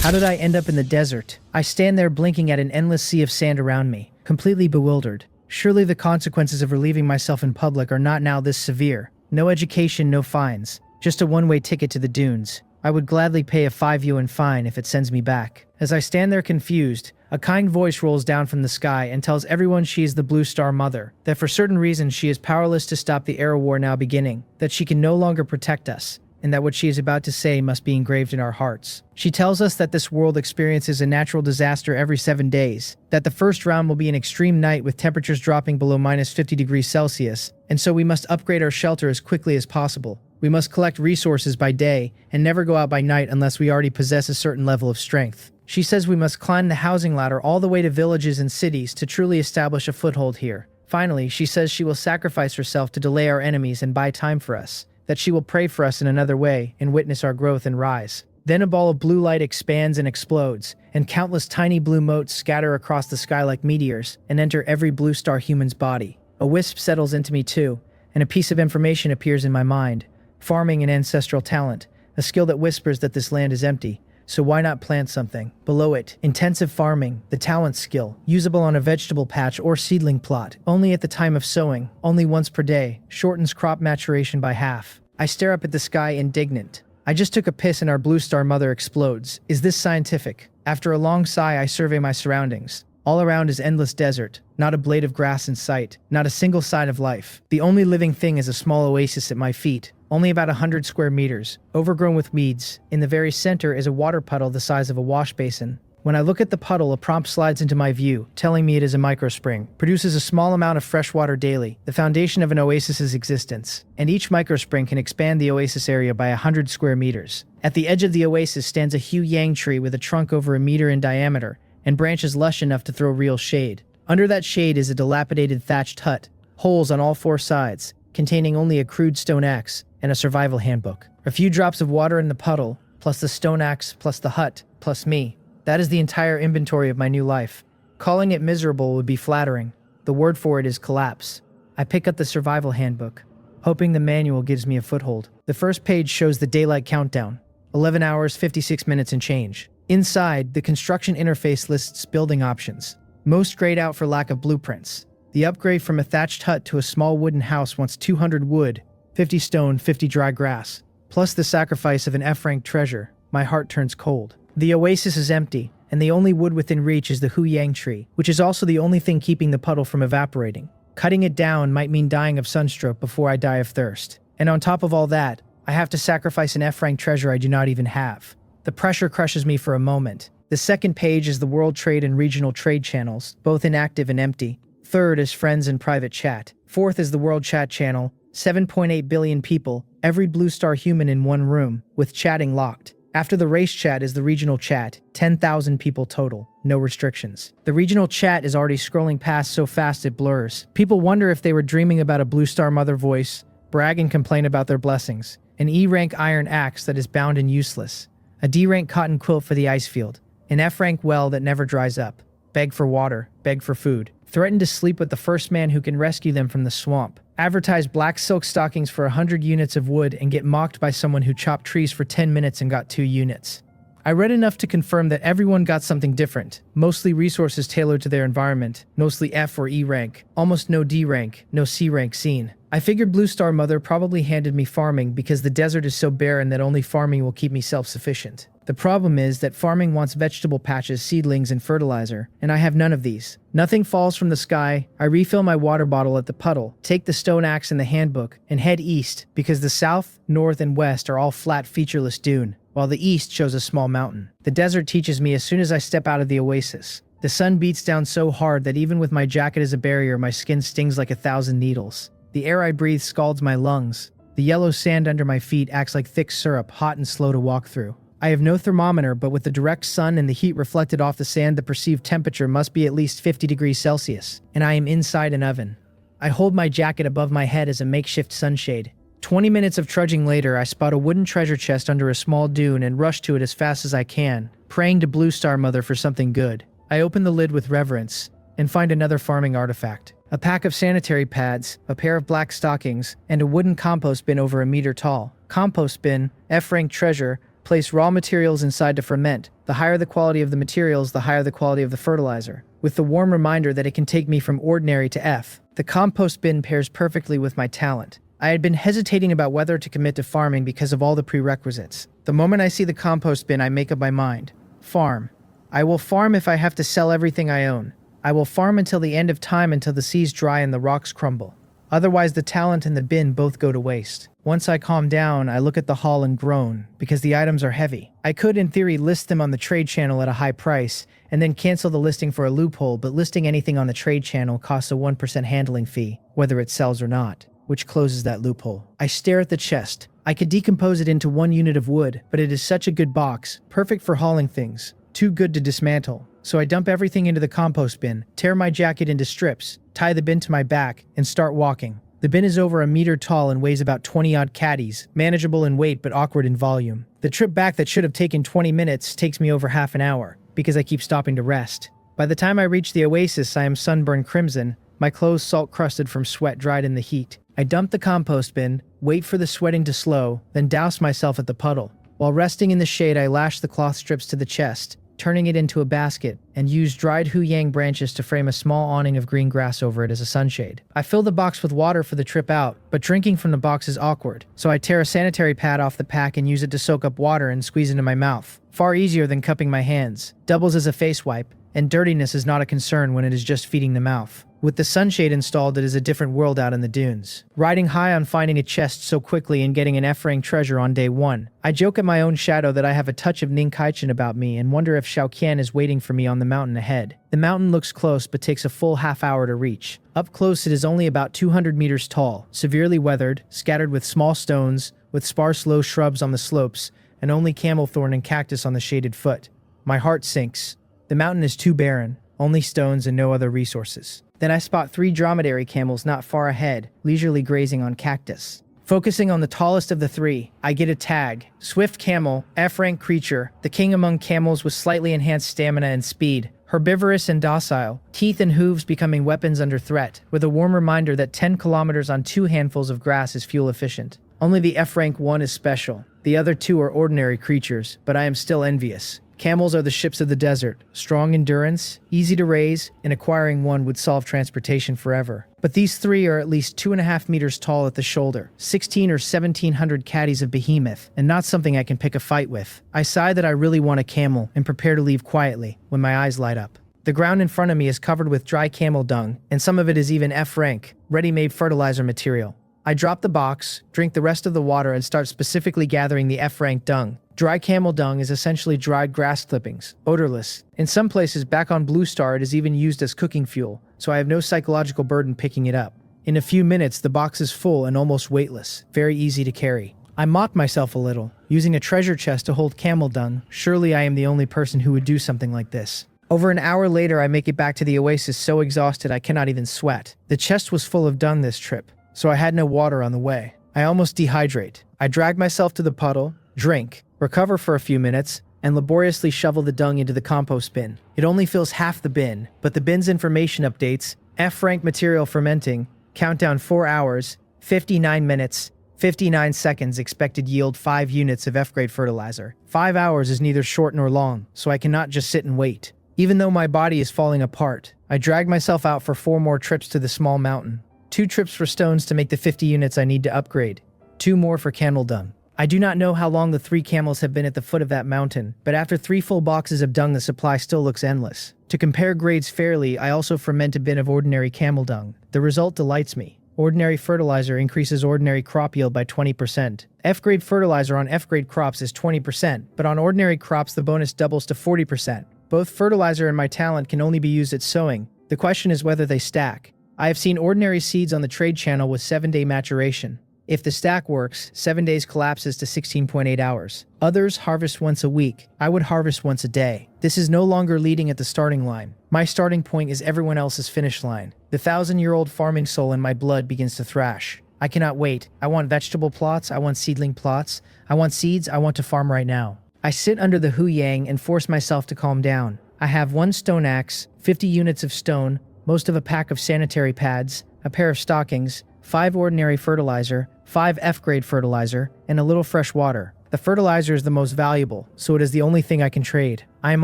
How did I end up in the desert? I stand there blinking at an endless sea of sand around me, completely bewildered. Surely the consequences of relieving myself in public are not now this severe. No education, no fines. Just a one-way ticket to the dunes. I would gladly pay a 5 yuan fine if it sends me back. As I stand there confused, a kind voice rolls down from the sky and tells everyone she is the Blue Star Mother, that for certain reasons she is powerless to stop the era war now beginning, that she can no longer protect us, and that what she is about to say must be engraved in our hearts. She tells us that this world experiences a natural disaster every 7 days, that the first round will be an extreme night with temperatures dropping below -50°C, and so we must upgrade our shelter as quickly as possible. We must collect resources by day and never go out by night unless we already possess a certain level of strength. She says we must climb the housing ladder all the way to villages and cities to truly establish a foothold here. Finally, she says she will sacrifice herself to delay our enemies and buy time for us, that she will pray for us in another way and witness our growth and rise. Then a ball of blue light expands and explodes, and countless tiny blue motes scatter across the sky like meteors and enter every blue star human's body. A wisp settles into me too, and a piece of information appears in my mind. Farming and ancestral talent, a skill that whispers that this land is empty, so why not plant something? Below it, intensive farming, the talent skill, usable on a vegetable patch or seedling plot, only at the time of sowing, only once per day, shortens crop maturation by half. I stare up at the sky indignant. I just took a piss and our Blue Star Mother explodes. Is this scientific? After a long sigh, I survey my surroundings. All around is endless desert, not a blade of grass in sight, not a single sign of life. The only living thing is a small oasis at my feet, only about 100 square meters, overgrown with weeds. In the very center is a water puddle the size of a wash basin. When I look at the puddle, a prompt slides into my view, telling me it is a microspring, produces a small amount of fresh water daily, the foundation of an oasis's existence, and each microspring can expand the oasis area by 100 square meters. At the edge of the oasis stands a hu-yang tree with a trunk over a meter in diameter, and branches lush enough to throw real shade. Under that shade is a dilapidated thatched hut, holes on all 4 sides, containing only a crude stone axe and a survival handbook. A few drops of water in the puddle, plus the stone axe, plus the hut, plus me. That is the entire inventory of my new life. Calling it miserable would be flattering. The word for it is collapse. I pick up the survival handbook, hoping the manual gives me a foothold. The first page shows the daylight countdown, 11 hours, 56 minutes and change. Inside, the construction interface lists building options. Most grayed out for lack of blueprints. The upgrade from a thatched hut to a small wooden house wants 200 wood, 50 stone, 50 dry grass, plus the sacrifice of an F-rank treasure. My heart turns cold. The oasis is empty, and the only wood within reach is the hu-yang tree, which is also the only thing keeping the puddle from evaporating. Cutting it down might mean dying of sunstroke before I die of thirst. And on top of all that, I have to sacrifice an F-rank treasure I do not even have. The pressure crushes me for a moment. The second page is the world trade and regional trade channels, both inactive and empty. Third is friends and private chat. Fourth is the world chat channel, 7.8 billion people, every blue star human in one room, with chatting locked. After the race chat is the regional chat, 10,000 people total, no restrictions. The regional chat is already scrolling past so fast it blurs. People wonder if they were dreaming about a Blue Star Mother voice, brag and complain about their blessings. An E-rank iron axe that is bound and useless. A D-rank cotton quilt for the ice field. An F-rank well that never dries up. Beg for water, beg for food. Threaten to sleep with the first man who can rescue them from the swamp. Advertise black silk stockings for 100 units of wood and get mocked by someone who chopped trees for 10 minutes and got 2 units. I read enough to confirm that everyone got something different, mostly resources tailored to their environment, mostly F or E rank, almost no D rank, no C rank seen. I figured Blue Star Mother probably handed me farming because the desert is so barren that only farming will keep me self-sufficient. The problem is that farming wants vegetable patches, seedlings, and fertilizer, and I have none of these. Nothing falls from the sky. I refill my water bottle at the puddle, take the stone axe and the handbook, and head east because the south, north, and west are all flat, featureless dune, while the east shows a small mountain. The desert teaches me as soon as I step out of the oasis. The sun beats down so hard that even with my jacket as a barrier, my skin stings like 1,000 needles. The air I breathe scalds my lungs. The yellow sand under my feet acts like thick syrup, hot and slow to walk through. I have no thermometer, but with the direct sun and the heat reflected off the sand, the perceived temperature must be at least 50 degrees Celsius, and I am inside an oven. I hold my jacket above my head as a makeshift sunshade. 20 minutes of trudging later, I spot a wooden treasure chest under a small dune and rush to it as fast as I can, praying to Blue Star Mother for something good. I open the lid with reverence and find another farming artifact. A pack of sanitary pads, a pair of black stockings, and a wooden compost bin over a meter tall. Compost bin, F-rank treasure, Place raw materials inside to ferment. The higher the quality of the materials, the higher the quality of the fertilizer. With the warm reminder that it can take me from ordinary to F. The compost bin pairs perfectly with my talent. I had been hesitating about whether to commit to farming because of all the prerequisites. The moment I see the compost bin, I make up my mind. Farm. I will farm if I have to sell everything I own. I will farm until the end of time, until the seas dry and the rocks crumble. Otherwise, the talent and the bin both go to waste. Once I calm down, I look at the haul and groan, because the items are heavy. I could, in theory, list them on the trade channel at a high price, and then cancel the listing for a loophole, but listing anything on the trade channel costs a 1% handling fee, whether it sells or not, which closes that loophole. I stare at the chest. I could decompose it into 1 unit of wood, but it is such a good box, perfect for hauling things, too good to dismantle. So I dump everything into the compost bin, tear my jacket into strips, tie the bin to my back, and start walking. The bin is over 1 meter tall and weighs about 20-odd caddies, manageable in weight but awkward in volume. The trip back that should have taken 20 minutes takes me over half an hour, because I keep stopping to rest. By the time I reach the Oasis, I am sunburned crimson, my clothes salt-crusted from sweat dried in the heat. I dump the compost bin, wait for the sweating to slow, then douse myself at the puddle. While resting in the shade, I lash the cloth strips to the chest, turning it into a basket, and use dried huyang branches to frame a small awning of green grass over it as a sunshade. I fill the box with water for the trip out, but drinking from the box is awkward, so I tear a sanitary pad off the pack and use it to soak up water and squeeze into my mouth. Far easier than cupping my hands. Doubles as a face wipe, and dirtiness is not a concern when it is just feeding the mouth. With the sunshade installed, it is a different world out in the dunes. Riding high on finding a chest so quickly and getting an F-rank treasure on day 1. I joke at my own shadow that I have a touch of Ningkaichin about me and wonder if Xiaoqian is waiting for me on the mountain ahead. The mountain looks close but takes a full half hour to reach. Up close it is only about 200 meters tall, severely weathered, scattered with small stones, with sparse low shrubs on the slopes, and only camel thorn and cactus on the shaded foot. My heart sinks. The mountain is too barren, only stones and no other resources. Then I spot 3 dromedary camels not far ahead, leisurely grazing on cactus. Focusing on the tallest of the 3, I get a tag. Swift camel, F-rank creature, the king among camels with slightly enhanced stamina and speed. Herbivorous and docile, teeth and hooves becoming weapons under threat, with a warm reminder that 10 kilometers on 2 handfuls of grass is fuel efficient. Only the F-rank 1 is special. The other 2 are ordinary creatures, but I am still envious. Camels are the ships of the desert, strong endurance, easy to raise, and acquiring one would solve transportation forever. But these 3 are at least 2.5 meters tall at the shoulder, 16 or 1700 caddies of behemoth, and not something I can pick a fight with. I sigh that I really want a camel and prepare to leave quietly, when my eyes light up. The ground in front of me is covered with dry camel dung, and some of it is even F-rank, ready-made fertilizer material. I drop the box, drink the rest of the water, and start specifically gathering the F-rank dung. Dry camel dung is essentially dried grass clippings, odorless. In some places back on Blue Star it is even used as cooking fuel, so I have no psychological burden picking it up. In a few minutes the box is full and almost weightless, very easy to carry. I mock myself a little, using a treasure chest to hold camel dung. Surely I am the only person who would do something like this. Over an hour later I make it back to the Oasis so exhausted I cannot even sweat. The chest was full of dung this trip, so I had no water on the way. I almost dehydrate. I drag myself to the puddle, drink, recover for a few minutes, and laboriously shovel the dung into the compost bin. It only fills half the bin, but the bin's information updates: F-rank material fermenting, countdown 4 hours, 59 minutes, 59 seconds, expected yield 5 units of F-grade fertilizer. 5 hours is neither short nor long, so I cannot just sit and wait. Even though my body is falling apart, I drag myself out for 4 more trips to the small mountain. 2 trips for stones to make the 50 units I need to upgrade. 2 more for camel dung. I do not know how long the 3 camels have been at the foot of that mountain, but after 3 full boxes of dung the supply still looks endless. To compare grades fairly, I also ferment a bin of ordinary camel dung. The result delights me. Ordinary fertilizer increases ordinary crop yield by 20%. F-grade fertilizer on F-grade crops is 20%, but on ordinary crops the bonus doubles to 40%. Both fertilizer and my talent can only be used at sowing. The question is whether they stack. I have seen ordinary seeds on the trade channel with 7-day maturation. If the stack works, 7 days collapses to 16.8 hours. Others harvest once a week. I would harvest once a day. This is no longer leading at the starting line. My starting point is everyone else's finish line. The 1,000-year-old farming soul in my blood begins to thrash. I cannot wait. I want vegetable plots. I want seedling plots. I want seeds. I want to farm right now. I sit under the huyang and force myself to calm down. I have 1 stone axe, 50 units of stone, most of a pack of sanitary pads, a pair of stockings, 5 ordinary fertilizer, 5 F-grade fertilizer, and a little fresh water. The fertilizer is the most valuable, so it is the only thing I can trade. I am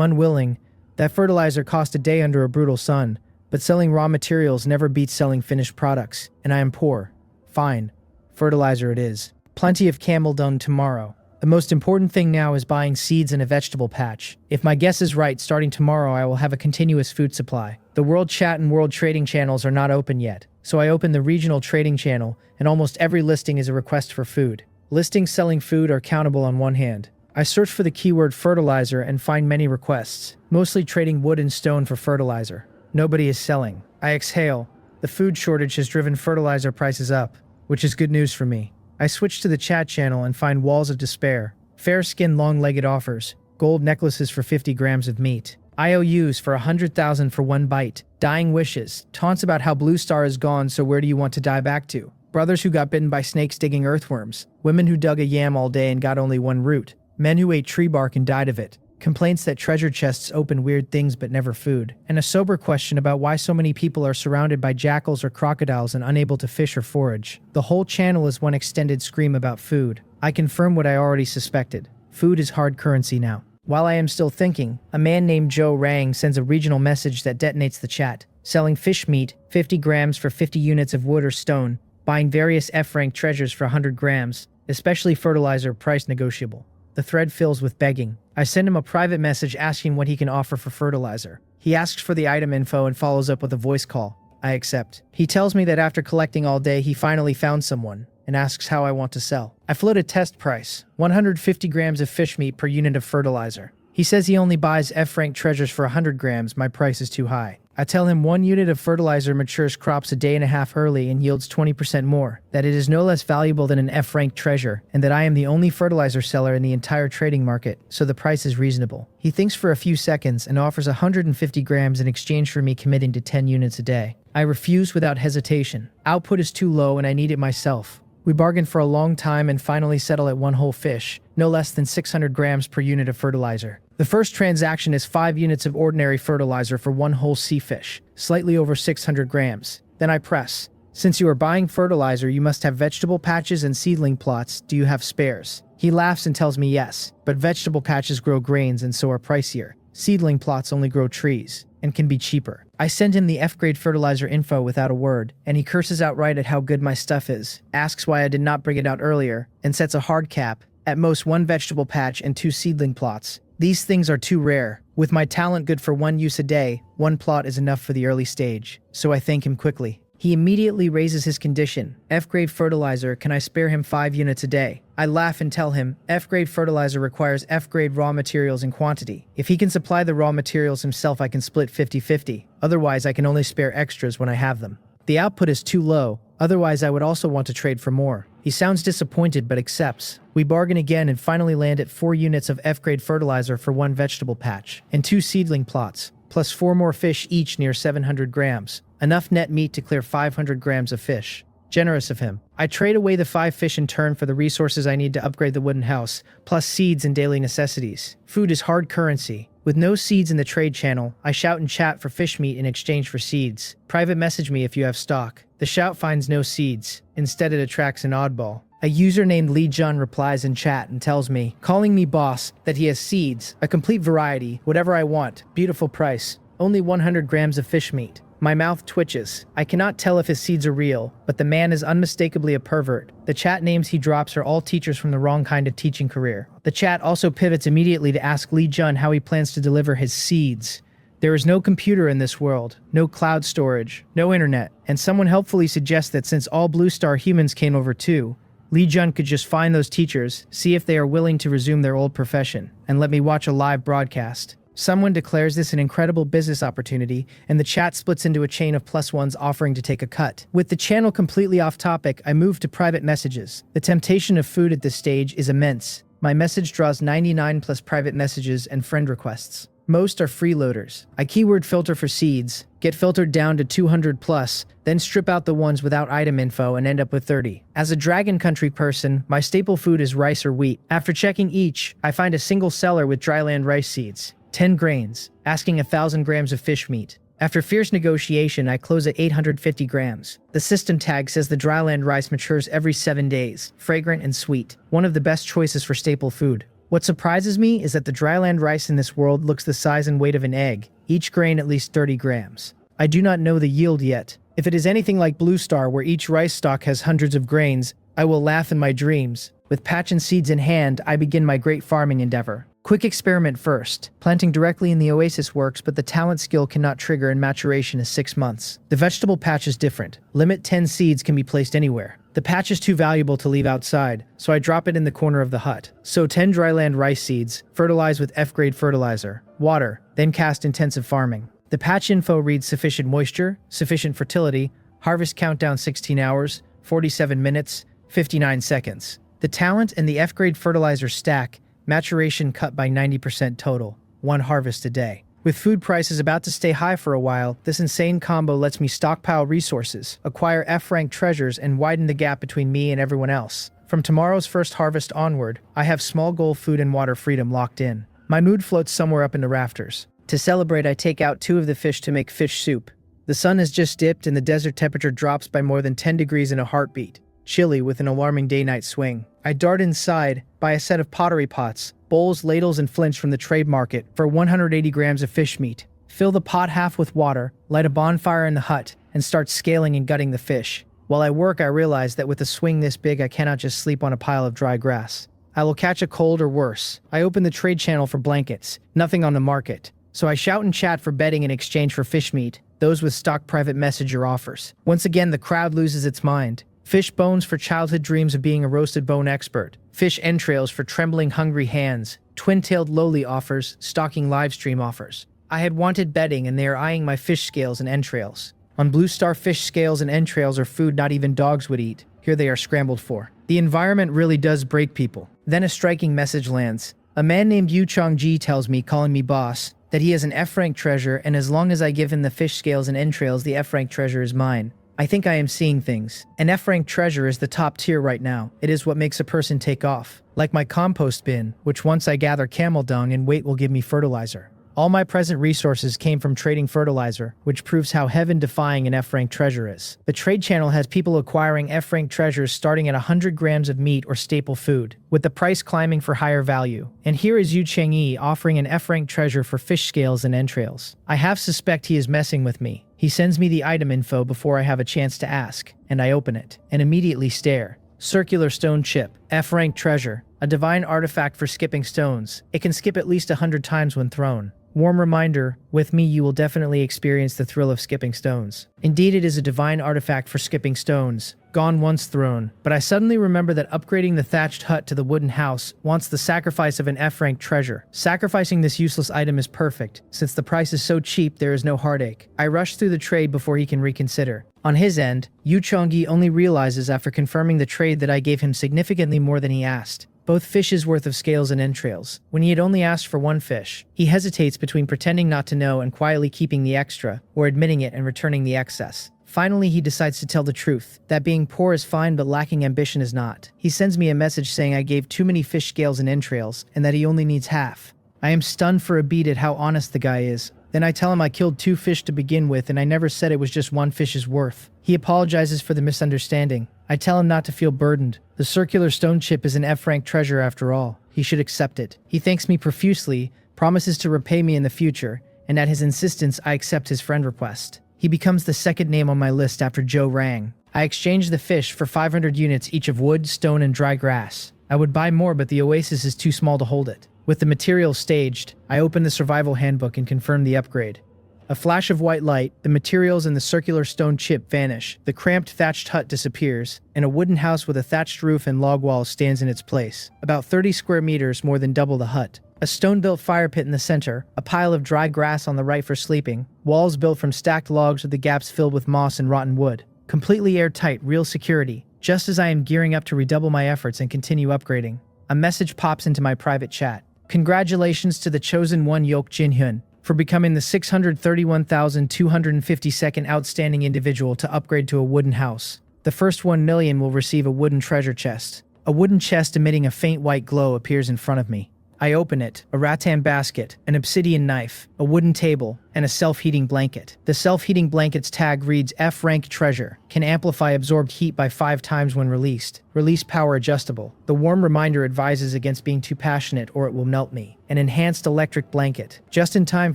unwilling. That fertilizer cost a day under a brutal sun, but selling raw materials never beats selling finished products, and I am poor. Fine. Fertilizer it is. Plenty of camel dung tomorrow. The most important thing now is buying seeds and a vegetable patch. If my guess is right, starting tomorrow I will have a continuous food supply. The World Chat and World Trading channels are not open yet, so I open the Regional Trading channel, and almost every listing is a request for food. Listings selling food are countable on one hand. I search for the keyword fertilizer and find many requests, mostly trading wood and stone for fertilizer. Nobody is selling. I exhale. The food shortage has driven fertilizer prices up, which is good news for me. I switch to the chat channel and find walls of despair. Fair-skinned long-legged offers. Gold necklaces for 50 grams of meat. IOUs for 100,000 for one bite. Dying wishes. Taunts about how Blue Star is gone, so where do you want to die back to? Brothers who got bitten by snakes digging earthworms. Women who dug a yam all day and got only one root. Men who ate tree bark and died of it. Complaints that treasure chests open weird things but never food. And a sober question about why so many people are surrounded by jackals or crocodiles and unable to fish or forage. The whole channel is one extended scream about food. I confirm what I already suspected. Food is hard currency now. While I am still thinking, a man named Joe Rang sends a regional message that detonates the chat. Selling fish meat, 50 grams for 50 units of wood or stone. Buying various F-rank treasures for 100 grams, especially fertilizer, price negotiable. The thread fills with begging. I send him a private message asking what he can offer for fertilizer. He asks for the item info and follows up with a voice call. I accept. He tells me that after collecting all day, he finally found someone and asks how I want to sell. I float a test price, 150 grams of fish meat per unit of fertilizer. He says he only buys F-rank treasures for 100 grams. My price is too high. I tell him 1 unit of fertilizer matures crops a day and a half early and yields 20% more, that it is no less valuable than an F-rank treasure, and that I am the only fertilizer seller in the entire trading market, so the price is reasonable. He thinks for a few seconds and offers 150 grams in exchange for me committing to 10 units a day. I refuse without hesitation. Output is too low and I need it myself. We bargain for a long time and finally settle at one whole fish, no less than 600 grams per unit of fertilizer. The first transaction is 5 units of ordinary fertilizer for one whole sea fish, slightly over 600 grams. Then I press. Since you are buying fertilizer, you must have vegetable patches and seedling plots. Do you have spares? He laughs and tells me yes, but vegetable patches grow grains and so are pricier. Seedling plots only grow trees and can be cheaper. I send him the F-grade fertilizer info without a word, and he curses outright at how good my stuff is, asks why I did not bring it out earlier, and sets a hard cap, at most 1 vegetable patch and 2 seedling plots. These things are too rare. With my talent good for 1 use a day, 1 plot is enough for the early stage, so I thank him quickly. He immediately raises his condition. F-grade fertilizer, can I spare him 5 units a day? I laugh and tell him, F-grade fertilizer requires F-grade raw materials in quantity. If he can supply the raw materials himself, I can split 50-50. Otherwise, I can only spare extras when I have them. The output is too low. Otherwise, I would also want to trade for more. He sounds disappointed but accepts. We bargain again and finally land at 4 units of F-grade fertilizer for 1 vegetable patch, and 2 seedling plots, plus 4 more fish each near 700 grams. Enough net meat to clear 500 grams of fish. Generous of him. I trade away the 5 fish in turn for the resources I need to upgrade the wooden house, plus seeds and daily necessities. Food is hard currency. With no seeds in the trade channel, I shout and chat for fish meat in exchange for seeds. Private message me if you have stock. The shout finds no seeds. Instead, it attracts an oddball. A user named Lee Jun replies in chat and tells me, calling me boss, that he has seeds, a complete variety, whatever I want, beautiful price, only 100 grams of fish meat. My mouth twitches. I cannot tell if his seeds are real, but the man is unmistakably a pervert. The chat names he drops are all teachers from the wrong kind of teaching career. The chat also pivots immediately to ask Lee Jun how he plans to deliver his seeds. There is no computer in this world, no cloud storage, no internet, and someone helpfully suggests that since all Blue Star humans came over too, Lee Jun could just find those teachers, see if they are willing to resume their old profession, and let me watch a live broadcast. Someone declares this an incredible business opportunity, and the chat splits into a chain of +1s offering to take a cut. With the channel completely off topic, I move to private messages. The temptation of food at this stage is immense. My message draws 99 plus private messages and friend requests. Most are freeloaders. I keyword filter for seeds, get filtered down to 200 plus, then strip out the ones without item info and end up with 30. As a Dragon Country person, my staple food is rice or wheat. After checking each, I find a single seller with dryland rice seeds. 10 grains, asking 1,000 grams of fish meat. After fierce negotiation, I close at 850 grams. The system tag says the dryland rice matures every 7 days, fragrant and sweet, one of the best choices for staple food. What surprises me is that the dryland rice in this world looks the size and weight of an egg, each grain at least 30 grams. I do not know the yield yet. If it is anything like Blue Star, where each rice stalk has hundreds of grains, I will laugh in my dreams. With patch and seeds in hand, I begin my great farming endeavor. Quick experiment first. Planting directly in the Oasis works, but the talent skill cannot trigger and maturation is 6 months. The vegetable patch is different. Limit 10 seeds can be placed anywhere. The patch is too valuable to leave outside, so I drop it in the corner of the hut. Sow 10 dryland rice seeds, fertilize with F-grade fertilizer, water, then cast intensive farming. The patch info reads sufficient moisture, sufficient fertility, harvest countdown 16 hours, 47 minutes, 59 seconds. The talent and the F-grade fertilizer stack, maturation cut by 90% total, 1 harvest a day. With food prices about to stay high for a while, this insane combo lets me stockpile resources, acquire F-rank treasures, and widen the gap between me and everyone else. From tomorrow's first harvest onward, I have small goal food and water freedom locked in. My mood floats somewhere up in the rafters. To celebrate, I take out 2 of the fish to make fish soup. The sun has just dipped and the desert temperature drops by more than 10 degrees in a heartbeat, chilly with an alarming day-night swing. I dart inside, buy a set of pottery pots, bowls, ladles, and flints from the trade market for 180 grams of fish meat. Fill the pot half with water, light a bonfire in the hut, and start scaling and gutting the fish. While I work, I realize that with a swing this big, I cannot just sleep on a pile of dry grass. I will catch a cold or worse. I open the trade channel for blankets, nothing on the market. So I shout and chat for bedding in exchange for fish meat, those with stock private messenger offers. Once again, the crowd loses its mind. Fish bones for childhood dreams of being a roasted bone expert. Fish entrails for trembling hungry hands. Twin-tailed lowly offers, stalking livestream offers. I had wanted bedding and they are eyeing my fish scales and entrails. On Blue Star, fish scales and entrails are food not even dogs would eat. Here they are scrambled for. The environment really does break people. Then a striking message lands. A man named Yu Chong-ji tells me, calling me boss, that he has an F-rank treasure, and as long as I give him the fish scales and entrails, the F-rank treasure is mine. I think I am seeing things. An F-rank treasure is the top tier right now. It is what makes a person take off. Like my compost bin, which once I gather camel dung and wait will give me fertilizer. All my present resources came from trading fertilizer, which proves how heaven-defying an F-rank treasure is. The trade channel has people acquiring F-rank treasures starting at 100 grams of meat or staple food, with the price climbing for higher value. And here is Yu Cheng-yi offering an F-rank treasure for fish scales and entrails. I half suspect he is messing with me. He sends me the item info before I have a chance to ask, and I open it, and immediately stare. Circular stone chip, F-rank treasure, a divine artifact for skipping stones. It can skip at least 100 times when thrown. Warm reminder, with me you will definitely experience the thrill of skipping stones. Indeed, it is a divine artifact for skipping stones, gone once thrown, but I suddenly remember that upgrading the thatched hut to the wooden house wants the sacrifice of an F-rank treasure. Sacrificing this useless item is perfect. Since the price is so cheap, there is no heartache. I rush through the trade before he can reconsider. On his end, Yu Chong-gi only realizes after confirming the trade that I gave him significantly more than he asked. Both fishes worth of scales and entrails, when he had only asked for 1 fish. He hesitates between pretending not to know and quietly keeping the extra, or admitting it and returning the excess. Finally, he decides to tell the truth, that being poor is fine but lacking ambition is not. He sends me a message saying I gave too many fish scales and entrails, and that he only needs half. I am stunned for a beat at how honest the guy is. Then I tell him I killed 2 fish to begin with and I never said it was just 1 fish's worth. He apologizes for the misunderstanding. I tell him not to feel burdened. The circular stone chip is an F-rank treasure after all. He should accept it. He thanks me profusely, promises to repay me in the future, and at his insistence I accept his friend request. He becomes the second name on my list after Joe Rang. I exchange the fish for 500 units each of wood, stone, and dry grass. I would buy more, but the Oasis is too small to hold it. With the materials staged, I open the survival handbook and confirm the upgrade. A flash of white light, the materials and the circular stone chip vanish, the cramped thatched hut disappears, and a wooden house with a thatched roof and log walls stands in its place. About 30 square meters, more than double the hut. A stone-built fire pit in the center, a pile of dry grass on the right for sleeping, walls built from stacked logs with the gaps filled with moss and rotten wood. Completely airtight, real security. Just as I am gearing up to redouble my efforts and continue upgrading, a message pops into my private chat. Congratulations to the chosen one Yok Jin-hyun for becoming the 631,252nd outstanding individual to upgrade to a wooden house. The first 1 million will receive a wooden treasure chest. A wooden chest emitting a faint white glow appears in front of me. I open it, a rattan basket, an obsidian knife, a wooden table, and a self-heating blanket. The self-heating blanket's tag reads F rank treasure, can amplify absorbed heat by 5 times when released. Release power adjustable. The warm reminder advises against being too passionate or it will melt me. An enhanced electric blanket, just in time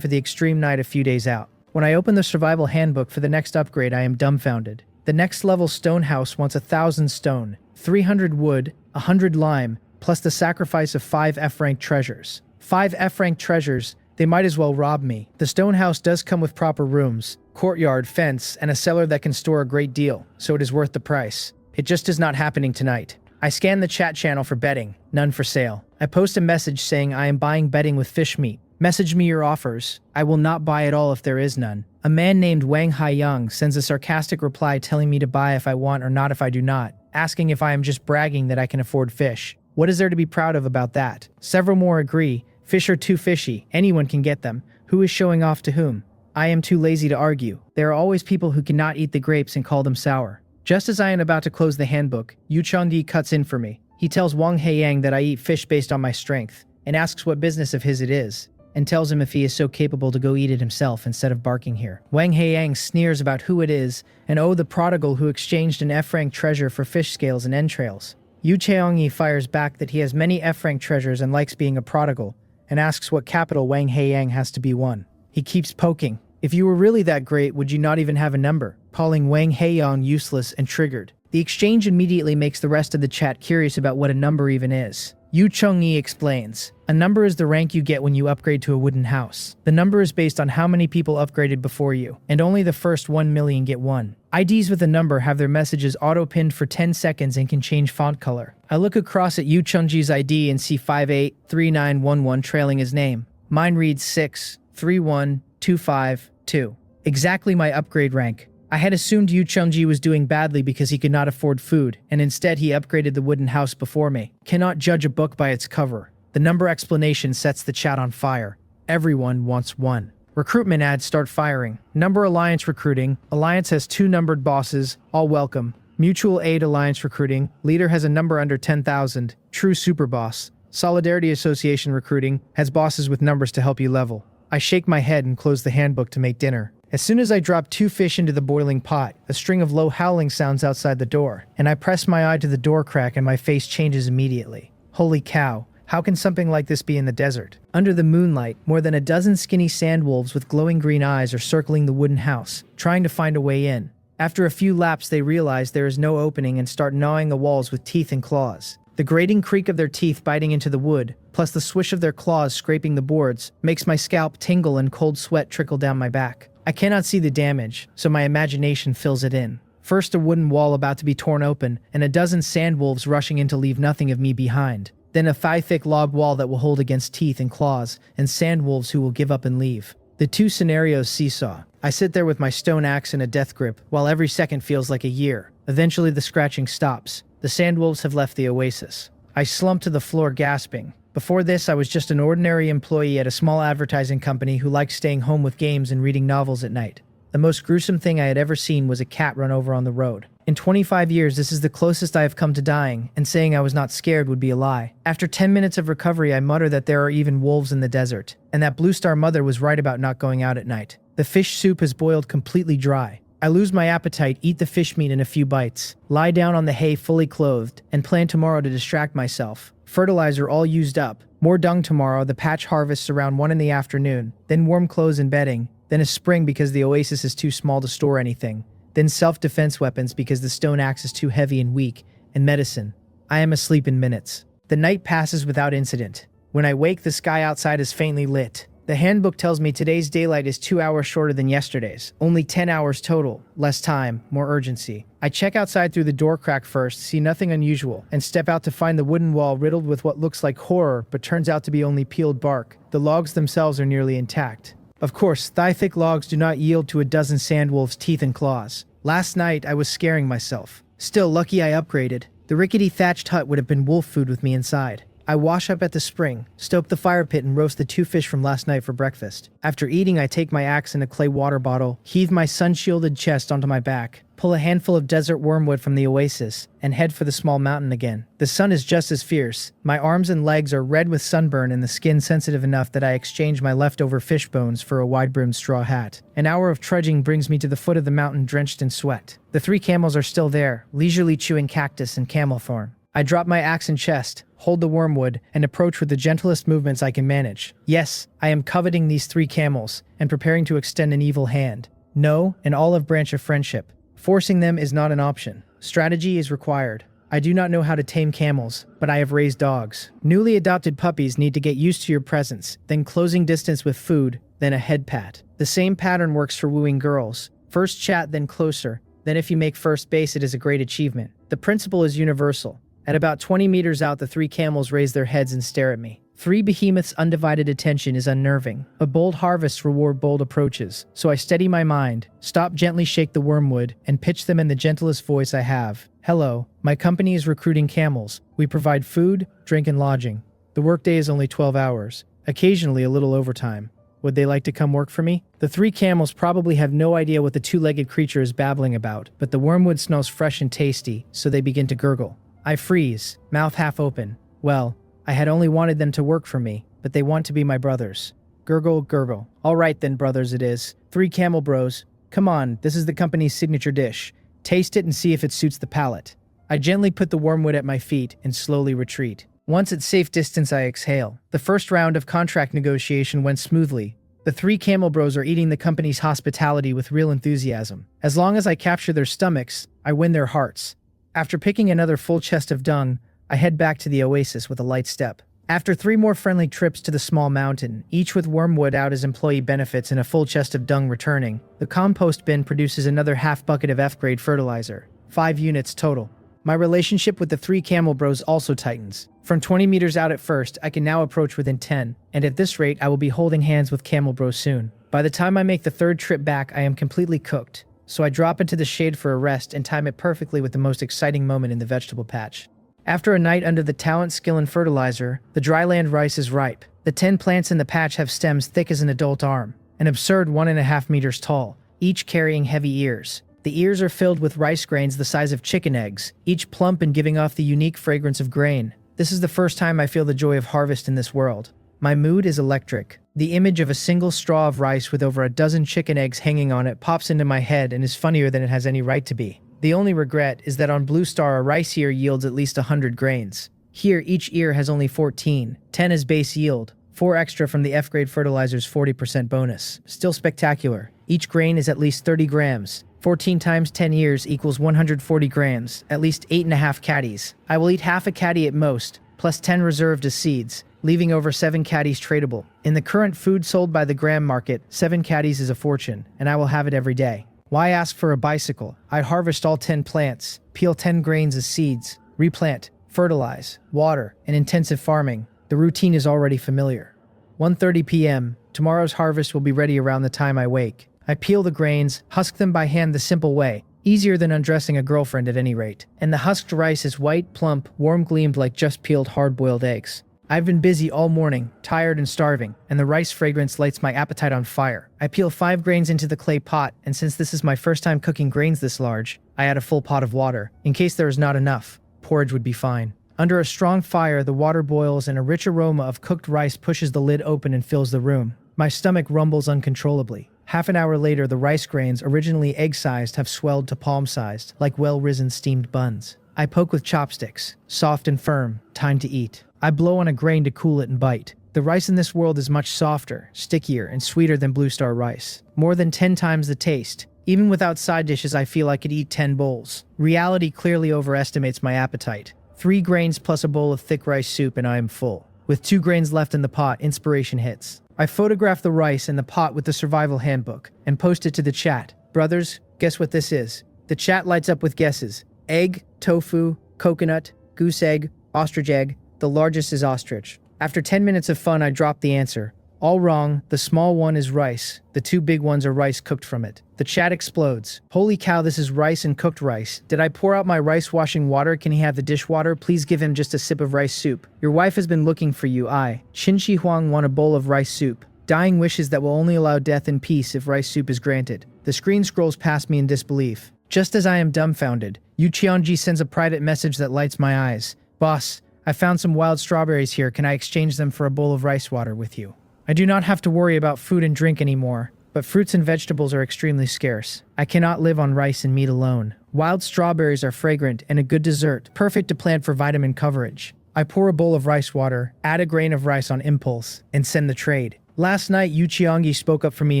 for the extreme night a few days out. When I open the survival handbook for the next upgrade, I am dumbfounded. The next level stone house wants 1,000 stone, 300 wood, 100 lime, plus the sacrifice of 5 F-rank treasures. 5 F-rank treasures, they might as well rob me. The stone house does come with proper rooms, courtyard, fence, and a cellar that can store a great deal, so it is worth the price. It just is not happening tonight. I scan the chat channel for betting, none for sale. I post a message saying I am buying betting with fish meat. Message me your offers. I will not buy at all if there is none. A man named Wang Haiyang sends a sarcastic reply telling me to buy if I want or not if I do not, asking if I am just bragging that I can afford fish. What is there to be proud of about that? Several more agree. Fish are too fishy. Anyone can get them. Who is showing off to whom? I am too lazy to argue. There are always people who cannot eat the grapes and call them sour. Just as I am about to close the handbook, Yu Changdi cuts in for me. He tells Wang Haiyang that I eat fish based on my strength, and asks what business of his it is, and tells him if he is so capable to go eat it himself instead of barking here. Wang Haiyang sneers about who it is, and the prodigal who exchanged an F-rank treasure for fish scales and entrails. Yu Cheongyi fires back that he has many F-rank treasures and likes being a prodigal, and asks what capital Wang Haiyang has to be won. He keeps poking. If you were really that great, would you not even have a number? Calling Wang Haiyang useless and triggered. The exchange immediately makes the rest of the chat curious about what a number even is. Yu Chengyi explains, a number is the rank you get when you upgrade to a wooden house. The number is based on how many people upgraded before you, and only the first 1 million get one. IDs with a number have their messages auto-pinned for 10 seconds and can change font color. I look across at Yu Chengji's ID and see 583911 trailing his name. Mine reads 631252. Exactly my upgrade rank. I had assumed Yu Chengji was doing badly because he could not afford food, and instead he upgraded the wooden house before me. Cannot judge a book by its cover. The number explanation sets the chat on fire. Everyone wants one. Recruitment ads start firing. Number Alliance recruiting. Alliance has 2 numbered bosses, all welcome. Mutual Aid Alliance recruiting. Leader has a number under 10,000. True super boss. Solidarity Association recruiting has bosses with numbers to help you level. I shake my head and close the handbook to make dinner. As soon as I drop 2 fish into the boiling pot, a string of low howling sounds outside the door, and I press my eye to the door crack and my face changes immediately. Holy cow, how can something like this be in the desert? Under the moonlight, more than a dozen skinny sandwolves with glowing green eyes are circling the wooden house, trying to find a way in. After a few laps, they realize there is no opening and start gnawing the walls with teeth and claws. The grating creak of their teeth biting into the wood, plus the swish of their claws scraping the boards, makes my scalp tingle and cold sweat trickle down my back. I cannot see the damage, so my imagination fills it in. First a wooden wall about to be torn open, and a dozen sandwolves rushing in to leave nothing of me behind. Then a thigh-thick log wall that will hold against teeth and claws, and sandwolves who will give up and leave. The 2 scenarios seesaw. I sit there with my stone axe in a death grip, while every second feels like a year. Eventually the scratching stops. The sandwolves have left the oasis. I slump to the floor gasping. Before this, I was just an ordinary employee at a small advertising company who liked staying home with games and reading novels at night. The most gruesome thing I had ever seen was a cat run over on the road. In 25 years, this is the closest I have come to dying, and saying I was not scared would be a lie. After 10 minutes of recovery, I mutter that there are even wolves in the desert, and that Blue Star Mother was right about not going out at night. The fish soup has boiled completely dry. I lose my appetite, eat the fish meat in a few bites, lie down on the hay fully clothed, and plan tomorrow to distract myself. Fertilizer all used up. More dung tomorrow, the patch harvests around 1 in the afternoon. Then warm clothes and bedding. Then a spring because the oasis is too small to store anything. Then self-defense weapons because the stone axe is too heavy and weak. And medicine. I am asleep in minutes. The night passes without incident. When I wake, the sky outside is faintly lit. The handbook tells me today's daylight is 2 hours shorter than yesterday's. Only 10 hours total. Less time, more urgency. I check outside through the door crack first, see nothing unusual, and step out to find the wooden wall riddled with what looks like horror but turns out to be only peeled bark. The logs themselves are nearly intact. Of course, thigh-thick logs do not yield to a dozen sandwolves' teeth and claws. Last night, I was scaring myself. Still, lucky I upgraded. The rickety thatched hut would have been wolf food with me inside. I wash up at the spring, stoke the fire pit, and roast the 2 fish from last night for breakfast. After eating, I take my axe and a clay water bottle, heave my sun-shielded chest onto my back, pull a handful of desert wormwood from the Oasis, and head for the small mountain again. The sun is just as fierce. My arms and legs are red with sunburn and the skin sensitive enough that I exchange my leftover fish bones for a wide-brimmed straw hat. An hour of trudging brings me to the foot of the mountain drenched in sweat. The 3 camels are still there, leisurely chewing cactus and camel thorn. I drop my axe and chest, hold the wormwood, and approach with the gentlest movements I can manage. Yes, I am coveting these 3 camels, and preparing to extend an evil hand. No, an olive branch of friendship. Forcing them is not an option. Strategy is required. I do not know how to tame camels, but I have raised dogs. Newly adopted puppies need to get used to your presence, then closing distance with food, then a head pat. The same pattern works for wooing girls. First chat, then closer. Then if you make first base, it is a great achievement. The principle is universal. At about 20 meters out, the 3 camels raise their heads and stare at me. 3 behemoths' undivided attention is unnerving. A bold harvest reward bold approaches, so I steady my mind, stop, gently shake the wormwood, and pitch them in the gentlest voice I have. Hello, my company is recruiting camels. We provide food, drink, and lodging. The workday is only 12 hours, occasionally a little overtime. Would they like to come work for me? The 3 camels probably have no idea what the 2-legged creature is babbling about, but the wormwood smells fresh and tasty, so they begin to gurgle. I freeze, mouth half open. Well, I had only wanted them to work for me, but they want to be my brothers. Gurgle, gurgle. All right then, brothers it is. 3 camel bros. Come on, this is the company's signature dish. Taste it and see if it suits the palate. I gently put the wormwood at my feet and slowly retreat. Once at safe distance, I exhale. The first round of contract negotiation went smoothly. The 3 camel bros are eating the company's hospitality with real enthusiasm. As long as I capture their stomachs, I win their hearts. After picking another full chest of dung, I head back to the Oasis with a light step. After 3 more friendly trips to the small mountain, each with wormwood out as employee benefits and a full chest of dung returning, the compost bin produces another half bucket of F-grade fertilizer. 5 units total. My relationship with the 3 camel bros also tightens. From 20 meters out at first, I can now approach within 10, and at this rate I will be holding hands with camel bros soon. By the time I make the 3rd trip back, I am completely cooked. So I drop into the shade for a rest and time it perfectly with the most exciting moment in the vegetable patch. After a night under the talent, skill, and fertilizer, the dryland rice is ripe. The 10 plants in the patch have stems thick as an adult arm, an absurd 1.5 meters tall, each carrying heavy ears. The ears are filled with rice grains the size of chicken eggs, each plump and giving off the unique fragrance of grain. This is the first time I feel the joy of harvest in this world. My mood is electric. The image of a single straw of rice with over a dozen chicken eggs hanging on it pops into my head and is funnier than it has any right to be. The only regret is that on Blue Star a rice ear yields at least 100 grains. Here each ear has only 14, 10 as base yield, 4 extra from the F-grade fertilizer's 40% bonus. Still spectacular. Each grain is at least 30 grams. 14 times 10 years equals 140 grams, at least 8.5 caddies. I will eat half a caddy at most, plus 10 reserved as seeds, leaving over 7 caddies tradable. In the current food sold by the gram market, 7 caddies is a fortune, and I will have it every day. Why ask for a bicycle? I'd harvest all 10 plants, peel 10 grains as seeds, replant, fertilize, water, and intensive farming. The routine is already familiar. 1:30 p.m. Tomorrow's harvest will be ready around the time I wake. I peel the grains, husk them by hand the simple way, easier than undressing a girlfriend at any rate. And the husked rice is white, plump, warm-gleamed like just peeled hard-boiled eggs. I've been busy all morning, tired and starving, and the rice fragrance lights my appetite on fire. I peel 5 grains into the clay pot, and since this is my first time cooking grains this large, I add a full pot of water. In case there is not enough, porridge would be fine. Under a strong fire, the water boils and a rich aroma of cooked rice pushes the lid open and fills the room. My stomach rumbles uncontrollably. Half an hour later, the rice grains, originally egg-sized, have swelled to palm-sized, like well-risen steamed buns. I poke with chopsticks, soft and firm, time to eat. I blow on a grain to cool it and bite. The rice in this world is much softer, stickier, and sweeter than Blue Star rice. More than 10 times the taste. Even without side dishes, I feel I could eat 10 bowls. Reality clearly overestimates my appetite. 3 grains plus a bowl of thick rice soup and I am full. With 2 grains left in the pot, inspiration hits. I photograph the rice and the pot with the survival handbook and post it to the chat. Brothers, guess what this is? The chat lights up with guesses. Egg, tofu, coconut, goose egg, ostrich egg. The largest is ostrich. After 10 minutes of fun, I drop the answer. All wrong, the small one is rice. The two big ones are rice cooked from it. The chat explodes. Holy cow, this is rice and cooked rice. Did I pour out my rice washing water? Can he have the dishwater? Please give him just a sip of rice soup. Your wife has been looking for you. I, Qin Shi Huang, want a bowl of rice soup. Dying wishes that will only allow death in peace if rice soup is granted. The screen scrolls past me in disbelief. Just as I am dumbfounded, Yu Qiangji sends a private message that lights my eyes. Boss, I found some wild strawberries here. Can I exchange them for a bowl of rice water with you? I do not have to worry about food and drink anymore, but fruits and vegetables are extremely scarce. I cannot live on rice and meat alone. Wild strawberries are fragrant and a good dessert, perfect to plant for vitamin coverage. I pour a bowl of rice water, add a grain of rice on impulse, and send the trade. Last night, Yu Qiangji spoke up for me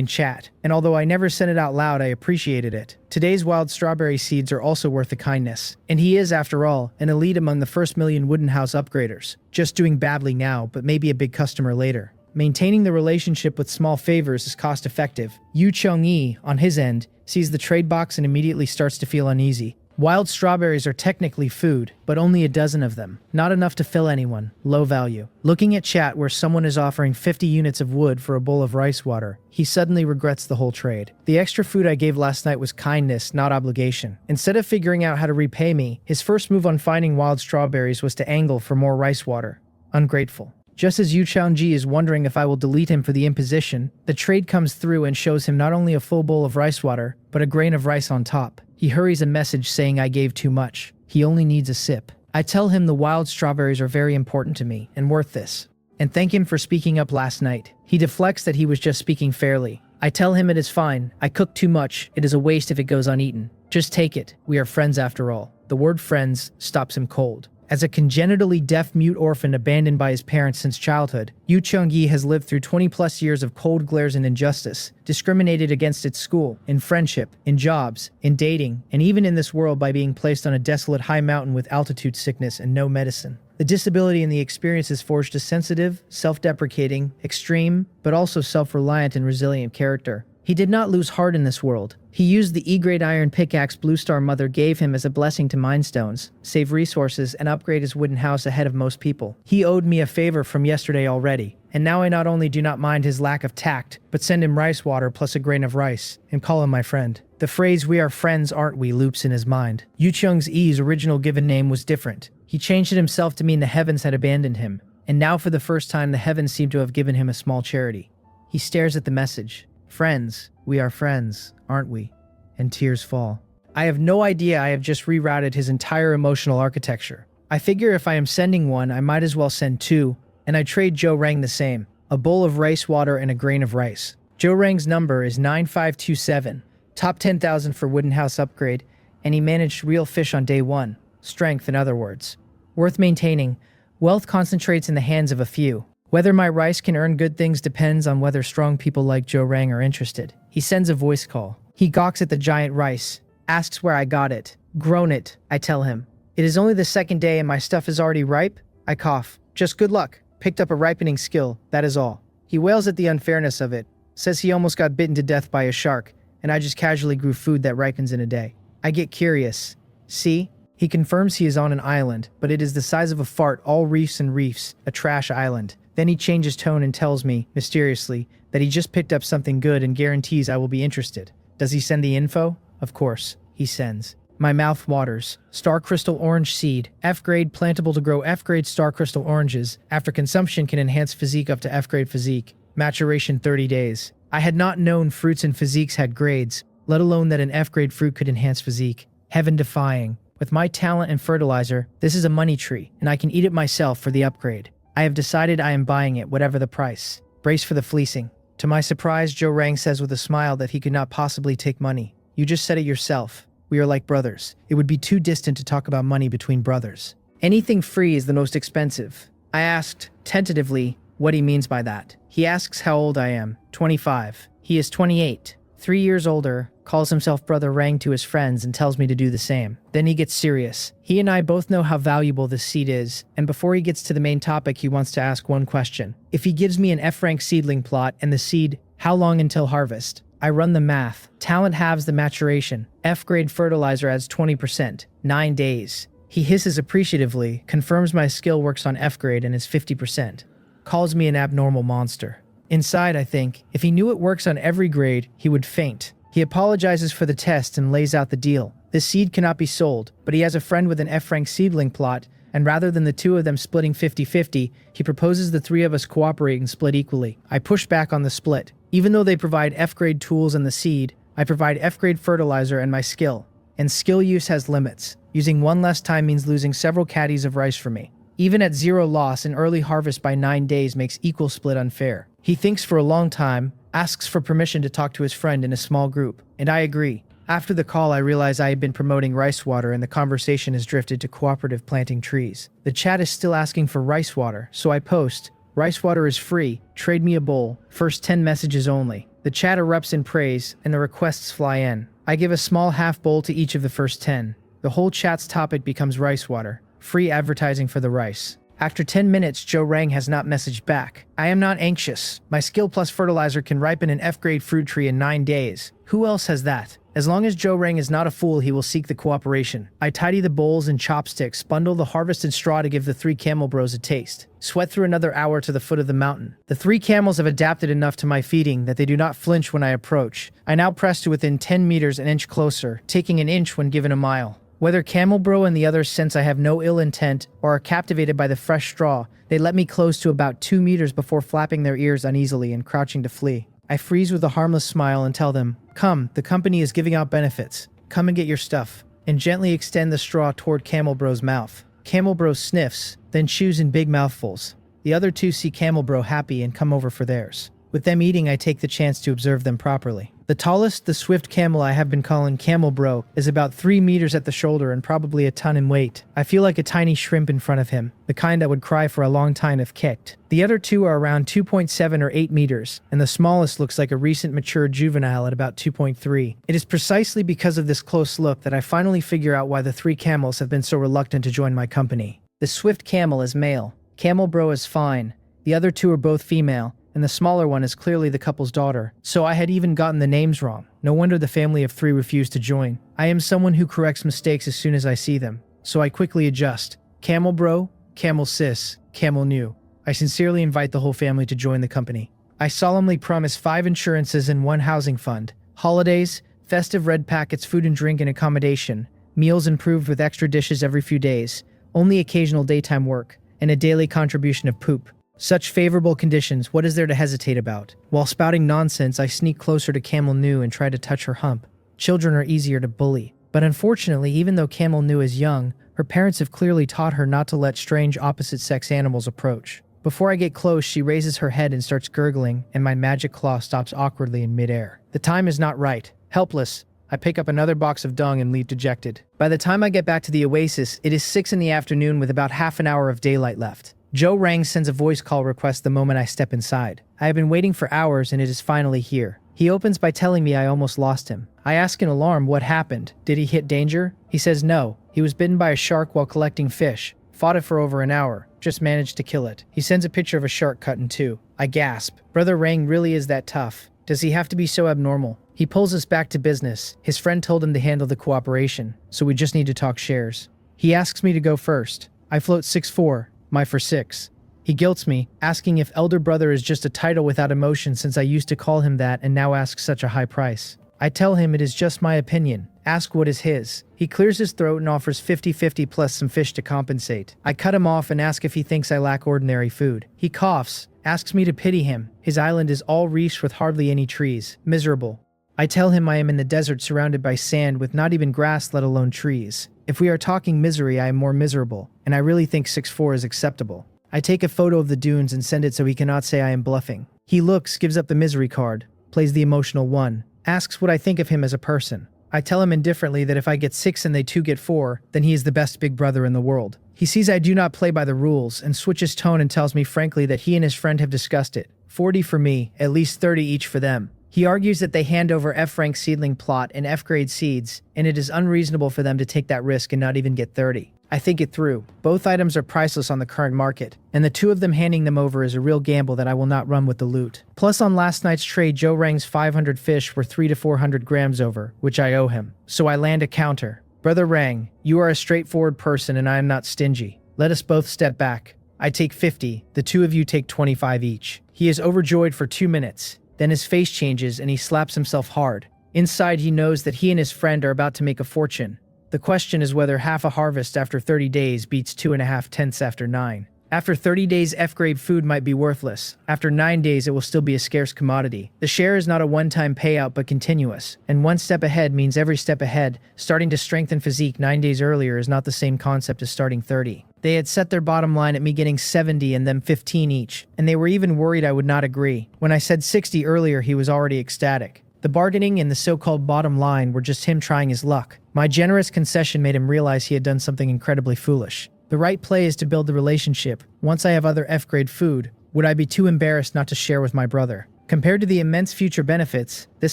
in chat, and although I never said it out loud, I appreciated it. Today's wild strawberry seeds are also worth the kindness. And he is, after all, an elite among the first million wooden house upgraders. Just doing badly now, but maybe a big customer later. Maintaining the relationship with small favors is cost-effective. Yu Chengyi, on his end, sees the trade box and immediately starts to feel uneasy. Wild strawberries are technically food, but only a dozen of them. Not enough to fill anyone. Low value. Looking at chat where someone is offering 50 units of wood for a bowl of rice water, he suddenly regrets the whole trade. The extra food I gave last night was kindness, not obligation. Instead of figuring out how to repay me, his first move on finding wild strawberries was to angle for more rice water. Ungrateful. Just as Yu Qiangji is wondering if I will delete him for the imposition, the trade comes through and shows him not only a full bowl of rice water, but a grain of rice on top. He hurries a message saying I gave too much. He only needs a sip. I tell him the wild strawberries are very important to me and worth this, and thank him for speaking up last night. He deflects that he was just speaking fairly. I tell him it is fine. I cooked too much. It is a waste if it goes uneaten. Just take it. We are friends after all. The word friends stops him cold. As a congenitally deaf-mute orphan abandoned by his parents since childhood, Yu Chengyi has lived through 20-plus years of cold glares and injustice, discriminated against at school, in friendship, in jobs, in dating, and even in this world by being placed on a desolate high mountain with altitude sickness and no medicine. The disability in the experience has forged a sensitive, self-deprecating, extreme, but also self-reliant and resilient character. He did not lose heart in this world. He used the E-grade iron pickaxe Blue Star Mother gave him as a blessing to mine stones, save resources, and upgrade his wooden house ahead of most people. He owed me a favor from yesterday already, and now I not only do not mind his lack of tact, but send him rice water plus a grain of rice, and call him my friend. The phrase "we are friends, aren't we" loops in his mind. Yu Cheng's original given name was different. He changed it himself to mean the heavens had abandoned him, and now for the first time the heavens seem to have given him a small charity. He stares at the message. Friends, we are friends, aren't we? And tears fall. I have no idea I have just rerouted his entire emotional architecture. I figure if I am sending one, I might as well send two, and I trade Joe Rang the same. A bowl of rice water and a grain of rice. Joe Rang's number is 9527. Top 10,000 for wooden house upgrade, and he managed real fish on day one. Strength, in other words. Worth maintaining. Wealth concentrates in the hands of a few. Whether my rice can earn good things depends on whether strong people like Joe Rang are interested. He sends a voice call. He gawks at the giant rice, asks where I got it. Grown it, I tell him. It is only the second day and my stuff is already ripe? I cough. Just good luck. Picked up a ripening skill, that is all. He wails at the unfairness of it, says he almost got bitten to death by a shark, and I just casually grew food that ripens in a day. I get curious. See? He confirms he is on an island, but it is the size of a fart, all reefs and reefs, a trash island. Then he changes tone and tells me, mysteriously, that he just picked up something good and guarantees I will be interested. Does he send the info? Of course, he sends. My mouth waters. Star crystal orange seed. F-grade plantable to grow F-grade star crystal oranges. After consumption can enhance physique up to F-grade physique. Maturation 30 days. I had not known fruits and physiques had grades, let alone that an F-grade fruit could enhance physique. Heaven defying. With my talent and fertilizer, this is a money tree, and I can eat it myself for the upgrade. I have decided I am buying it, whatever the price. Brace for the fleecing. To my surprise, Joe Rang says with a smile that he could not possibly take money. You just said it yourself. We are like brothers. It would be too distant to talk about money between brothers. Anything free is the most expensive. I asked, tentatively, what he means by that. He asks how old I am. 25. He is 28. 3 years older, calls himself Brother Rang to his friends and tells me to do the same. Then he gets serious. He and I both know how valuable this seed is, and before he gets to the main topic he wants to ask one question. If he gives me an F-rank seedling plot and the seed, how long until harvest? I run the math. Talent halves the maturation. F-grade fertilizer adds 20%. 9 days. He hisses appreciatively, confirms my skill works on F-grade and is 50%. Calls me an abnormal monster. Inside, I think, if he knew it works on every grade, he would faint. He apologizes for the test and lays out the deal. This seed cannot be sold, but he has a friend with an F-rank seedling plot, and rather than the two of them splitting 50-50, he proposes the three of us cooperate and split equally. I push back on the split. Even though they provide F-grade tools and the seed, I provide F-grade fertilizer and my skill. And skill use has limits. Using one less time means losing several caddies of rice for me. Even at 0 loss, an early harvest by 9 days makes equal split unfair. He thinks for a long time, asks for permission to talk to his friend in a small group, and I agree. After the call, I realize I had been promoting rice water and the conversation has drifted to cooperative planting trees. The chat is still asking for rice water, so I post, "Rice water is free, trade me a bowl, first 10 messages only." The chat erupts in praise, and the requests fly in. I give a small half bowl to each of the first 10. The whole chat's topic becomes rice water, free advertising for the rice. After 10 minutes, Joe Rang has not messaged back. I am not anxious. My skill plus fertilizer can ripen an F-grade fruit tree in 9 days. Who else has that? As long as Joe Rang is not a fool, he will seek the cooperation. I tidy the bowls and chopsticks, bundle the harvested straw to give the 3 camel bros a taste. Sweat through another hour to the foot of the mountain. The 3 camels have adapted enough to my feeding that they do not flinch when I approach. I now press to within 10 meters, an inch closer, taking an inch when given a mile. Whether Camel Bro and the others sense I have no ill intent or are captivated by the fresh straw, they let me close to about 2 meters before flapping their ears uneasily and crouching to flee. I freeze with a harmless smile and tell them, "Come, the company is giving out benefits. Come and get your stuff," and gently extend the straw toward Camel Bro's mouth. Camel Bro sniffs, then chews in big mouthfuls. The other 2 see Camel Bro happy and come over for theirs. With them eating, I take the chance to observe them properly. The tallest, the swift camel I have been calling Camel Bro, is about 3 meters at the shoulder and probably a ton in weight. I feel like a tiny shrimp in front of him, the kind that would cry for a long time if kicked. The other 2 are around 2.7 or 8 meters, and the smallest looks like a recent mature juvenile at about 2.3. It is precisely because of this close look that I finally figure out why the 3 camels have been so reluctant to join my company. The swift camel is male. Camel Bro is fine. The other 2 are both female, and the smaller one is clearly the couple's daughter. So I had even gotten the names wrong. No wonder the family of 3 refused to join. I am someone who corrects mistakes as soon as I see them, so I quickly adjust. Camel Bro, Camel Sis, Camel New. I sincerely invite the whole family to join the company. I solemnly promise 5 insurances and 1 housing fund. Holidays, festive red packets, food and drink and accommodation, meals improved with extra dishes every few days, only occasional daytime work, and a daily contribution of poop. Such favorable conditions, what is there to hesitate about? While spouting nonsense, I sneak closer to Camel New and try to touch her hump. Children are easier to bully. But unfortunately, even though Camel New is young, her parents have clearly taught her not to let strange opposite-sex animals approach. Before I get close, she raises her head and starts gurgling, and my magic claw stops awkwardly in midair. The time is not right. Helpless, I pick up another box of dung and leave dejected. By the time I get back to the Oasis, it is 6 in the afternoon with about half an hour of daylight left. Joe Rang sends a voice call request the moment I step inside. I have been waiting for hours and it is finally here. He opens by telling me I almost lost him. I ask in alarm what happened. Did he hit danger? He says no. He was bitten by a shark while collecting fish. Fought it for over an hour. Just managed to kill it. He sends a picture of a shark cut in 2. I gasp. Brother Rang really is that tough. Does he have to be so abnormal? He pulls us back to business. His friend told him to handle the cooperation, so we just need to talk shares. He asks me to go first. I float 6'4". My for 6. He guilts me, asking if elder brother is just a title without emotion since I used to call him that and now ask such a high price. I tell him it is just my opinion. Ask what is his. He clears his throat and offers 50-50 plus some fish to compensate. I cut him off and ask if he thinks I lack ordinary food. He coughs, asks me to pity him. His island is all reefs with hardly any trees. Miserable. I tell him I am in the desert surrounded by sand with not even grass let alone trees. If we are talking misery, I am more miserable, and I really think 6'4" is acceptable. I take a photo of the dunes and send it so he cannot say I am bluffing. He looks, gives up the misery card, plays the emotional one, asks what I think of him as a person. I tell him indifferently that if I get 6 and they 2 get 4, then he is the best big brother in the world. He sees I do not play by the rules and switches tone and tells me frankly that he and his friend have discussed it. 40 for me, at least 30 each for them. He argues that they hand over F-rank seedling plot and F-grade seeds, and it is unreasonable for them to take that risk and not even get 30. I think it through. Both items are priceless on the current market, and the 2 of them handing them over is a real gamble that I will not run with the loot. Plus on last night's trade, Joe Rang's 500 fish were 300 to 400 grams over, which I owe him. So I land a counter. Brother Rang, you are a straightforward person and I am not stingy. Let us both step back. I take 50, the two of you take 25 each. He is overjoyed for 2 minutes. Then his face changes and he slaps himself hard. Inside he knows that he and his friend are about to make a fortune. The question is whether half a harvest after 30 days beats 2.5 tenths after 9. After 30 days, F-grade food might be worthless. After 9 days, it will still be a scarce commodity. The share is not a one-time payout but continuous. And one step ahead means every step ahead. Starting to strengthen physique 9 days earlier is not the same concept as starting 30. They had set their bottom line at me getting 70 and them 15 each, and they were even worried I would not agree. When I said 60 earlier, he was already ecstatic. The bargaining and the so-called bottom line were just him trying his luck. My generous concession made him realize he had done something incredibly foolish. The right play is to build the relationship. Once I have other F-grade food, would I be too embarrassed not to share with my brother? Compared to the immense future benefits, this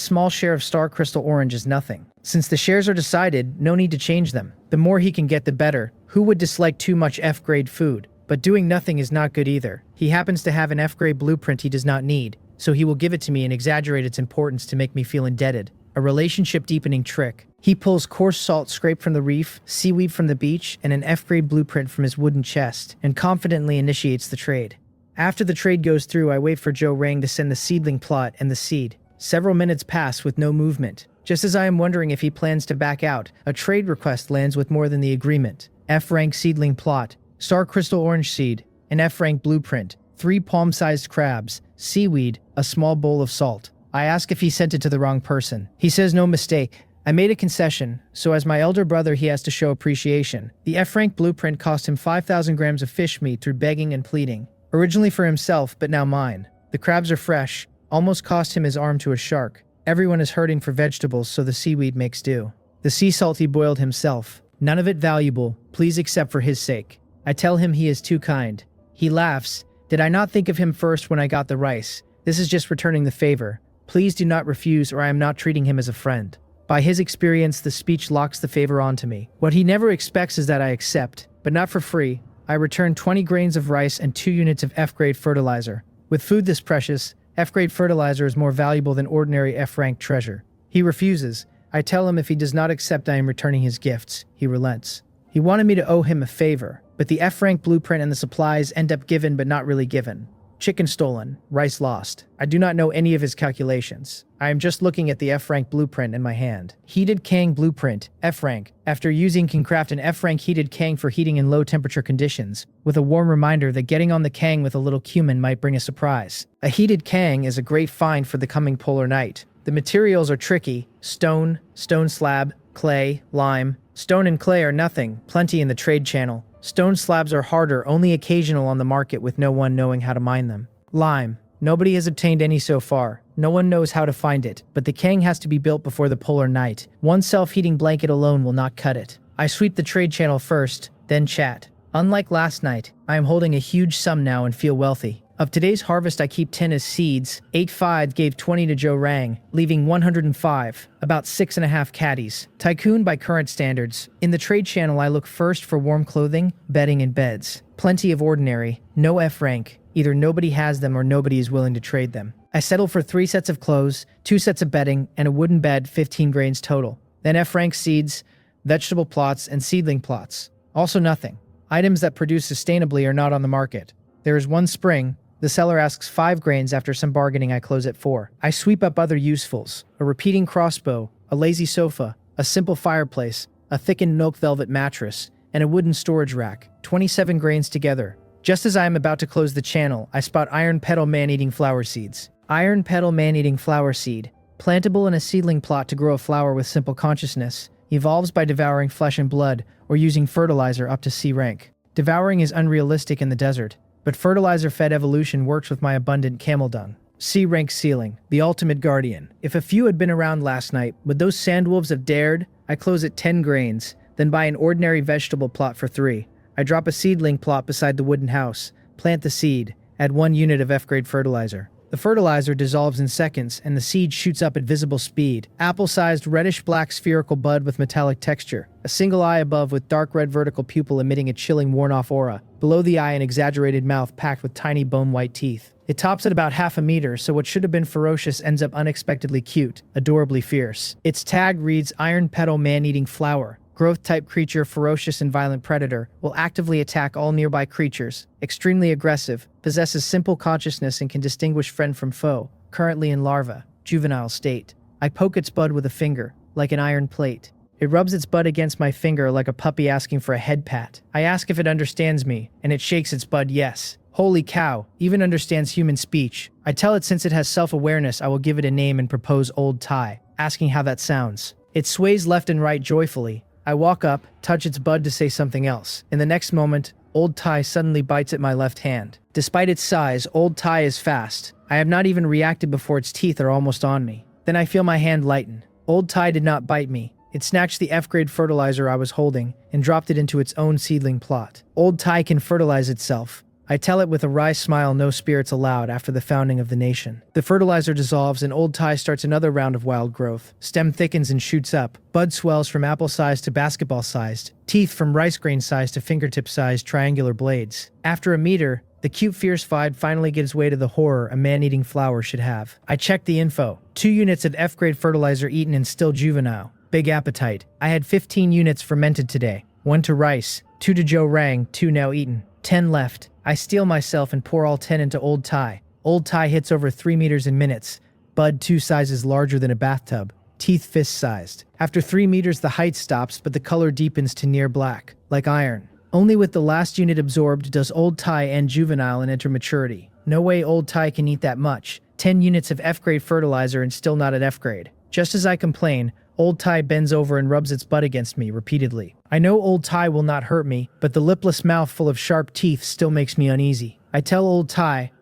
small share of star crystal orange is nothing. Since the shares are decided, no need to change them. The more he can get, the better. Who would dislike too much F-grade food? But doing nothing is not good either. He happens to have an F-grade blueprint he does not need, so he will give it to me and exaggerate its importance to make me feel indebted. A relationship-deepening trick. He pulls coarse salt scraped from the reef, seaweed from the beach, and an F-grade blueprint from his wooden chest, and confidently initiates the trade. After the trade goes through, I wait for Joe Rang to send the seedling plot and the seed. Several minutes pass with no movement. Just as I am wondering if he plans to back out, a trade request lands with more than the agreement. F-rank seedling plot, star crystal orange seed, an F-rank blueprint, 3 palm-sized crabs, seaweed, a small bowl of salt. I ask if he sent it to the wrong person. He says no mistake. I made a concession, so as my elder brother he has to show appreciation. The F-rank blueprint cost him 5,000 grams of fish meat through begging and pleading. Originally for himself, but now mine. The crabs are fresh, almost cost him his arm to a shark. Everyone is hurting for vegetables, so the seaweed makes do. The sea salt he boiled himself. None of it valuable, please accept for his sake. I tell him he is too kind. He laughs. Did I not think of him first when I got the rice? This is just returning the favor. Please do not refuse or I am not treating him as a friend. By his experience, the speech locks the favor onto me. What he never expects is that I accept, but not for free. I return 20 grains of rice and 2 units of F-grade fertilizer. With food this precious, F-grade fertilizer is more valuable than ordinary F-rank treasure. He refuses. I tell him if he does not accept, I am returning his gifts. He relents. He wanted me to owe him a favor, but the F-rank blueprint and the supplies end up given but not really given. Chicken stolen, rice lost. I do not know any of his calculations. I am just looking at the F-rank blueprint in my hand. Heated Kang blueprint, F-rank. After using can craft an F-rank heated Kang for heating in low temperature conditions, with a warm reminder that getting on the Kang with a little cumin might bring a surprise. A heated Kang is a great find for the coming polar night. The materials are tricky: stone, stone slab, clay, lime. Stone and clay are nothing, plenty in the trade channel. Stone slabs are harder, only occasional on the market with no one knowing how to mine them. Lime. Nobody has obtained any so far. No one knows how to find it, but the Kang has to be built before the polar night. One self-heating blanket alone will not cut it. I sweep the trade channel first, then chat. Unlike last night, I am holding a huge sum now and feel wealthy. Of today's harvest I keep 10 as seeds. 8 gave 20 to Joe Rang, leaving 105, about 6.5 caddies. Tycoon by current standards. In the trade channel I look first for warm clothing, bedding and beds. Plenty of ordinary, no F rank. Either nobody has them or nobody is willing to trade them. I settle for 3 sets of clothes, 2 sets of bedding, and a wooden bed, 15 grains total. Then F rank seeds, vegetable plots, and seedling plots. Also nothing. Items that produce sustainably are not on the market. There is one spring. The seller asks 5 grains. After some bargaining I close at 4. I sweep up other usefuls. A repeating crossbow, a lazy sofa, a simple fireplace, a thickened milk velvet mattress, and a wooden storage rack. 27 grains together. Just as I am about to close the channel, I spot iron petal man-eating flower seeds. Iron petal man-eating flower seed. Plantable in a seedling plot to grow a flower with simple consciousness. Evolves by devouring flesh and blood or using fertilizer up to C rank. Devouring is unrealistic in the desert, but fertilizer-fed evolution works with my abundant camel dung. C-rank ceiling, the ultimate guardian. If a few had been around last night, would those sandwolves have dared? I close at 10 grains, then buy an ordinary vegetable plot for 3. I drop a seedling plot beside the wooden house, plant the seed, add 1 unit of F-grade fertilizer. The fertilizer dissolves in seconds, and the seed shoots up at visible speed. Apple-sized reddish-black spherical bud with metallic texture. A single eye above with dark red vertical pupil emitting a chilling worn-off aura. Below the eye, an exaggerated mouth packed with tiny bone-white teeth. It tops at about half a meter, so what should have been ferocious ends up unexpectedly cute, adorably fierce. Its tag reads Iron Petal Man-Eating Flower. growth-type creature, ferocious and violent predator, will actively attack all nearby creatures, extremely aggressive, possesses simple consciousness and can distinguish friend from foe, currently in larva, juvenile state. I poke its bud with a finger, like an iron plate. It rubs its bud against my finger like a puppy asking for a head pat. I ask if it understands me, and it shakes its bud yes. Holy cow, even understands human speech. I tell it since it has self-awareness I will give it a name and propose Old Thai, asking how that sounds. It sways left and right joyfully. I walk up, touch its bud to say something else. In the next moment, Old Thai suddenly bites at my left hand. Despite its size, Old Thai is fast. I have not even reacted before its teeth are almost on me. Then I feel my hand lighten. Old Thai did not bite me. It snatched the F-grade fertilizer I was holding and dropped it into its own seedling plot. Old Thai can fertilize itself. I tell it with a wry smile, no spirits allowed after the founding of the nation. The fertilizer dissolves and Old Thai starts another round of wild growth. Stem thickens and shoots up. Bud swells from apple-sized to basketball-sized. Teeth from rice grain-sized to fingertip-sized triangular blades. After a meter, the cute fierce vibe finally gives way to the horror a man-eating flower should have. I check the info. 2 units of F-grade fertilizer eaten and still juvenile. Big appetite. I had 15 units fermented today. 1 to rice, 2 to Joe Rang, 2 now eaten. 10 left. I steel myself and pour all 10 into Old Thai. Old Thai hits over 3 meters in minutes. Bud 2 sizes larger than a bathtub. Teeth fist-sized. After 3 meters the height stops, but the color deepens to near black, like iron. Only with the last unit absorbed does Old Thai end juvenile and enter maturity. No way Old Thai can eat that much. 10 units of F-grade fertilizer and still not at F-grade. Just as I complain, Old Thai bends over and rubs its butt against me repeatedly. I know Old Thai will not hurt me, but the lipless mouth full of sharp teeth still makes me uneasy. I tell Old Thai,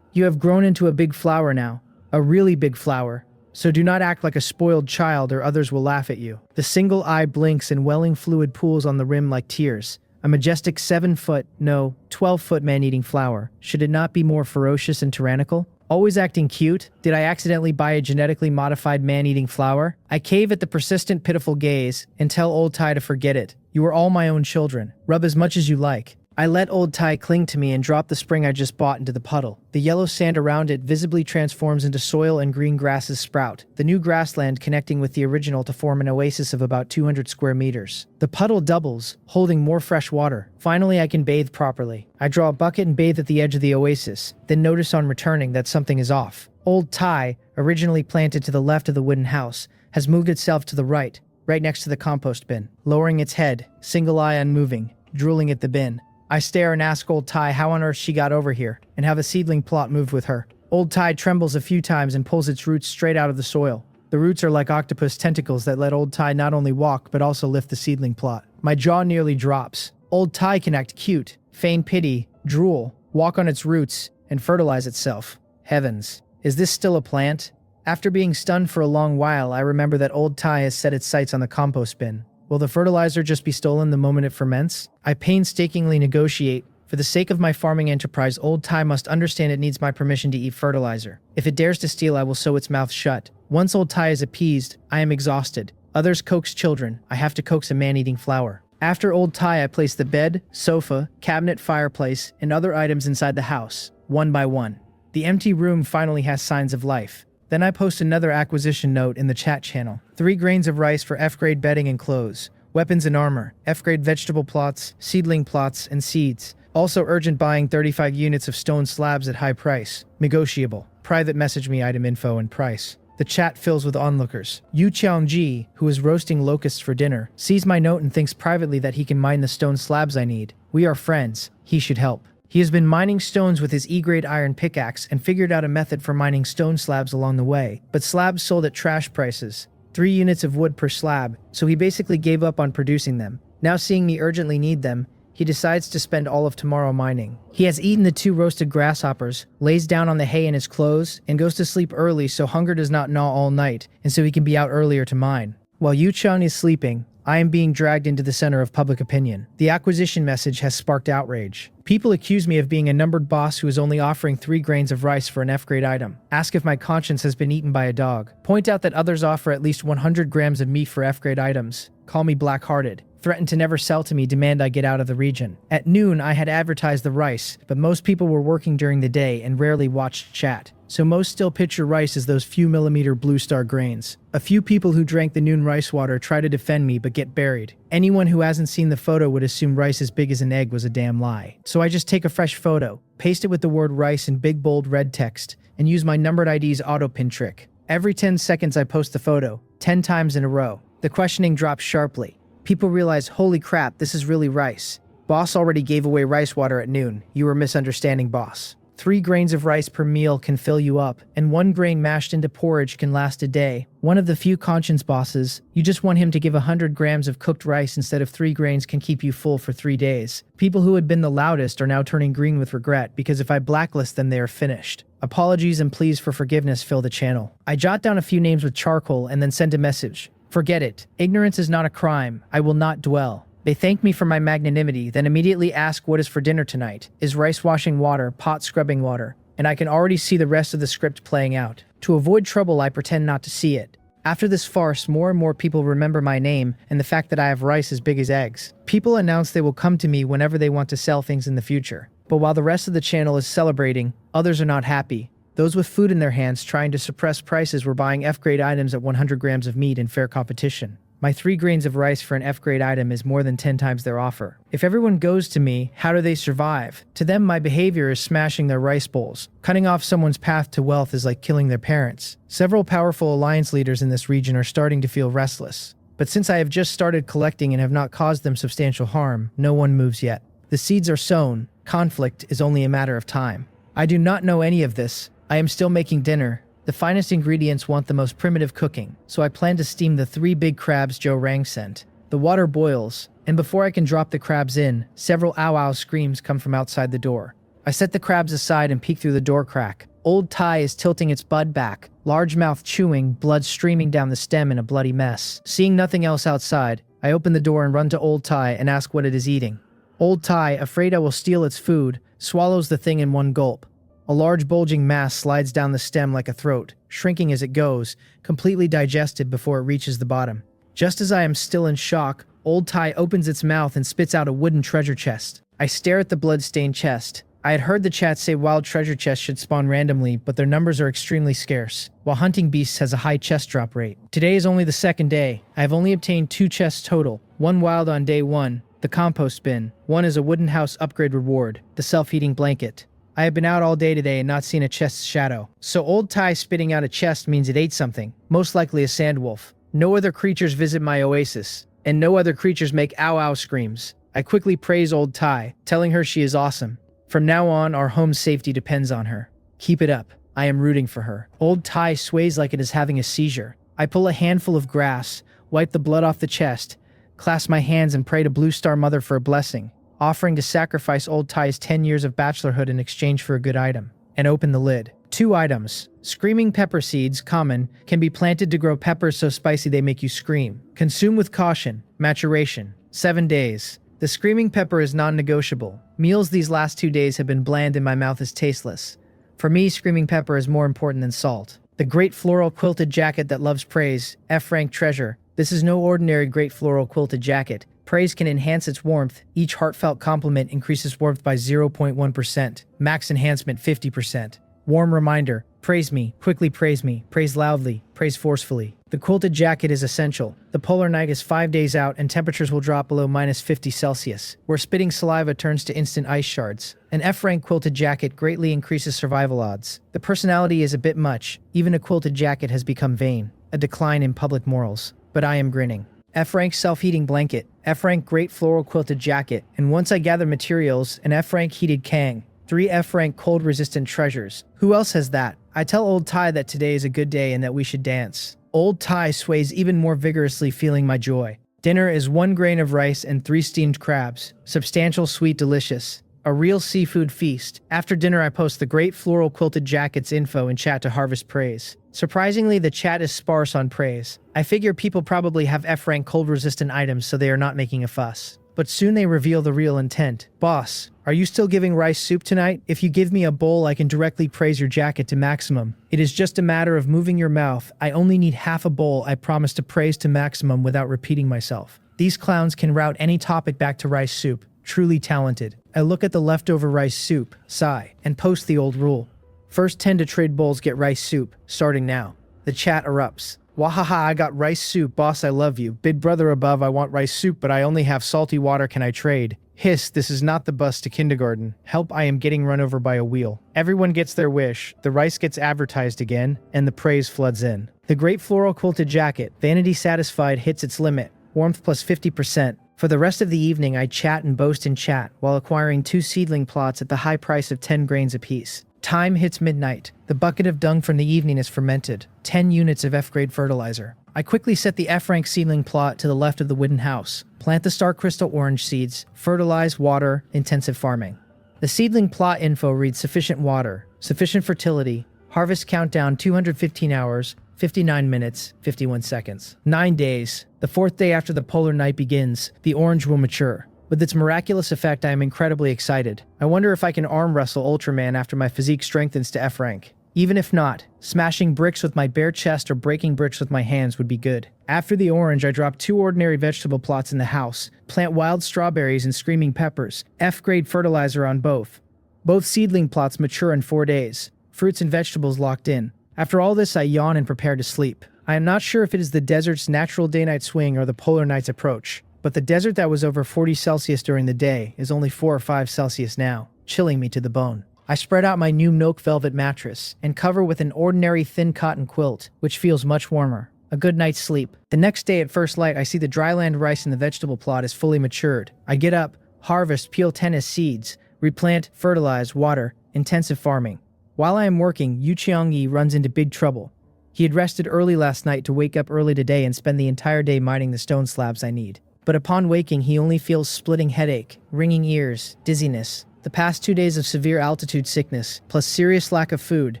you have grown into a big flower now. A really big flower. So do not act like a spoiled child or others will laugh at you. The single eye blinks and welling fluid pools on the rim like tears. A majestic 7-foot, no, 12-foot man-eating flower. Should it not be more ferocious and tyrannical? Always acting cute? Did I accidentally buy a genetically modified man-eating flower? I cave at the persistent, pitiful gaze and tell Old Thai to forget it. You are all my own children. Rub as much as you like. I let Old Thai cling to me and drop the spring I just bought into the puddle. The yellow sand around it visibly transforms into soil and green grasses sprout, the new grassland connecting with the original to form an oasis of about 200 square meters. The puddle doubles, holding more fresh water. Finally, I can bathe properly. I draw a bucket and bathe at the edge of the oasis, then notice on returning that something is off. Old Thai, originally planted to the left of the wooden house, has moved itself to the right next to the compost bin, lowering its head, single eye unmoving, drooling at the bin. I stare and ask Old Thai how on earth she got over here, and how the seedling plot moved with her. Old Thai trembles a few times and pulls its roots straight out of the soil. The roots are like octopus tentacles that let Old Thai not only walk, but also lift the seedling plot. My jaw nearly drops. Old Thai can act cute, feign pity, drool, walk on its roots, and fertilize itself. Heavens, is this still a plant? After being stunned for a long while, I remember that Old Thai has set its sights on the compost bin. Will the fertilizer just be stolen the moment it ferments? I painstakingly negotiate. For the sake of my farming enterprise, Old Thai must understand it needs my permission to eat fertilizer. If it dares to steal, I will sew its mouth shut. Once Old Thai is appeased, I am exhausted. Others coax children. I have to coax a man-eating flower. After Old Thai, I place the bed, sofa, cabinet, fireplace, and other items inside the house, one by one. The empty room finally has signs of life. Then I post another acquisition note in the chat channel. 3 grains of rice for F-grade bedding and clothes. Weapons and armor. F-grade vegetable plots, seedling plots, and seeds. Also urgent buying 35 units of stone slabs at high price. Negotiable. Private message me item info and price. The chat fills with onlookers. Yu Cheongji, who is roasting locusts for dinner, sees my note and thinks privately that he can mine the stone slabs I need. We are friends. He should help. He has been mining stones with his E-grade iron pickaxe and figured out a method for mining stone slabs along the way, but slabs sold at trash prices, 3 units of wood per slab, so he basically gave up on producing them. Now seeing me urgently need them, he decides to spend all of tomorrow mining. He has eaten the 2 roasted grasshoppers, lays down on the hay in his clothes, and goes to sleep early so hunger does not gnaw all night, and so he can be out earlier to mine. While Yu Chang is sleeping, I am being dragged into the center of public opinion. The acquisition message has sparked outrage. People accuse me of being a numbered boss who is only offering 3 grains of rice for an F-grade item. Ask if my conscience has been eaten by a dog. Point out that others offer at least 100 grams of meat for F-grade items. Call me black-hearted. threatened to never sell to me, demand I get out of the region. At noon, I had advertised the rice, but most people were working during the day and rarely watched chat. So most still picture rice as those few millimeter blue star grains. A few people who drank the noon rice water try to defend me but get buried. Anyone who hasn't seen the photo would assume rice as big as an egg was a damn lie. So I just take a fresh photo, paste it with the word rice in big bold red text, and use my numbered ID's auto-pin trick. Every 10 seconds I post the photo, 10 times in a row. The questioning drops sharply. People realize, holy crap, this is really rice. Boss already gave away rice water at noon. You were misunderstanding, boss. 3 grains of rice per meal can fill you up, and 1 grain mashed into porridge can last a day. One of the few conscience bosses, you just want him to give 100 grams of cooked rice instead of 3 grains can keep you full for 3 days. People who had been the loudest are now turning green with regret because if I blacklist them, they are finished. Apologies and pleas for forgiveness fill the channel. I jot down a few names with charcoal and then send a message. Forget it. Ignorance is not a crime. I will not dwell. They thank me for my magnanimity, then immediately ask what is for dinner tonight. Is rice washing water, pot scrubbing water? And I can already see the rest of the script playing out. To avoid trouble, I pretend not to see it. After this farce, more and more people remember my name and the fact that I have rice as big as eggs. People announce they will come to me whenever they want to sell things in the future. But while the rest of the channel is celebrating, others are not happy. Those with food in their hands trying to suppress prices were buying F-grade items at 100 grams of meat in fair competition. My 3 grains of rice for an F-grade item is more than 10 times their offer. If everyone goes to me, how do they survive? To them, my behavior is smashing their rice bowls. Cutting off someone's path to wealth is like killing their parents. Several powerful alliance leaders in this region are starting to feel restless. But since I have just started collecting and have not caused them substantial harm, no one moves yet. The seeds are sown. Conflict is only a matter of time. I do not know any of this. I am still making dinner. The finest ingredients want the most primitive cooking, so I plan to steam the 3 big crabs Joe Rang sent. The water boils, and before I can drop the crabs in, several ow-ow screams come from outside the door. I set the crabs aside and peek through the door crack. Old Thai is tilting its bud back, large mouth chewing, blood streaming down the stem in a bloody mess. Seeing nothing else outside, I open the door and run to Old Thai and ask what it is eating. Old Thai, afraid I will steal its food, swallows the thing in one gulp. A large bulging mass slides down the stem like a throat, shrinking as it goes, completely digested before it reaches the bottom. Just as I am still in shock, Old Thai opens its mouth and spits out a wooden treasure chest. I stare at the blood-stained chest. I had heard the chat say wild treasure chests should spawn randomly, but their numbers are extremely scarce, while hunting beasts has a high chest drop rate. Today is only the 2nd day. I have only obtained 2 chests total, 1 wild on day 1, the compost bin, 1 is a wooden house upgrade reward, the self-heating blanket. I have been out all day today and not seen a chest's shadow. So Old Thai spitting out a chest means it ate something, most likely a sandwolf. No other creatures visit my oasis, and no other creatures make ow-ow screams. I quickly praise Old Thai, telling her she is awesome. From now on, our home's safety depends on her. Keep it up. I am rooting for her. Old Thai sways like it is having a seizure. I pull a handful of grass, wipe the blood off the chest, clasp my hands and pray to Blue Star Mother for a blessing, offering to sacrifice Old Thai's 10 years of bachelorhood in exchange for a good item, and open the lid. 2 items. Screaming pepper seeds, common, can be planted to grow peppers so spicy they make you scream. Consume with caution. Maturation. 7 days. The screaming pepper is non-negotiable. Meals these last 2 days have been bland and my mouth is tasteless. For me, screaming pepper is more important than salt. The great floral quilted jacket that loves praise, F-rank treasure. This is no ordinary great floral quilted jacket. Praise can enhance its warmth. Each heartfelt compliment increases warmth by 0.1%. Max enhancement 50%. Warm reminder. Praise me. Quickly praise me. Praise loudly. Praise forcefully. The quilted jacket is essential. The polar night is 5 days out and temperatures will drop below -50°C, where spitting saliva turns to instant ice shards. An F-rank quilted jacket greatly increases survival odds. The personality is a bit much. Even a quilted jacket has become vain. A decline in public morals. But I am grinning. F-rank self-heating blanket, F-rank great floral quilted jacket, and once I gather materials, an F-rank heated kang. 3 F-rank cold-resistant treasures. Who else has that? I tell Old Thai that today is a good day and that we should dance. Old Thai sways even more vigorously, feeling my joy. Dinner is 1 grain of rice and 3 steamed crabs. Substantial, sweet, delicious. A real seafood feast. After dinner, I post the great floral quilted jackets info in chat to harvest praise. Surprisingly, the chat is sparse on praise. I figure people probably have F-rank cold-resistant items, so they are not making a fuss. But soon they reveal the real intent. Boss, are you still giving rice soup tonight? If you give me a bowl, I can directly praise your jacket to maximum. It is just a matter of moving your mouth. I only need half a bowl. I promise to praise to maximum without repeating myself. These clowns can route any topic back to rice soup. Truly talented. I look at the leftover rice soup, sigh, and post the old rule. First 10 to trade bowls get rice soup, starting now. The chat erupts. Wahaha, I got rice soup, boss, I love you. Big brother above, I want rice soup, but I only have salty water, can I trade? Hiss, this is not the bus to kindergarten. Help, I am getting run over by a wheel. Everyone gets their wish, the rice gets advertised again, and the praise floods in. The great floral quilted jacket, vanity satisfied, hits its limit. Warmth plus 50%. For the rest of the evening, I chat and boast in chat, while acquiring 2 seedling plots at the high price of 10 grains apiece. Time hits midnight. The bucket of dung from the evening is fermented. 10 units of F-grade fertilizer. I quickly set the F-rank seedling plot to the left of the wooden house. Plant the star crystal orange seeds. Fertilize, water, intensive farming. The seedling plot info reads sufficient water, sufficient fertility, harvest countdown 215 hours, 59 minutes, 51 seconds. 9 days. The 4th day after the polar night begins, the orange will mature. With its miraculous effect, I am incredibly excited. I wonder if I can arm wrestle Ultraman after my physique strengthens to F rank. Even if not, smashing bricks with my bare chest or breaking bricks with my hands would be good. After the orange, I drop 2 ordinary vegetable plots in the house, plant wild strawberries and screaming peppers, F-grade fertilizer on both. Both seedling plots mature in 4 days. Fruits and vegetables locked in. After all this, I yawn and prepare to sleep. I am not sure if it is the desert's natural day-night swing or the polar night's approach, but the desert that was over 40 Celsius during the day is only 4 or 5 Celsius now, chilling me to the bone. I spread out my new milk velvet mattress and cover with an ordinary thin cotton quilt, which feels much warmer. A good night's sleep. The next day at first light, I see the dryland rice in the vegetable plot is fully matured. I get up, harvest, peel tennis seeds, replant, fertilize, water, intensive farming. While I am working, Yu Qiangyi runs into big trouble. He had rested early last night to wake up early today and spend the entire day mining the stone slabs I need. But upon waking, he only feels splitting headache, ringing ears, dizziness. The past 2 days of severe altitude sickness, plus serious lack of food,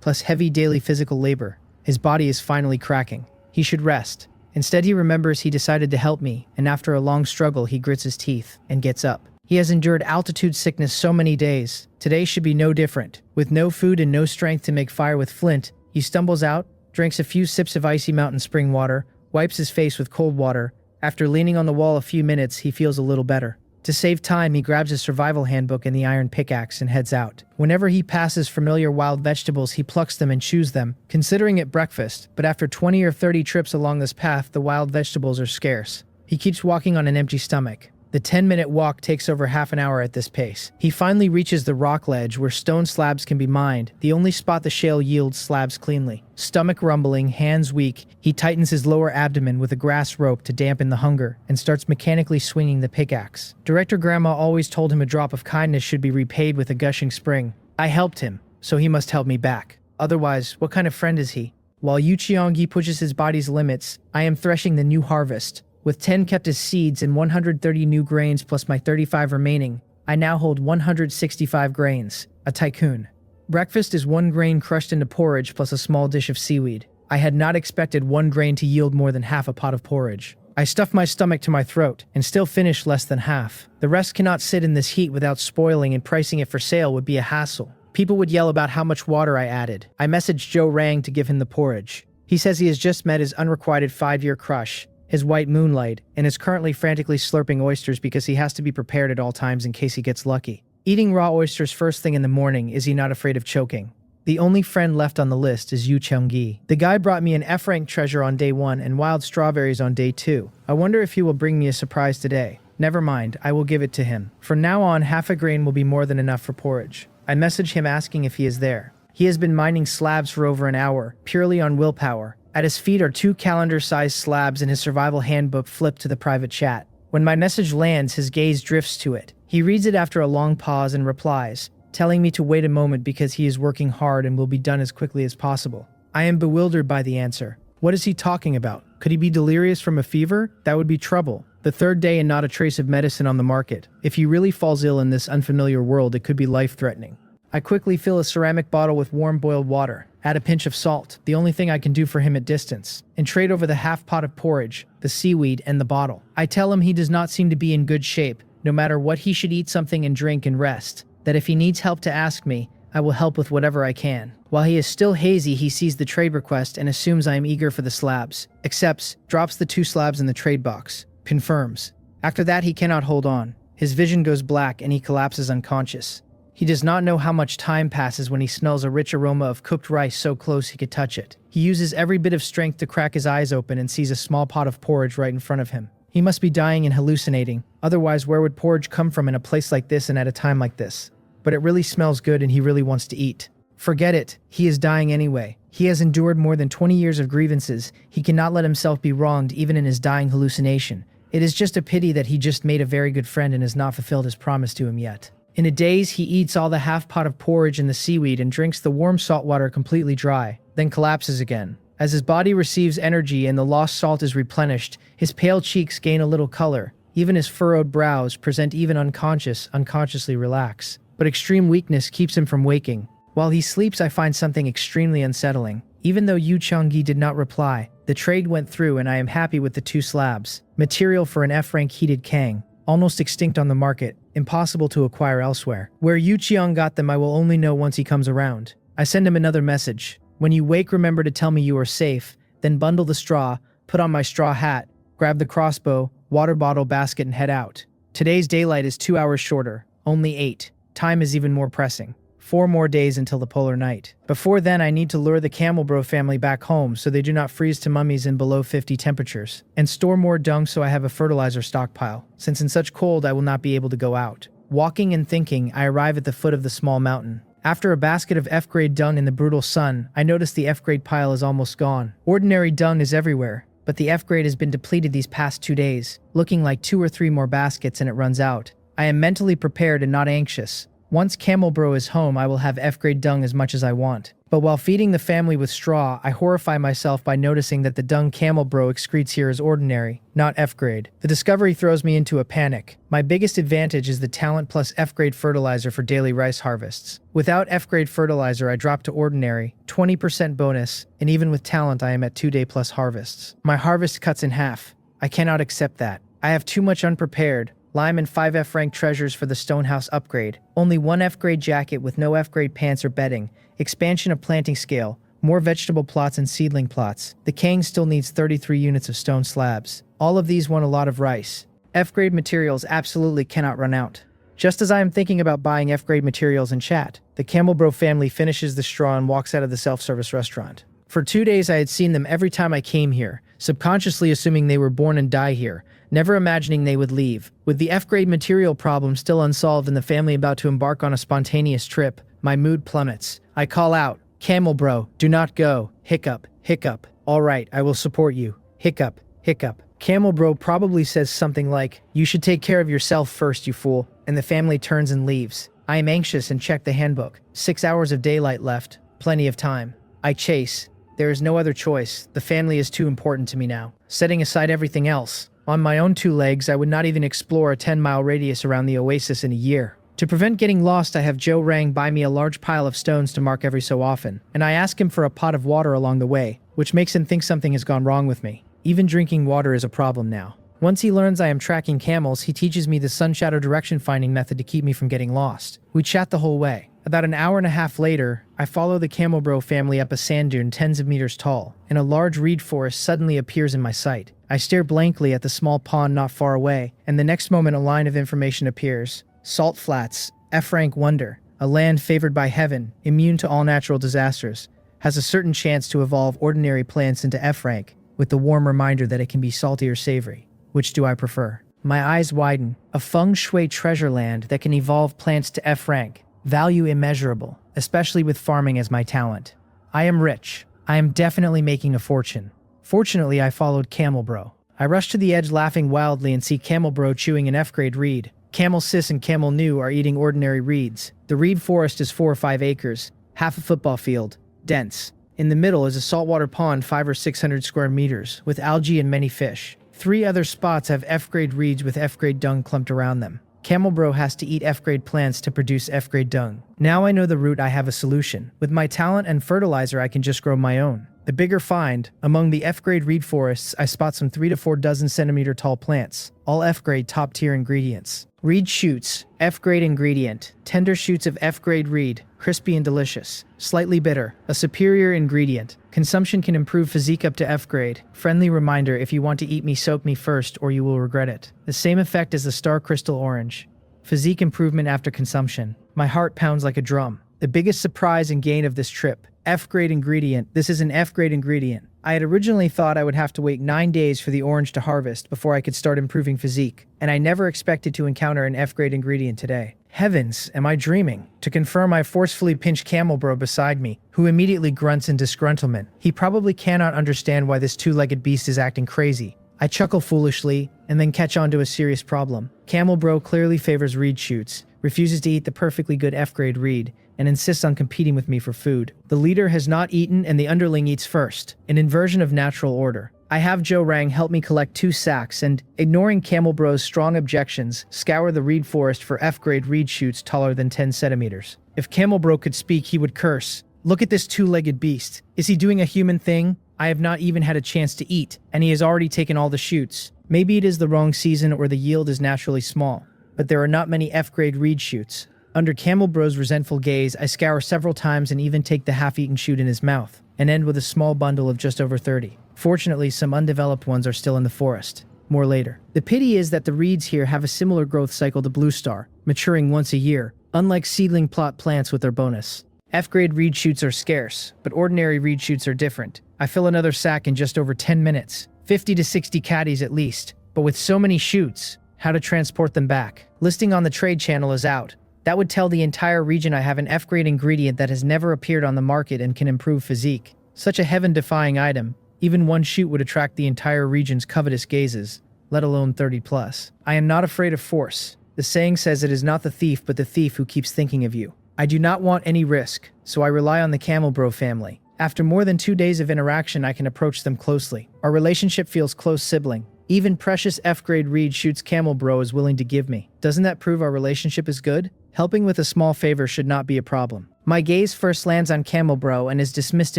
plus heavy daily physical labor. His body is finally cracking. He should rest. Instead, he remembers he decided to help me, and after a long struggle, he grits his teeth and gets up. He has endured altitude sickness so many days. Today should be no different. With no food and no strength to make fire with flint, he stumbles out, drinks a few sips of icy mountain spring water, wipes his face with cold water. After leaning on the wall a few minutes, he feels a little better. To save time, he grabs his survival handbook and the iron pickaxe and heads out. Whenever he passes familiar wild vegetables, he plucks them and chews them, considering it breakfast, but after 20 or 30 trips along this path, the wild vegetables are scarce. He keeps walking on an empty stomach. The 10-minute walk takes over half an hour at this pace. He finally reaches the rock ledge where stone slabs can be mined, the only spot the shale yields slabs cleanly. Stomach rumbling, hands weak, he tightens his lower abdomen with a grass rope to dampen the hunger, and starts mechanically swinging the pickaxe. Director Grandma always told him a drop of kindness should be repaid with a gushing spring. I helped him, so he must help me back. Otherwise, what kind of friend is he? While Yu Qiangyi pushes his body's limits, I am threshing the new harvest. With 10 kept as seeds and 130 new grains plus my 35 remaining, I now hold 165 grains. A tycoon. Breakfast is 1 grain crushed into porridge plus a small dish of seaweed. I had not expected 1 grain to yield more than half a pot of porridge. I stuff my stomach to my throat and still finish less than half. The rest cannot sit in this heat without spoiling, and pricing it for sale would be a hassle. People would yell about how much water I added. I messaged Joe Rang to give him the porridge. He says he has just met his unrequited 5-year crush, his white moonlight, and is currently frantically slurping oysters because he has to be prepared at all times in case he gets lucky. Eating raw oysters first thing in the morning, is he not afraid of choking? The only friend left on the list is Yu Qiangyi. The guy brought me an F-rank treasure on day 1 and wild strawberries on day 2. I wonder if he will bring me a surprise today. Never mind, I will give it to him. From now on, half a grain will be more than enough for porridge. I message him asking if he is there. He has been mining slabs for over an hour, purely on willpower. At his feet are 2 calendar-sized slabs and his survival handbook flipped to the private chat. When my message lands, his gaze drifts to it. He reads it after a long pause and replies, telling me to wait a moment because he is working hard and will be done as quickly as possible. I am bewildered by the answer. What is he talking about? Could he be delirious from a fever? That would be trouble. The 3rd day and not a trace of medicine on the market. If he really falls ill in this unfamiliar world, it could be life-threatening. I quickly fill a ceramic bottle with warm boiled water, add a pinch of salt, the only thing I can do for him at distance, and trade over the half pot of porridge, the seaweed, and the bottle. I tell him he does not seem to be in good shape. No matter what, he should eat something and drink and rest. That if he needs help to ask me, I will help with whatever I can. While he is still hazy, he sees the trade request and assumes I am eager for the slabs. Accepts, drops the 2 slabs in the trade box. Confirms. After that, he cannot hold on. His vision goes black and he collapses unconscious. He does not know how much time passes when he smells a rich aroma of cooked rice so close he could touch it. He uses every bit of strength to crack his eyes open and sees a small pot of porridge right in front of him. He must be dying and hallucinating. Otherwise, where would porridge come from in a place like this and at a time like this? But it really smells good and he really wants to eat. Forget it. He is dying anyway. He has endured more than 20 years of grievances. He cannot let himself be wronged even in his dying hallucination. It is just a pity that he just made a very good friend and has not fulfilled his promise to him yet. In a daze, he eats all the half pot of porridge and the seaweed and drinks the warm salt water completely dry, then collapses again. As his body receives energy and the lost salt is replenished, his pale cheeks gain a little color. Even his furrowed brows present even unconsciously relax. But extreme weakness keeps him from waking. While he sleeps, I find something extremely unsettling. Even though Yu Changyi did not reply, the trade went through and I am happy with the 2 slabs. Material for an F-rank heated Kang. Almost extinct on the market, impossible to acquire elsewhere. Where Yu Qiang got them I will only know once he comes around. I send him another message. When you wake, remember to tell me you are safe, then bundle the straw, put on my straw hat, grab the crossbow, water bottle, basket and head out. Today's daylight is 2 hours shorter, only 8. Time is even more pressing. 4 more days until the polar night. Before then, I need to lure the Camel Bro family back home so they do not freeze to mummies in below 50 temperatures, and store more dung so I have a fertilizer stockpile, since in such cold I will not be able to go out. Walking and thinking, I arrive at the foot of the small mountain. After a basket of F-grade dung in the brutal sun, I notice the F-grade pile is almost gone. Ordinary dung is everywhere, but the F-grade has been depleted these past 2 days, looking like 2 or 3 more baskets and it runs out. I am mentally prepared and not anxious. Once Camel Bro is home, I will have F-grade dung as much as I want. But while feeding the family with straw, I horrify myself by noticing that the dung Camel Bro excretes here is ordinary, not F-grade. The discovery throws me into a panic. My biggest advantage is the talent plus F-grade fertilizer for daily rice harvests. Without F-grade fertilizer, I drop to ordinary, 20% bonus, and even with talent I am at 2-day plus harvests. My harvest cuts in half. I cannot accept that. I have too much unprepared. Lime and 5 F-rank treasures for the Stonehouse upgrade. Only 1 F-grade jacket with no F-grade pants or bedding. Expansion of planting scale. More vegetable plots and seedling plots. The Kang still needs 33 units of stone slabs. All of these want a lot of rice. F-grade materials absolutely cannot run out. Just as I am thinking about buying F-grade materials in chat, the Camel Bro family finishes the straw and walks out of the self-service restaurant. For 2 days I had seen them every time I came here, subconsciously assuming they were born and die here, never imagining they would leave. With the F-grade material problem still unsolved and the family about to embark on a spontaneous trip, my mood plummets. I call out, Camel Bro, do not go. Hiccup, hiccup. All right, I will support you. Hiccup, hiccup. Camel Bro probably says something like, you should take care of yourself first, you fool. And the family turns and leaves. I am anxious and check the handbook. 6 hours of daylight left. Plenty of time. I chase. There is no other choice. The family is too important to me now. Setting aside everything else. On my own 2 legs, I would not even explore a 10-mile radius around the Oasis in a year. To prevent getting lost, I have Joe Rang buy me a large pile of stones to mark every so often, and I ask him for a pot of water along the way, which makes him think something has gone wrong with me. Even drinking water is a problem now. Once he learns I am tracking camels, he teaches me the sun shadow direction finding method to keep me from getting lost. We chat the whole way. About an hour and a half later, I follow the Camel Bro family up a sand dune tens of meters tall, and a large reed forest suddenly appears in my sight. I stare blankly at the small pond not far away, and the next moment a line of information appears. Salt Flats, F-rank wonder, a land favored by heaven, immune to all natural disasters, has a certain chance to evolve ordinary plants into F-rank, with the warm reminder that it can be salty or savory. Which do I prefer? My eyes widen. A feng shui treasure land that can evolve plants to F-rank. Value immeasurable, especially with farming as my talent. I am rich. I am definitely making a fortune. Fortunately, I followed Camel Bro. I rush to the edge laughing wildly and see Camel Bro chewing an F-grade reed. Camel Sis and Camel New are eating ordinary reeds. The reed forest is 4 or 5 acres, half a football field, dense. In the middle is a saltwater pond 500 or 600 square meters, with algae and many fish. 3 other spots have F-grade reeds with F-grade dung clumped around them. Camel Bro has to eat F-grade plants to produce F-grade dung. Now I know the route, I have a solution. With my talent and fertilizer, I can just grow my own. The bigger find, among the F-grade reed forests, I spot some 3 to 4 dozen centimeter tall plants, all F-grade top-tier ingredients. Reed shoots, F-grade ingredient. Tender shoots of F-grade reed, crispy and delicious. Slightly bitter, a superior ingredient. Consumption can improve physique up to F-grade. Friendly reminder, if you want to eat me, soak me first or you will regret it. The same effect as the star crystal orange. Physique improvement after consumption. My heart pounds like a drum. The biggest surprise and gain of this trip. F-grade ingredient. This is an F-grade ingredient. I had originally thought I would have to wait 9 days for the orange to harvest before I could start improving physique, and I never expected to encounter an F-grade ingredient today. Heavens, am I dreaming? To confirm, I forcefully pinch Camel Bro beside me, who immediately grunts in disgruntlement. He probably cannot understand why this two-legged beast is acting crazy. I chuckle foolishly, and then catch on to a serious problem. Camel Bro clearly favors reed shoots, refuses to eat the perfectly good F-grade reed, and insists on competing with me for food. The leader has not eaten and the underling eats first, an inversion of natural order. I have Joe Rang help me collect 2 sacks and, ignoring Camel Bro's strong objections, scour the reed forest for F-grade reed shoots taller than 10 centimeters. If Camel Bro could speak, he would curse. Look at this two-legged beast. Is he doing a human thing? I have not even had a chance to eat, and he has already taken all the shoots. Maybe it is the wrong season or the yield is naturally small, but there are not many F-grade reed shoots. Under Camel Bro's resentful gaze, I scour several times and even take the half-eaten shoot in his mouth, and end with a small bundle of just over 30. Fortunately, some undeveloped ones are still in the forest. More later. The pity is that the reeds here have a similar growth cycle to Blue Star, maturing once a year, unlike seedling plot plants with their bonus. F-grade reed shoots are scarce, but ordinary reed shoots are different. I fill another sack in just over 10 minutes, 50 to 60 caddies at least, but with so many shoots, how to transport them back? Listing on the trade channel is out. That would tell the entire region I have an F-grade ingredient that has never appeared on the market and can improve physique. Such a heaven-defying item, even one shoot would attract the entire region's covetous gazes, let alone 30 plus. I am not afraid of force. The saying says it is not the thief but the thief who keeps thinking of you. I do not want any risk, so I rely on the Camel Bro family. After more than 2 days of interaction, I can approach them closely. Our relationship feels close sibling. Even precious F-grade reed shoots Camel Bro is willing to give me. Doesn't that prove our relationship is good? Helping with a small favor should not be a problem. My gaze first lands on Camel Bro and is dismissed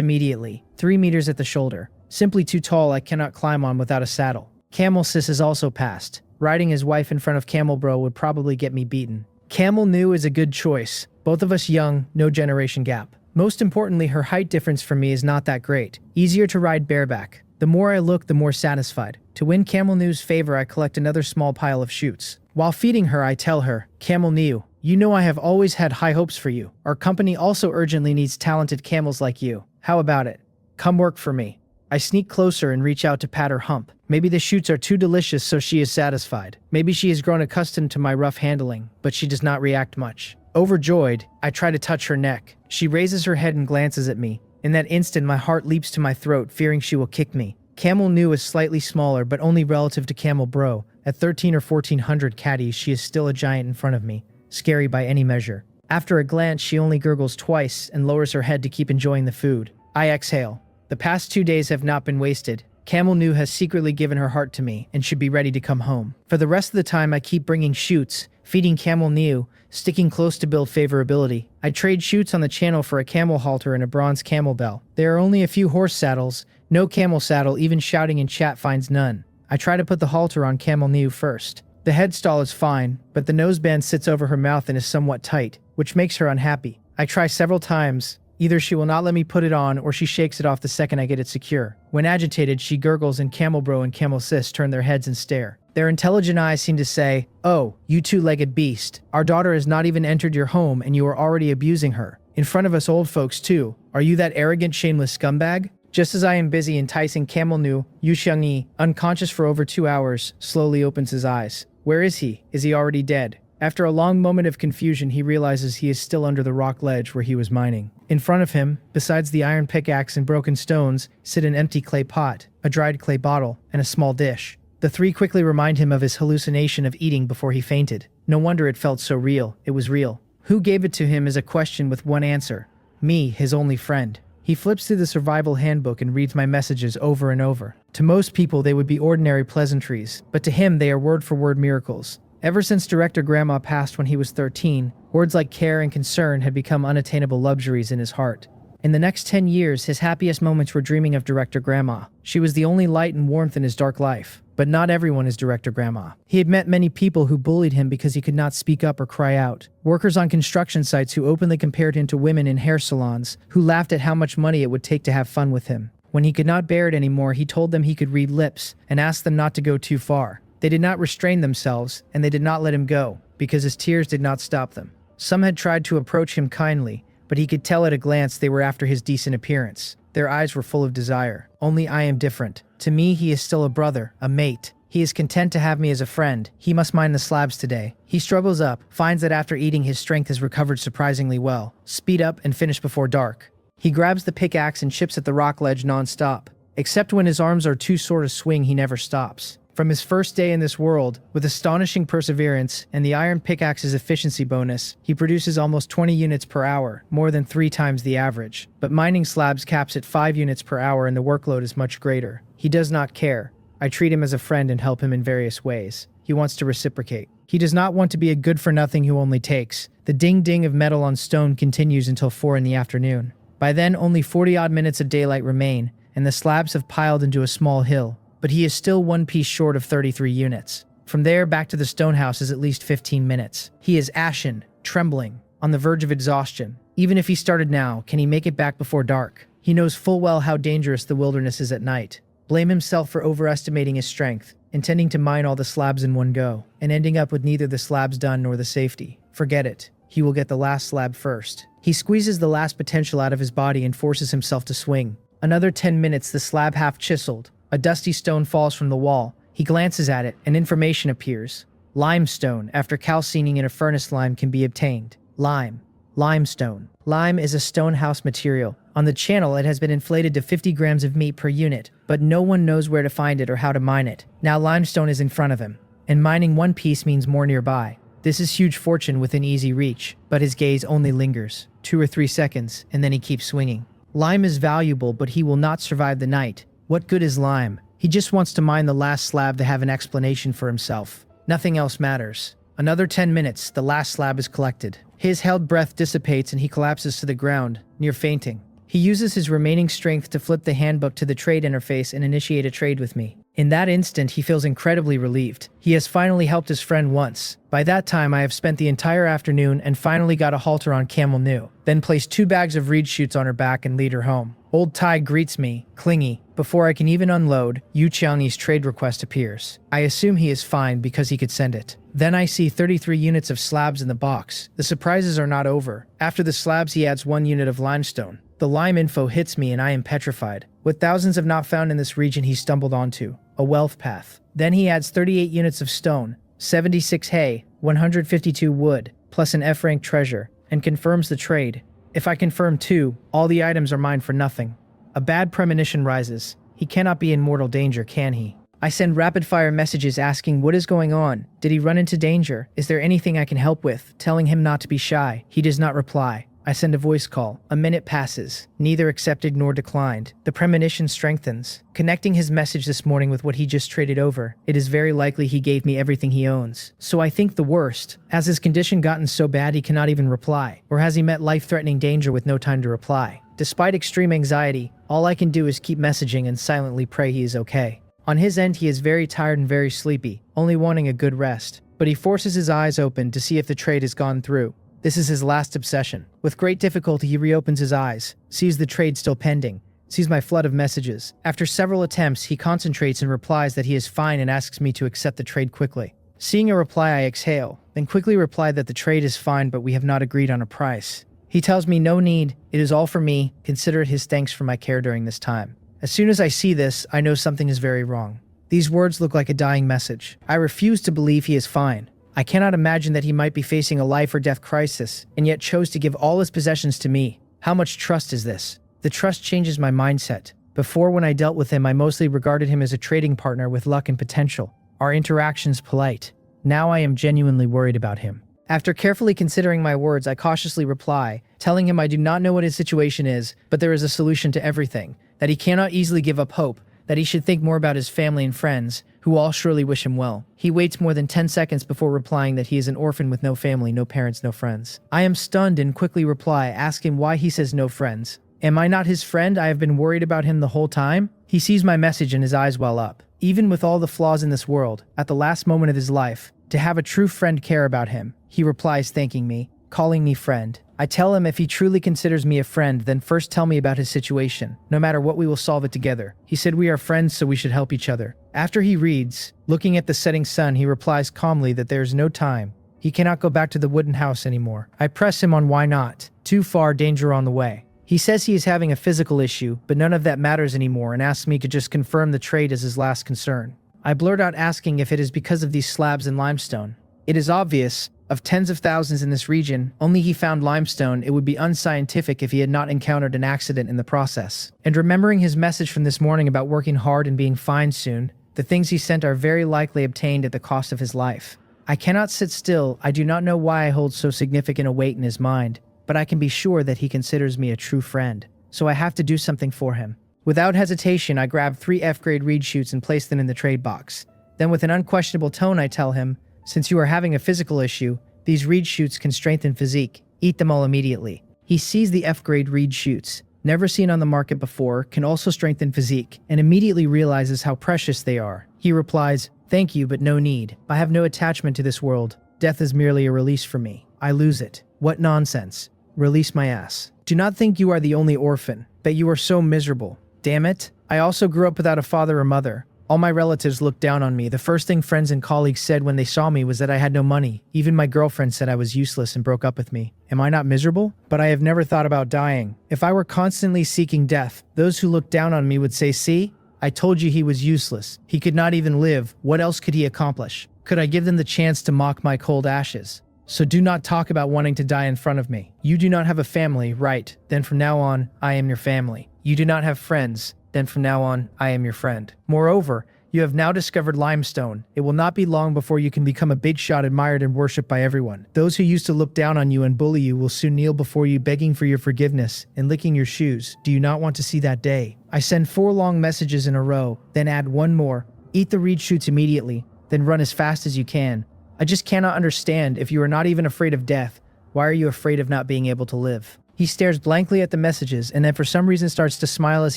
immediately. 3 meters at the shoulder. Simply too tall, I cannot climb on without a saddle. Camel Sis is also passed. Riding his wife in front of Camel Bro would probably get me beaten. Camel New is a good choice. Both of us young, no generation gap. Most importantly, her height difference for me is not that great. Easier to ride bareback. The more I look, the more satisfied. To win Camel New's favor, I collect another small pile of shoots. While feeding her, I tell her, Camel New, you know I have always had high hopes for you. Our company also urgently needs talented camels like you. How about it? Come work for me. I sneak closer and reach out to pat her hump. Maybe the shoots are too delicious so she is satisfied. Maybe she has grown accustomed to my rough handling, but she does not react much. Overjoyed, I try to touch her neck. She raises her head and glances at me. In that instant, my heart leaps to my throat, fearing she will kick me. Camel New is slightly smaller, but only relative to Camel Bro. At 13 or 1400 caddies, she is still a giant in front of me. Scary by any measure. After a glance, she only gurgles twice and lowers her head to keep enjoying the food. I exhale. The past 2 days have not been wasted. Camel New has secretly given her heart to me and should be ready to come home. For the rest of the time, I keep bringing shoots, feeding Camel New, sticking close to build favorability. I trade shoots on the channel for a camel halter and a bronze camel bell. There are only a few horse saddles, no camel saddle, even shouting in chat finds none. I try to put the halter on Camel New first. The headstall is fine, but the noseband sits over her mouth and is somewhat tight, which makes her unhappy. I try several times. Either she will not let me put it on or she shakes it off the second I get it secure. When agitated, she gurgles and Camel Bro and Camel Sis turn their heads and stare. Their intelligent eyes seem to say, "Oh, you two-legged beast. Our daughter has not even entered your home and you are already abusing her. In front of us old folks too. Are you that arrogant, shameless scumbag?" Just as I am busy enticing Camel New, Yu Xiangyi, unconscious for over 2 hours, slowly opens his eyes. Where is he? Is he already dead? After a long moment of confusion, he realizes he is still under the rock ledge where he was mining. In front of him, besides the iron pickaxe and broken stones, sit an empty clay pot, a dried clay bottle, and a small dish. The three quickly remind him of his hallucination of eating before he fainted. No wonder it felt so real. It was real. Who gave it to him is a question with one answer. Me, his only friend. He flips through the survival handbook and reads my messages over and over. To most people, they would be ordinary pleasantries, but to him, they are word-for-word miracles. Ever since Director Grandma passed when he was 13, words like care and concern had become unattainable luxuries in his heart. In the next 10 years, his happiest moments were dreaming of Director Grandma. She was the only light and warmth in his dark life. But not everyone is Director Grandma. He had met many people who bullied him because he could not speak up or cry out. Workers on construction sites who openly compared him to women in hair salons, who laughed at how much money it would take to have fun with him. When he could not bear it anymore, he told them he could read lips and asked them not to go too far. They did not restrain themselves, and they did not let him go, because his tears did not stop them. Some had tried to approach him kindly, but he could tell at a glance they were after his decent appearance. Their eyes were full of desire. Only I am different. To me, he is still a brother, a mate. He is content to have me as a friend. He must mind the slabs today. He struggles up, finds that after eating his strength has recovered surprisingly well. Speed up and finish before dark. He grabs the pickaxe and chips at the rock ledge non-stop. Except when his arms are too sore to swing, he never stops. From his first day in this world, with astonishing perseverance and the iron pickaxe's efficiency bonus, he produces almost 20 units per hour, more than 3 times the average. But mining slabs caps at 5 units per hour and the workload is much greater. He does not care. I treat him as a friend and help him in various ways. He wants to reciprocate. He does not want to be a good-for-nothing who only takes. The ding-ding of metal on stone continues until 4 in the afternoon. By then, only 40-odd minutes of daylight remain, and the slabs have piled into a small hill. But he is still 1 piece short of 33 units. From there back to the stone house is at least 15 minutes. He is ashen, trembling, on the verge of exhaustion. Even if he started now, can he make it back before dark? He knows full well how dangerous the wilderness is at night. Blame himself for overestimating his strength, intending to mine all the slabs in one go, and ending up with neither the slabs done nor the safety. Forget it. He will get the last slab first. He squeezes the last potential out of his body and forces himself to swing. Another 10 minutes, the slab half chiseled. A dusty stone falls from the wall. He glances at it, and information appears. Limestone, after calcining in a furnace lime, can be obtained. Limestone. Lime is a stone house material. On the channel, it has been inflated to 50 grams of meat per unit, but no one knows where to find it or how to mine it. Now limestone is in front of him, and mining 1 piece means more nearby. This is huge fortune within easy reach, but his gaze only lingers. 2 or 3 seconds, and then he keeps swinging. Lime is valuable, but he will not survive the night. What good is lime? He just wants to mine the last slab to have an explanation for himself. Nothing else matters. Another 10 minutes, the last slab is collected. His held breath dissipates and he collapses to the ground, near fainting. He uses his remaining strength to flip the handbook to the trade interface and initiate a trade with me. In that instant, he feels incredibly relieved. He has finally helped his friend once. By that time, I have spent the entire afternoon and finally got a halter on Camel New, then placed 2 bags of reed shoots on her back and lead her home. Old Tai greets me, clingy. Before I can even unload, Yu Qiaoni's trade request appears. I assume he is fine because he could send it. Then I see 33 units of slabs in the box. The surprises are not over. After the slabs, he adds 1 unit of limestone. The lime info hits me and I am petrified. What thousands have not found in this region he stumbled onto. A wealth path. Then he adds 38 units of stone, 76 hay, 152 wood, plus an F-rank treasure, and confirms the trade. If I confirm too, all the items are mine for nothing. A bad premonition rises. He cannot be in mortal danger, can he? I send rapid-fire messages asking what is going on. Did he run into danger? Is there anything I can help with? Telling him not to be shy. He does not reply. I send a voice call. A minute passes. Neither accepted nor declined. The premonition strengthens. Connecting his message this morning with what he just traded over, it is very likely he gave me everything he owns. So I think the worst. Has his condition gotten so bad he cannot even reply? Or has he met life-threatening danger with no time to reply? Despite extreme anxiety, all I can do is keep messaging and silently pray he is okay. On his end, he is very tired and very sleepy, only wanting a good rest. But he forces his eyes open to see if the trade has gone through. This is his last obsession. With great difficulty, he reopens his eyes, sees the trade still pending, sees my flood of messages. After several attempts, he concentrates and replies that he is fine and asks me to accept the trade quickly. Seeing a reply, I exhale, then quickly reply that the trade is fine but we have not agreed on a price. He tells me no need, it is all for me, consider it his thanks for my care during this time. As soon as I see this, I know something is very wrong. These words look like a dying message. I refuse to believe he is fine. I cannot imagine that he might be facing a life or death crisis, and yet chose to give all his possessions to me. How much trust is this? The trust changes my mindset. Before, when I dealt with him, I mostly regarded him as a trading partner with luck and potential. Our interactions polite. Now I am genuinely worried about him. After carefully considering my words, I cautiously reply, telling him I do not know what his situation is, but there is a solution to everything, that he cannot easily give up hope, that he should think more about his family and friends, who all surely wish him well. He waits more than 10 seconds before replying that he is an orphan with no family, no parents, no friends. I am stunned and quickly reply, asking why he says no friends. Am I not his friend? I have been worried about him the whole time. He He sees my message and his eyes well up. Even with all the flaws in this world, at the last moment of his life, to have a true friend care about him, he replies thanking me, calling me friend. I tell him if he truly considers me a friend, then first tell me about his situation. No matter what, we will solve it together. He said we are friends, so we should help each other. After he reads, looking at the setting sun, he replies calmly that there is no time. He cannot go back to the wooden house anymore. I press him on why not. Too far, danger on the way. He says he is having a physical issue, but none of that matters anymore, and asks me to just confirm the trade as his last concern. I blurt out asking if it is because of these slabs and limestone. It is obvious. Of tens of thousands in this region, only he found limestone. It would be unscientific if he had not encountered an accident in the process. And remembering his message from this morning about working hard and being fine soon, the things he sent are very likely obtained at the cost of his life. I cannot sit still. I do not know why I hold so significant a weight in his mind, but I can be sure that he considers me a true friend. So I have to do something for him. Without hesitation, I grab 3 F-grade reed shoots and place them in the trade box. Then with an unquestionable tone, I tell him, since you are having a physical issue, these reed shoots can strengthen physique. Eat them all immediately. He sees the F-grade reed shoots, never seen on the market before, can also strengthen physique, and immediately realizes how precious they are. He replies, thank you, but no need. I have no attachment to this world. Death is merely a release for me. I lose it. What nonsense. Release my ass. Do not think you are the only orphan. Bet you are so miserable. Damn it. I also grew up without a father or mother. All my relatives looked down on me. The first thing friends and colleagues said when they saw me was that I had no money. Even my girlfriend said I was useless and broke up with me. Am I not miserable? But I have never thought about dying. If I were constantly seeking death, those who looked down on me would say, see? I told you he was useless. He could not even live. What else could he accomplish? Could I give them the chance to mock my cold ashes? So do not talk about wanting to die in front of me. You do not have a family, right? Then from now on, I am your family. You do not have friends. Then from now on, I am your friend. Moreover, you have now discovered limestone. It will not be long before you can become a big shot admired and worshipped by everyone. Those who used to look down on you and bully you will soon kneel before you begging for your forgiveness and licking your shoes. Do you not want to see that day? I send 4 long messages in a row, then add 1 more. Eat the reed shoots immediately, then run as fast as you can. I just cannot understand. If you are not even afraid of death, why are you afraid of not being able to live? He stares blankly at the messages and then for some reason starts to smile as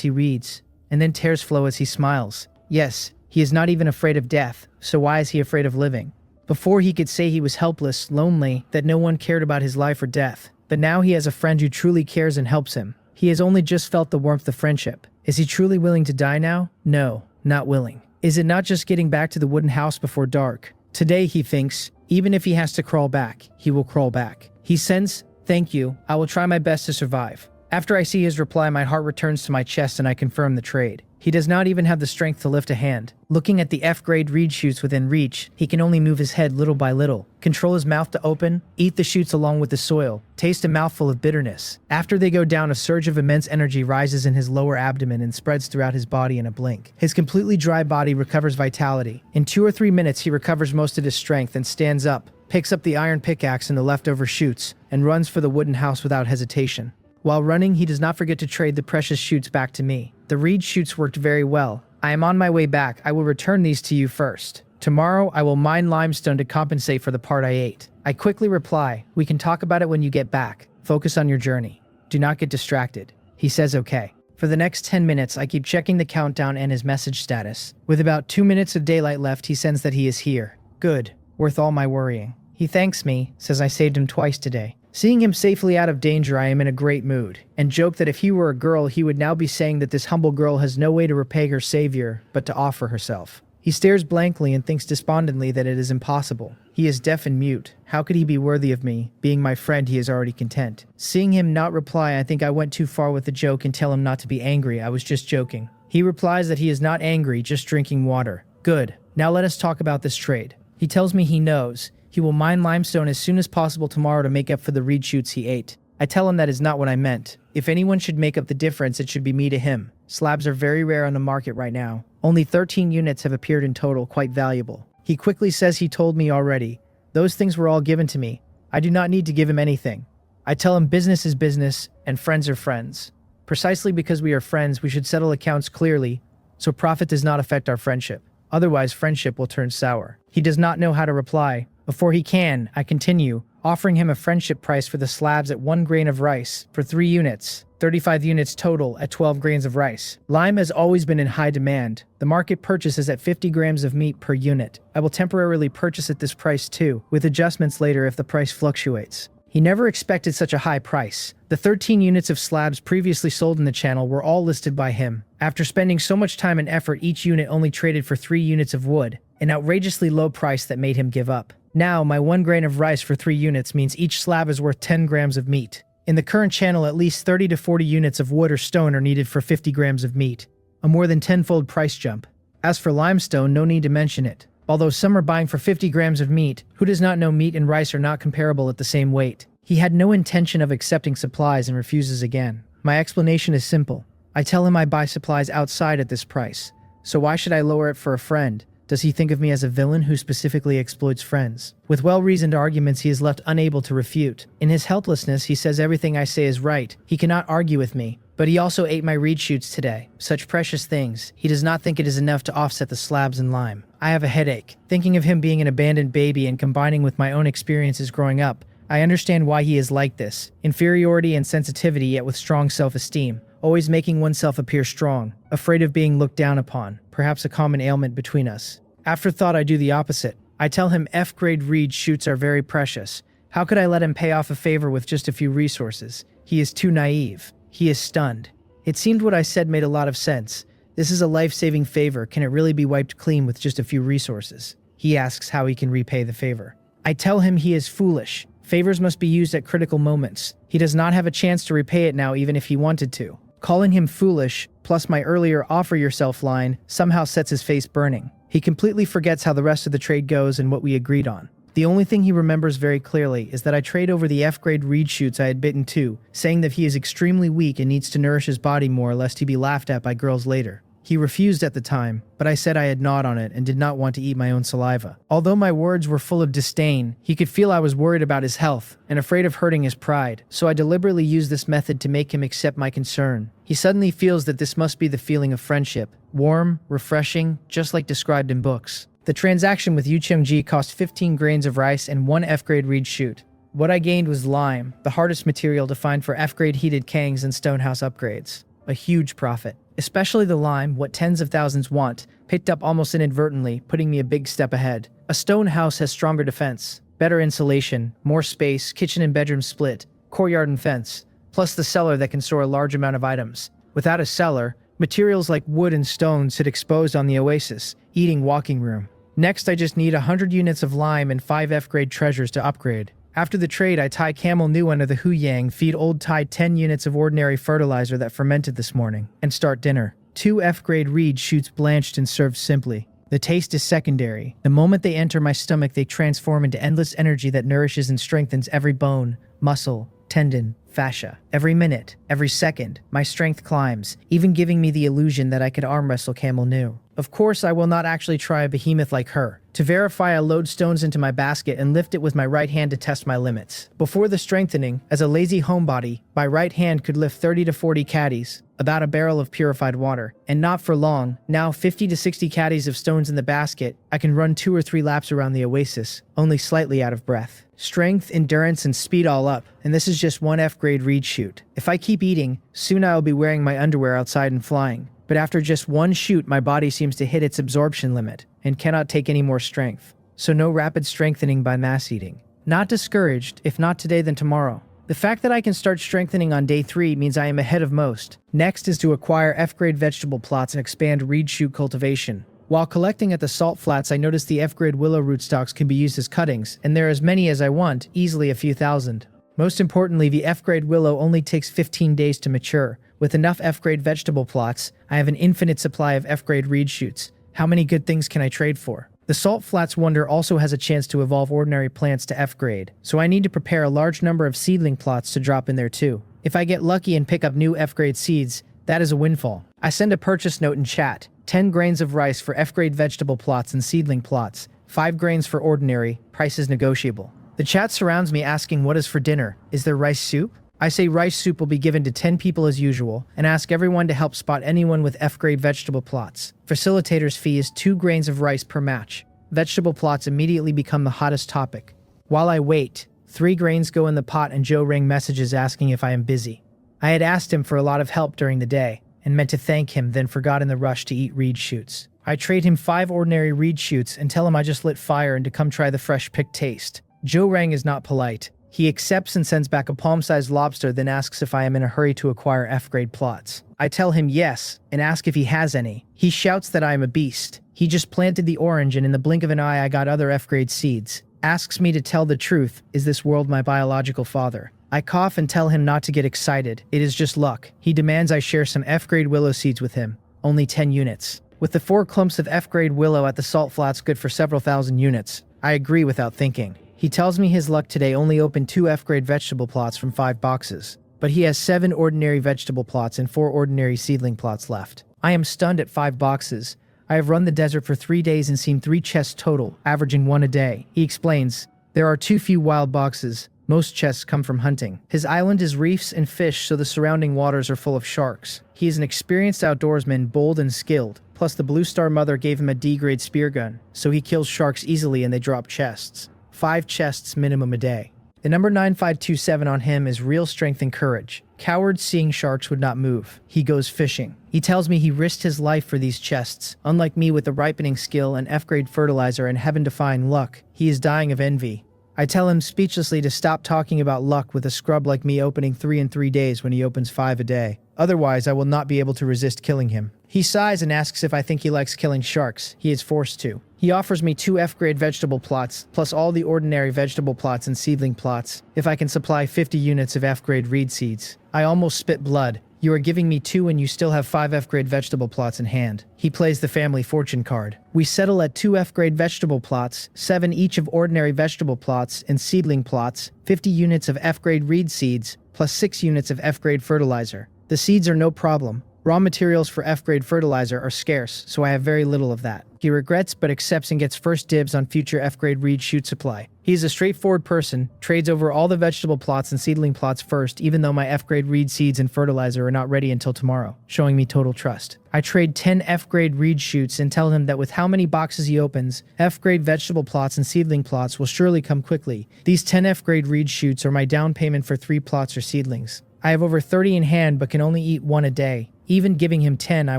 he reads. And then tears flow as he smiles. Yes, he is not even afraid of death, so why is he afraid of living? Before he could say he was helpless, lonely, that no one cared about his life or death. But now he has a friend who truly cares and helps him. He has only just felt the warmth of friendship. Is he truly willing to die now? No, not willing. Is it not just getting back to the wooden house before dark? Today, he thinks, even if he has to crawl back, he will crawl back. He sends, thank you, I will try my best to survive. After I see his reply, my heart returns to my chest and I confirm the trade. He does not even have the strength to lift a hand. Looking at the F-grade reed shoots within reach, he can only move his head little by little, control his mouth to open, eat the shoots along with the soil, taste a mouthful of bitterness. After they go down, a surge of immense energy rises in his lower abdomen and spreads throughout his body in a blink. His completely dry body recovers vitality. In 2 or 3 minutes, he recovers most of his strength and stands up, picks up the iron pickaxe and the leftover shoots, and runs for the wooden house without hesitation. While running, he does not forget to trade the precious shoots back to me. The reed shoots worked very well. I am on my way back. I will return these to you first. Tomorrow, I will mine limestone to compensate for the part I ate. I quickly reply, we can talk about it when you get back. Focus on your journey. Do not get distracted. He says okay. For the next 10 minutes, I keep checking the countdown and his message status. With about 2 minutes of daylight left, he sends that he is here. Good. Worth all my worrying. He thanks me, says I saved him twice today. Seeing him safely out of danger, I am in a great mood, and joke that if he were a girl, he would now be saying that this humble girl has no way to repay her savior, but to offer herself. He stares blankly and thinks despondently that it is impossible. He is deaf and mute. How could he be worthy of me? Being my friend, he is already content. Seeing him not reply, I think I went too far with the joke and tell him not to be angry. I was just joking. He replies that he is not angry, just drinking water. Good. Now let us talk about this trade. He tells me he knows. He will mine limestone as soon as possible tomorrow to make up for the reed shoots he ate. I tell him that is not what I meant. If anyone should make up the difference, it should be me to him. Slabs are very rare on the market right now. Only 13 units have appeared in total, quite valuable. He quickly says he told me already. Those things were all given to me. I do not need to give him anything. I tell him business is business and friends are friends. Precisely because we are friends, we should settle accounts clearly, so profit does not affect our friendship. Otherwise, friendship will turn sour. He does not know how to reply. Before he can, I continue, offering him a friendship price for the slabs at 1 grain of rice for 3 units. 35 units total at 12 grains of rice. Lime has always been in high demand. The market purchase is at 50 grams of meat per unit. I will temporarily purchase at this price too, with adjustments later if the price fluctuates. He never expected such a high price. The 13 units of slabs previously sold in the channel were all listed by him. After spending so much time and effort, each unit only traded for 3 units of wood, an outrageously low price that made him give up. Now, my 1 grain of rice for 3 units means each slab is worth 10 grams of meat. In the current channel, at least 30 to 40 units of wood or stone are needed for 50 grams of meat, a more than 10-fold price jump. As for limestone, no need to mention it. Although some are buying for 50 grams of meat, who does not know meat and rice are not comparable at the same weight? He had no intention of accepting supplies and refuses again. My explanation is simple. I tell him I buy supplies outside at this price, so why should I lower it for a friend? Does he think of me as a villain who specifically exploits friends? With well-reasoned arguments, he is left unable to refute. In his helplessness, he says everything I say is right. He cannot argue with me. But he also ate my reed shoots today. Such precious things. He does not think it is enough to offset the slabs and lime. I have a headache. Thinking of him being an abandoned baby and combining with my own experiences growing up, I understand why he is like this. Inferiority and sensitivity, yet with strong self-esteem. Always making oneself appear strong. Afraid of being looked down upon. Perhaps a common ailment between us. After thought, I do the opposite. I tell him F-grade reed shoots are very precious. How could I let him pay off a favor with just a few resources? He is too naive. He is stunned. It seemed what I said made a lot of sense. This is a life-saving favor. Can it really be wiped clean with just a few resources? He asks how he can repay the favor. I tell him he is foolish. Favors must be used at critical moments. He does not have a chance to repay it now even if he wanted to. Calling him foolish, plus my earlier offer yourself line, somehow sets his face burning. He completely forgets how the rest of the trade goes and what we agreed on. The only thing he remembers very clearly is that I trade over the F-grade reed shoots I had bitten too, saying that he is extremely weak and needs to nourish his body more lest he be laughed at by girls later. He refused at the time, but I said I had gnawed on it and did not want to eat my own saliva. Although my words were full of disdain, he could feel I was worried about his health and afraid of hurting his pride, so I deliberately used this method to make him accept my concern. He suddenly feels that this must be the feeling of friendship. Warm, refreshing, just like described in books. The transaction with Yu Cheongji cost 15 grains of rice and 1 F-grade reed shoot. What I gained was lime, the hardest material to find for F-grade heated kangs and stonehouse upgrades. A huge profit. Especially the lime, what tens of thousands want, picked up almost inadvertently, putting me a big step ahead. A stone house has stronger defense, better insulation, more space, kitchen and bedroom split, courtyard and fence, plus the cellar that can store a large amount of items. Without a cellar, materials like wood and stone sit exposed on the Oasis, eating walking room. Next, I just need 100 units of lime and 5 F-grade treasures to upgrade. After the trade, I tie camel new under the huyang, feed old tie 10 units of ordinary fertilizer that fermented this morning, and start dinner. 2 F-grade reed shoots blanched and served simply. The taste is secondary. The moment they enter my stomach, they transform into endless energy that nourishes and strengthens every bone, muscle, tendon, fascia. Every minute, every second, my strength climbs, even giving me the illusion that I could arm wrestle camel new. Of course, I will not actually try a behemoth like her. To verify, I load stones into my basket and lift it with my right hand to test my limits. Before the strengthening, as a lazy homebody, my right hand could lift 30 to 40 caddies, about a barrel of purified water. And not for long, now 50 to 60 caddies of stones in the basket, I can run 2 or 3 laps around the Oasis, only slightly out of breath. Strength, endurance, and speed all up, and this is just 1 F-grade reed shoot. If I keep eating, soon I will be wearing my underwear outside and flying. But after just 1 shoot, my body seems to hit its absorption limit and cannot take any more strength. So no rapid strengthening by mass eating. Not discouraged, if not today then tomorrow. The fact that I can start strengthening on day 3 means I am ahead of most. Next is to acquire F-grade vegetable plots and expand reed shoot cultivation. While collecting at the salt flats, I noticed the F-grade willow rootstocks can be used as cuttings, and there are as many as I want, easily a few thousand. Most importantly, the F-grade willow only takes 15 days to mature. With enough F-grade vegetable plots, I have an infinite supply of F-grade reed shoots. How many good things can I trade for? The Salt Flats Wonder also has a chance to evolve ordinary plants to F-grade, so I need to prepare a large number of seedling plots to drop in there too. If I get lucky and pick up new F-grade seeds, that is a windfall. I send a purchase note in chat. 10 grains of rice for F-grade vegetable plots and seedling plots. 5 grains for ordinary, price is negotiable. The chat surrounds me asking what is for dinner. Is there rice soup? I say rice soup will be given to 10 people as usual, and ask everyone to help spot anyone with F-grade vegetable plots. Facilitator's fee is 2 grains of rice per match. Vegetable plots immediately become the hottest topic. While I wait, 3 grains go in the pot and Joe Ring messages asking if I am busy. I had asked him for a lot of help during the day, and meant to thank him, then forgot in the rush to eat reed shoots. I trade him 5 ordinary reed shoots and tell him I just lit fire and to come try the fresh picked taste. Joe Rang is not polite. He accepts and sends back a palm-sized lobster, then asks if I am in a hurry to acquire F-grade plots. I tell him yes, and ask if he has any. He shouts that I am a beast. He just planted the orange, and in the blink of an eye I got other F-grade seeds. Asks me to tell the truth, is this world my biological father? I cough and tell him not to get excited, it is just luck. He demands I share some F-grade willow seeds with him. Only 10 units. With the 4 clumps of F-grade willow at the salt flats good for several thousand units, I agree without thinking. He tells me his luck today only opened 2 F-grade vegetable plots from 5 boxes, but he has 7 ordinary vegetable plots and 4 ordinary seedling plots left. I am stunned at 5 boxes. I have run the desert for 3 days and seen 3 chests total, averaging 1 a day. He explains, there are too few wild boxes. Most chests come from hunting. His island is reefs and fish, so the surrounding waters are full of sharks. He is an experienced outdoorsman, bold and skilled. Plus the Blue Star Mother gave him a D-grade spear gun, so he kills sharks easily and they drop chests. 5 chests minimum a day. The number 9527 on him is real strength and courage. Cowards seeing sharks would not move. He goes fishing. He tells me he risked his life for these chests. Unlike me with the ripening skill and F-grade fertilizer and heaven-defying luck, he is dying of envy. I tell him speechlessly to stop talking about luck with a scrub like me opening 3 in 3 days when he opens 5 a day. Otherwise, I will not be able to resist killing him. He sighs and asks if I think he likes killing sharks. He is forced to. He offers me 2 F-grade vegetable plots, plus all the ordinary vegetable plots and seedling plots, if I can supply 50 units of F-grade reed seeds. I almost spit blood. You are giving me 2 and you still have 5 F-grade vegetable plots in hand. He plays the family fortune card. We settle at 2 F-grade vegetable plots, 7 each of ordinary vegetable plots and seedling plots, 50 units of F-grade reed seeds, plus 6 units of F-grade fertilizer. The seeds are no problem. Raw materials for F-grade fertilizer are scarce, so I have very little of that. He regrets but accepts and gets first dibs on future F-grade reed shoot supply. He is a straightforward person, trades over all the vegetable plots and seedling plots first, even though my F-grade reed seeds and fertilizer are not ready until tomorrow, showing me total trust. I trade 10 F-grade reed shoots and tell him that with how many boxes he opens, F-grade vegetable plots and seedling plots will surely come quickly. These 10 F-grade reed shoots are my down payment for 3 plots or seedlings. I have over 30 in hand but can only eat 1 a day. Even giving him 10, I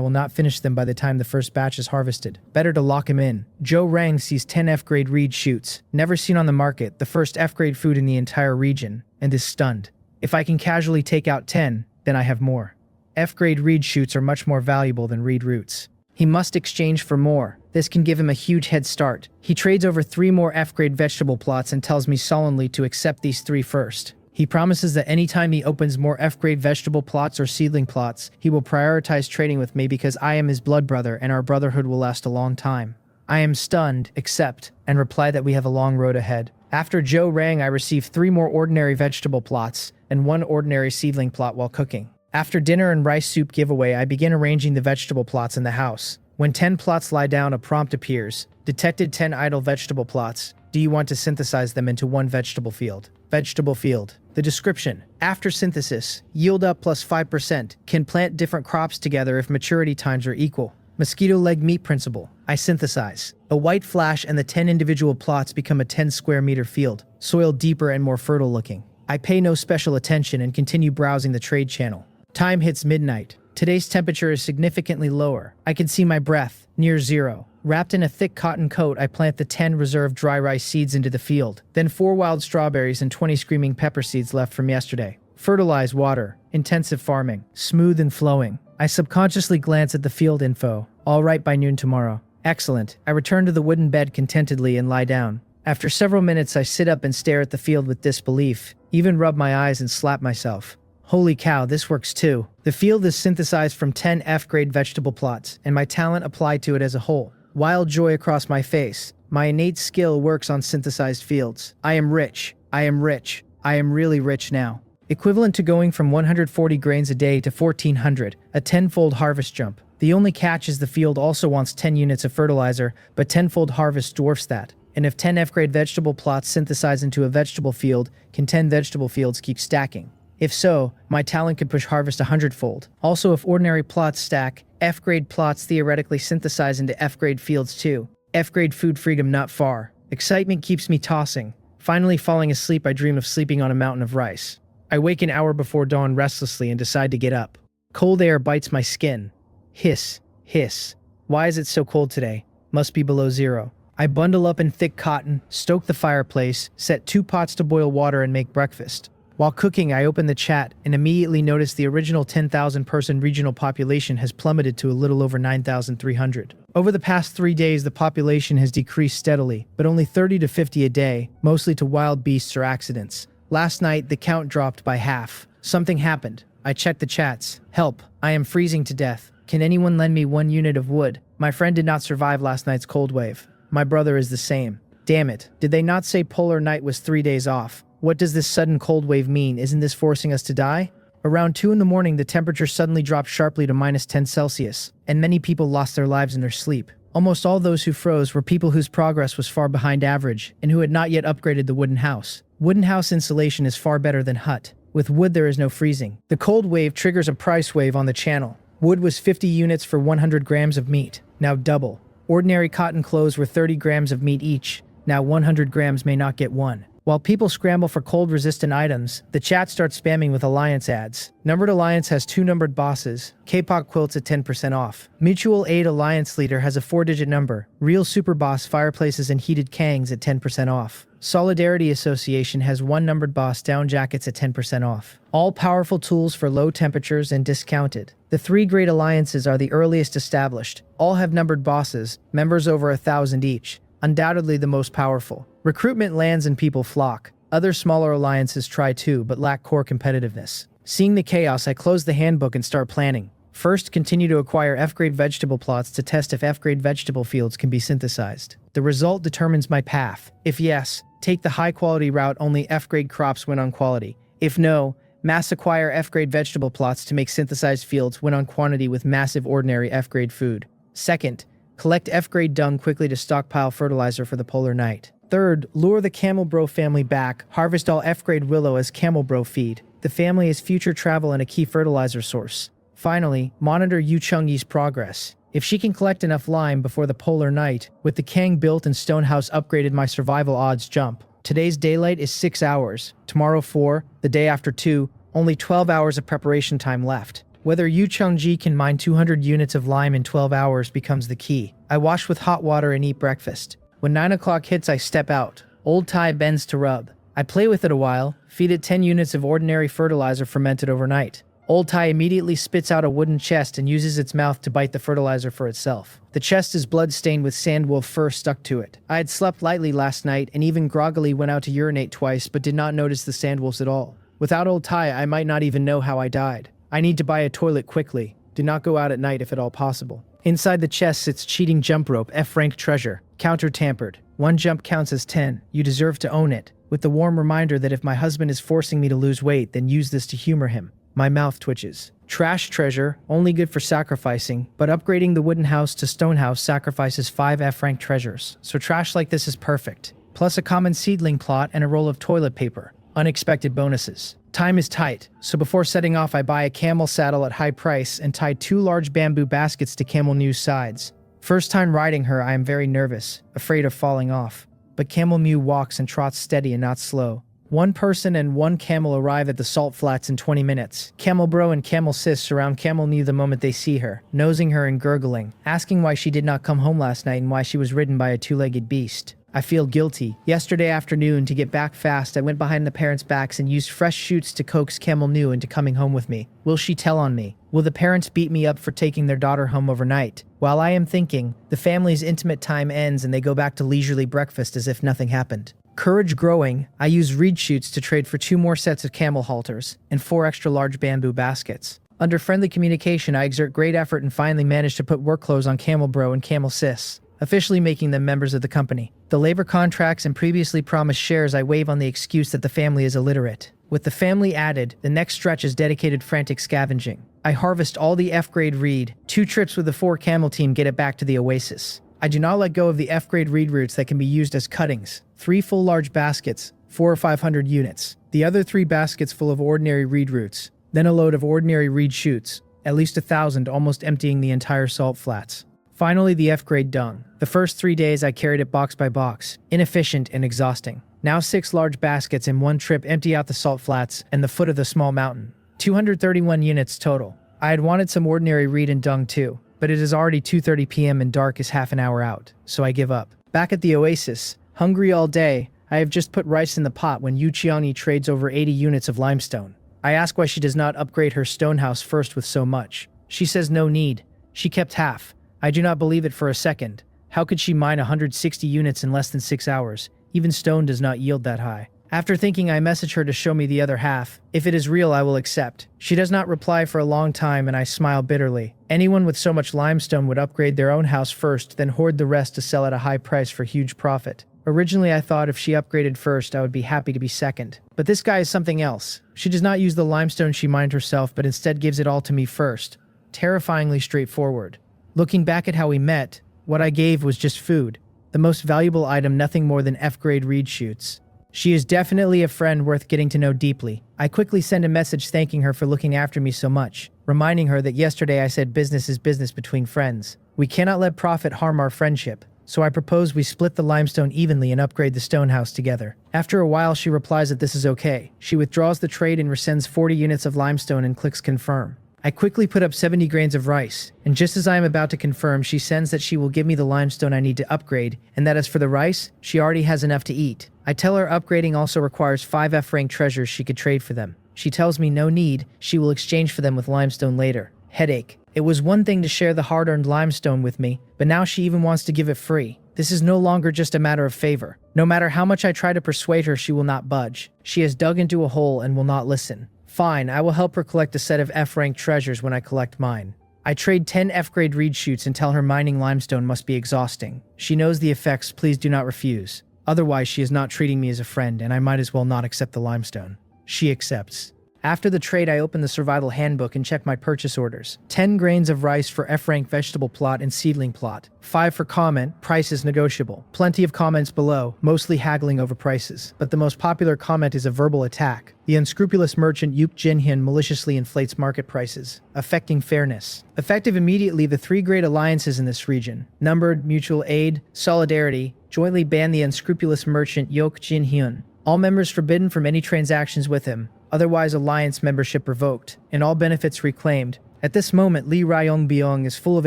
will not finish them by the time the first batch is harvested. Better to lock him in. Joe Rang sees 10 F-grade reed shoots, never seen on the market, the first F-grade food in the entire region, and is stunned. If I can casually take out 10, then I have more. F-grade reed shoots are much more valuable than reed roots. He must exchange for more. This can give him a huge head start. He trades over 3 more F-grade vegetable plots and tells me solemnly to accept these 3 first. He promises that anytime he opens more F-grade vegetable plots or seedling plots, he will prioritize trading with me because I am his blood brother and our brotherhood will last a long time. I am stunned, accept, and reply that we have a long road ahead. After Joe Rang, I receive 3 more ordinary vegetable plots and 1 ordinary seedling plot while cooking. After dinner and rice soup giveaway, I begin arranging the vegetable plots in the house. When 10 plots lie down, a prompt appears. Detected 10 idle vegetable plots. Do you want to synthesize them into 1 vegetable field? Vegetable field. The description. After synthesis, yield up plus 5%. Can plant different crops together if maturity times are equal. Mosquito leg meat principle. I synthesize. A white flash and the 10 individual plots become a 10 square meter field. Soil deeper and more fertile looking. I pay no special attention and continue browsing the trade channel. Time hits midnight. Today's temperature is significantly lower. I can see my breath, near 0. Wrapped in a thick cotton coat, I plant the 10 reserved dry rice seeds into the field. Then 4 wild strawberries and 20 screaming pepper seeds left from yesterday. Fertilize, water. Intensive farming. Smooth and flowing. I subconsciously glance at the field info. All right by noon tomorrow. Excellent. I return to the wooden bed contentedly and lie down. After several minutes, I sit up and stare at the field with disbelief. Even rub my eyes and slap myself. Holy cow, this works too. The field is synthesized from 10 F-grade vegetable plots, and my talent applied to it as a whole. Wild joy across my face. My innate skill works on synthesized fields. I am rich. I am rich. I am really rich now. Equivalent to going from 140 grains a day to 1,400, a 10-fold harvest jump. The only catch is the field also wants 10 units of fertilizer, but 10-fold harvest dwarfs that. And if 10 F-grade vegetable plots synthesize into a vegetable field, can 10 vegetable fields keep stacking? If so, my talent could push harvest 100-fold. Also, if ordinary plots stack, F-grade plots theoretically synthesize into F-grade fields too. F-grade food freedom not far. Excitement keeps me tossing. Finally falling asleep, I dream of sleeping on a mountain of rice. I wake an hour before dawn restlessly and decide to get up. Cold air bites my skin. Hiss, hiss. Why is it so cold today? Must be below zero. I bundle up in thick cotton, stoke the fireplace, set 2 pots to boil water and make breakfast. While cooking, I open the chat and immediately notice the original 10,000 person regional population has plummeted to a little over 9,300. Over the past 3 days, the population has decreased steadily, but only 30 to 50 a day, mostly to wild beasts or accidents. Last night, the count dropped by half. Something happened. I checked the chats. Help. I am freezing to death. Can anyone lend me 1 unit of wood? My friend did not survive last night's cold wave. My brother is the same. Damn it. Did they not say polar night was 3 days off? What does this sudden cold wave mean? Isn't this forcing us to die? Around 2 in the morning, the temperature suddenly dropped sharply to -10°C, and many people lost their lives in their sleep. Almost all those who froze were people whose progress was far behind average, and who had not yet upgraded the wooden house. Wooden house insulation is far better than hut. With wood there is no freezing. The cold wave triggers a price wave on the channel. Wood was 50 units for 100 grams of meat, now double. Ordinary cotton clothes were 30 grams of meat each, now 100 grams may not get one. While people scramble for cold-resistant items, the chat starts spamming with alliance ads. Numbered Alliance has 2 numbered bosses. K-pop quilts at 10% off. Mutual Aid Alliance Leader has a 4-digit number. Real Super Boss fireplaces and heated kangs at 10% off. Solidarity Association has 1 numbered boss down jackets at 10% off. All powerful tools for low temperatures and discounted. The 3 great alliances are the earliest established. All have numbered bosses, members over 1,000 each. Undoubtedly the most powerful. Recruitment lands and people flock. Other smaller alliances try too, but lack core competitiveness. Seeing the chaos, I close the handbook and start planning. First, continue to acquire F-grade vegetable plots to test if F-grade vegetable fields can be synthesized. The result determines my path. If yes, take the high-quality route, only F-grade crops win on quality. If no, mass acquire F-grade vegetable plots to make synthesized fields win on quantity with massive ordinary F-grade food. Second, collect F-grade dung quickly to stockpile fertilizer for the polar night. Third, lure the Camel Bro family back, harvest all F-grade willow as Camel Bro feed. The family is future travel and a key fertilizer source. Finally, monitor Yu Chung-yi's progress. If she can collect enough lime before the polar night, with the Kang built and stone house upgraded, my survival odds jump. Today's daylight is 6 hours, tomorrow 4, the day after 2, only 12 hours of preparation time left. Whether Yu Chung-ji can mine 200 units of lime in 12 hours becomes the key. I wash with hot water and eat breakfast. When 9 o'clock hits, I step out. Old Tai bends to rub. I play with it a while, feed it 10 units of ordinary fertilizer fermented overnight. Old Tai immediately spits out a wooden chest and uses its mouth to bite the fertilizer for itself. The chest is blood-stained with sandwolf fur stuck to it. I had slept lightly last night and even groggily went out to urinate twice, but did not notice the sandwolves at all. Without Old Tai, I might not even know how I died. I need to buy a toilet quickly. Do not go out at night if at all possible. Inside the chest sits cheating jump rope, F-rank treasure. Counter tampered. 1 jump counts as 10. You deserve to own it. With the warm reminder that if my husband is forcing me to lose weight, then use this to humor him. My mouth twitches. Trash treasure, only good for sacrificing, but upgrading the wooden house to stone house sacrifices 5 F-rank treasures. So trash like this is perfect. Plus a common seedling plot and a roll of toilet paper. Unexpected bonuses. Time is tight, so before setting off I buy a camel saddle at high price and tie 2 large bamboo baskets to Camel Mew's sides. First time riding her, I am very nervous, afraid of falling off. But Camel Mew walks and trots steady and not slow. 1 person and 1 camel arrive at the salt flats in 20 minutes. Camel Bro and Camel Sis surround Camel Mew the moment they see her, nosing her and gurgling, asking why she did not come home last night and why she was ridden by a 2-legged beast. I feel guilty. Yesterday afternoon, to get back fast, I went behind the parents' backs and used fresh shoots to coax Camel Mew into coming home with me. Will she tell on me? Will the parents beat me up for taking their daughter home overnight? While I am thinking, the family's intimate time ends and they go back to leisurely breakfast as if nothing happened. Courage growing, I use reed shoots to trade for 2 more sets of camel halters and 4 extra large bamboo baskets. Under friendly communication, I exert great effort and finally manage to put work clothes on Camel Bro and Camel Sis, officially making them members of the company. The labor contracts and previously promised shares I waive on the excuse that the family is illiterate. With the family added, the next stretch is dedicated frantic scavenging. I harvest all the F-grade reed. 2 trips with the 4 camel team get it back to the Oasis. I do not let go of the F-grade reed roots that can be used as cuttings. 3 full large baskets, 4 or 500 units. The other 3 baskets full of ordinary reed roots. Then a load of ordinary reed shoots, at least 1,000, almost emptying the entire salt flats. Finally, the F-grade dung. The first 3 days I carried it box by box, inefficient and exhausting. Now 6 large baskets in one trip empty out the salt flats and the foot of the small mountain. 231 units total. I had wanted some ordinary reed and dung too, but it is already 2:30 p.m. and dark is half an hour out, so I give up. Back at the Oasis, hungry all day, I have just put rice in the pot when Yu Qiangyi trades over 80 units of limestone. I ask why she does not upgrade her stone house first with so much. She says no need. She kept half. I do not believe it for a second. How could she mine 160 units in less than 6 hours? Even stone does not yield that high. After thinking, I message her to show me the other half. If it is real, I will accept. She does not reply for a long time and I smile bitterly. Anyone with so much limestone would upgrade their own house first, then hoard the rest to sell at a high price for huge profit. Originally, I thought if she upgraded first, I would be happy to be second. But this guy is something else. She does not use the limestone she mined herself, but instead gives it all to me first. Terrifyingly straightforward. Looking back at how we met, what I gave was just food. The most valuable item, nothing more than F-grade reed shoots. She is definitely a friend worth getting to know deeply. I quickly send a message thanking her for looking after me so much, reminding her that yesterday I said business is business between friends. We cannot let profit harm our friendship, so I propose we split the limestone evenly and upgrade the stone house together. After a while, she replies that this is okay. She withdraws the trade and resends 40 units of limestone and clicks confirm. I quickly put up 70 grains of rice, and just as I am about to confirm, she sends that she will give me the limestone I need to upgrade, and that as for the rice, she already has enough to eat. I tell her upgrading also requires 5 F-rank treasures she could trade for them. She tells me no need, she will exchange for them with limestone later. Headache. It was one thing to share the hard-earned limestone with me, but now she even wants to give it free. This is no longer just a matter of favor. No matter how much I try to persuade her, she will not budge. She has dug into a hole and will not listen. Fine, I will help her collect a set of F-rank treasures when I collect mine. I trade 10 F-grade reed shoots and tell her mining limestone must be exhausting. She knows the effects, please do not refuse. Otherwise, she is not treating me as a friend, and I might as well not accept the limestone. She accepts. After the trade, I open the survival handbook and check my purchase orders. 10 grains of rice for F-rank vegetable plot and seedling plot. 5 for comment, price is negotiable. Plenty of comments below, mostly haggling over prices. But the most popular comment is a verbal attack. The unscrupulous merchant Yuk Jinhyun maliciously inflates market prices, affecting fairness. Effective immediately, the 3 great alliances in this region, numbered, mutual aid, solidarity, jointly ban the unscrupulous merchant Yuk Jinhyun. All members forbidden from any transactions with him. Otherwise alliance membership revoked, and all benefits reclaimed. At this moment, Lee Ryong-byung is full of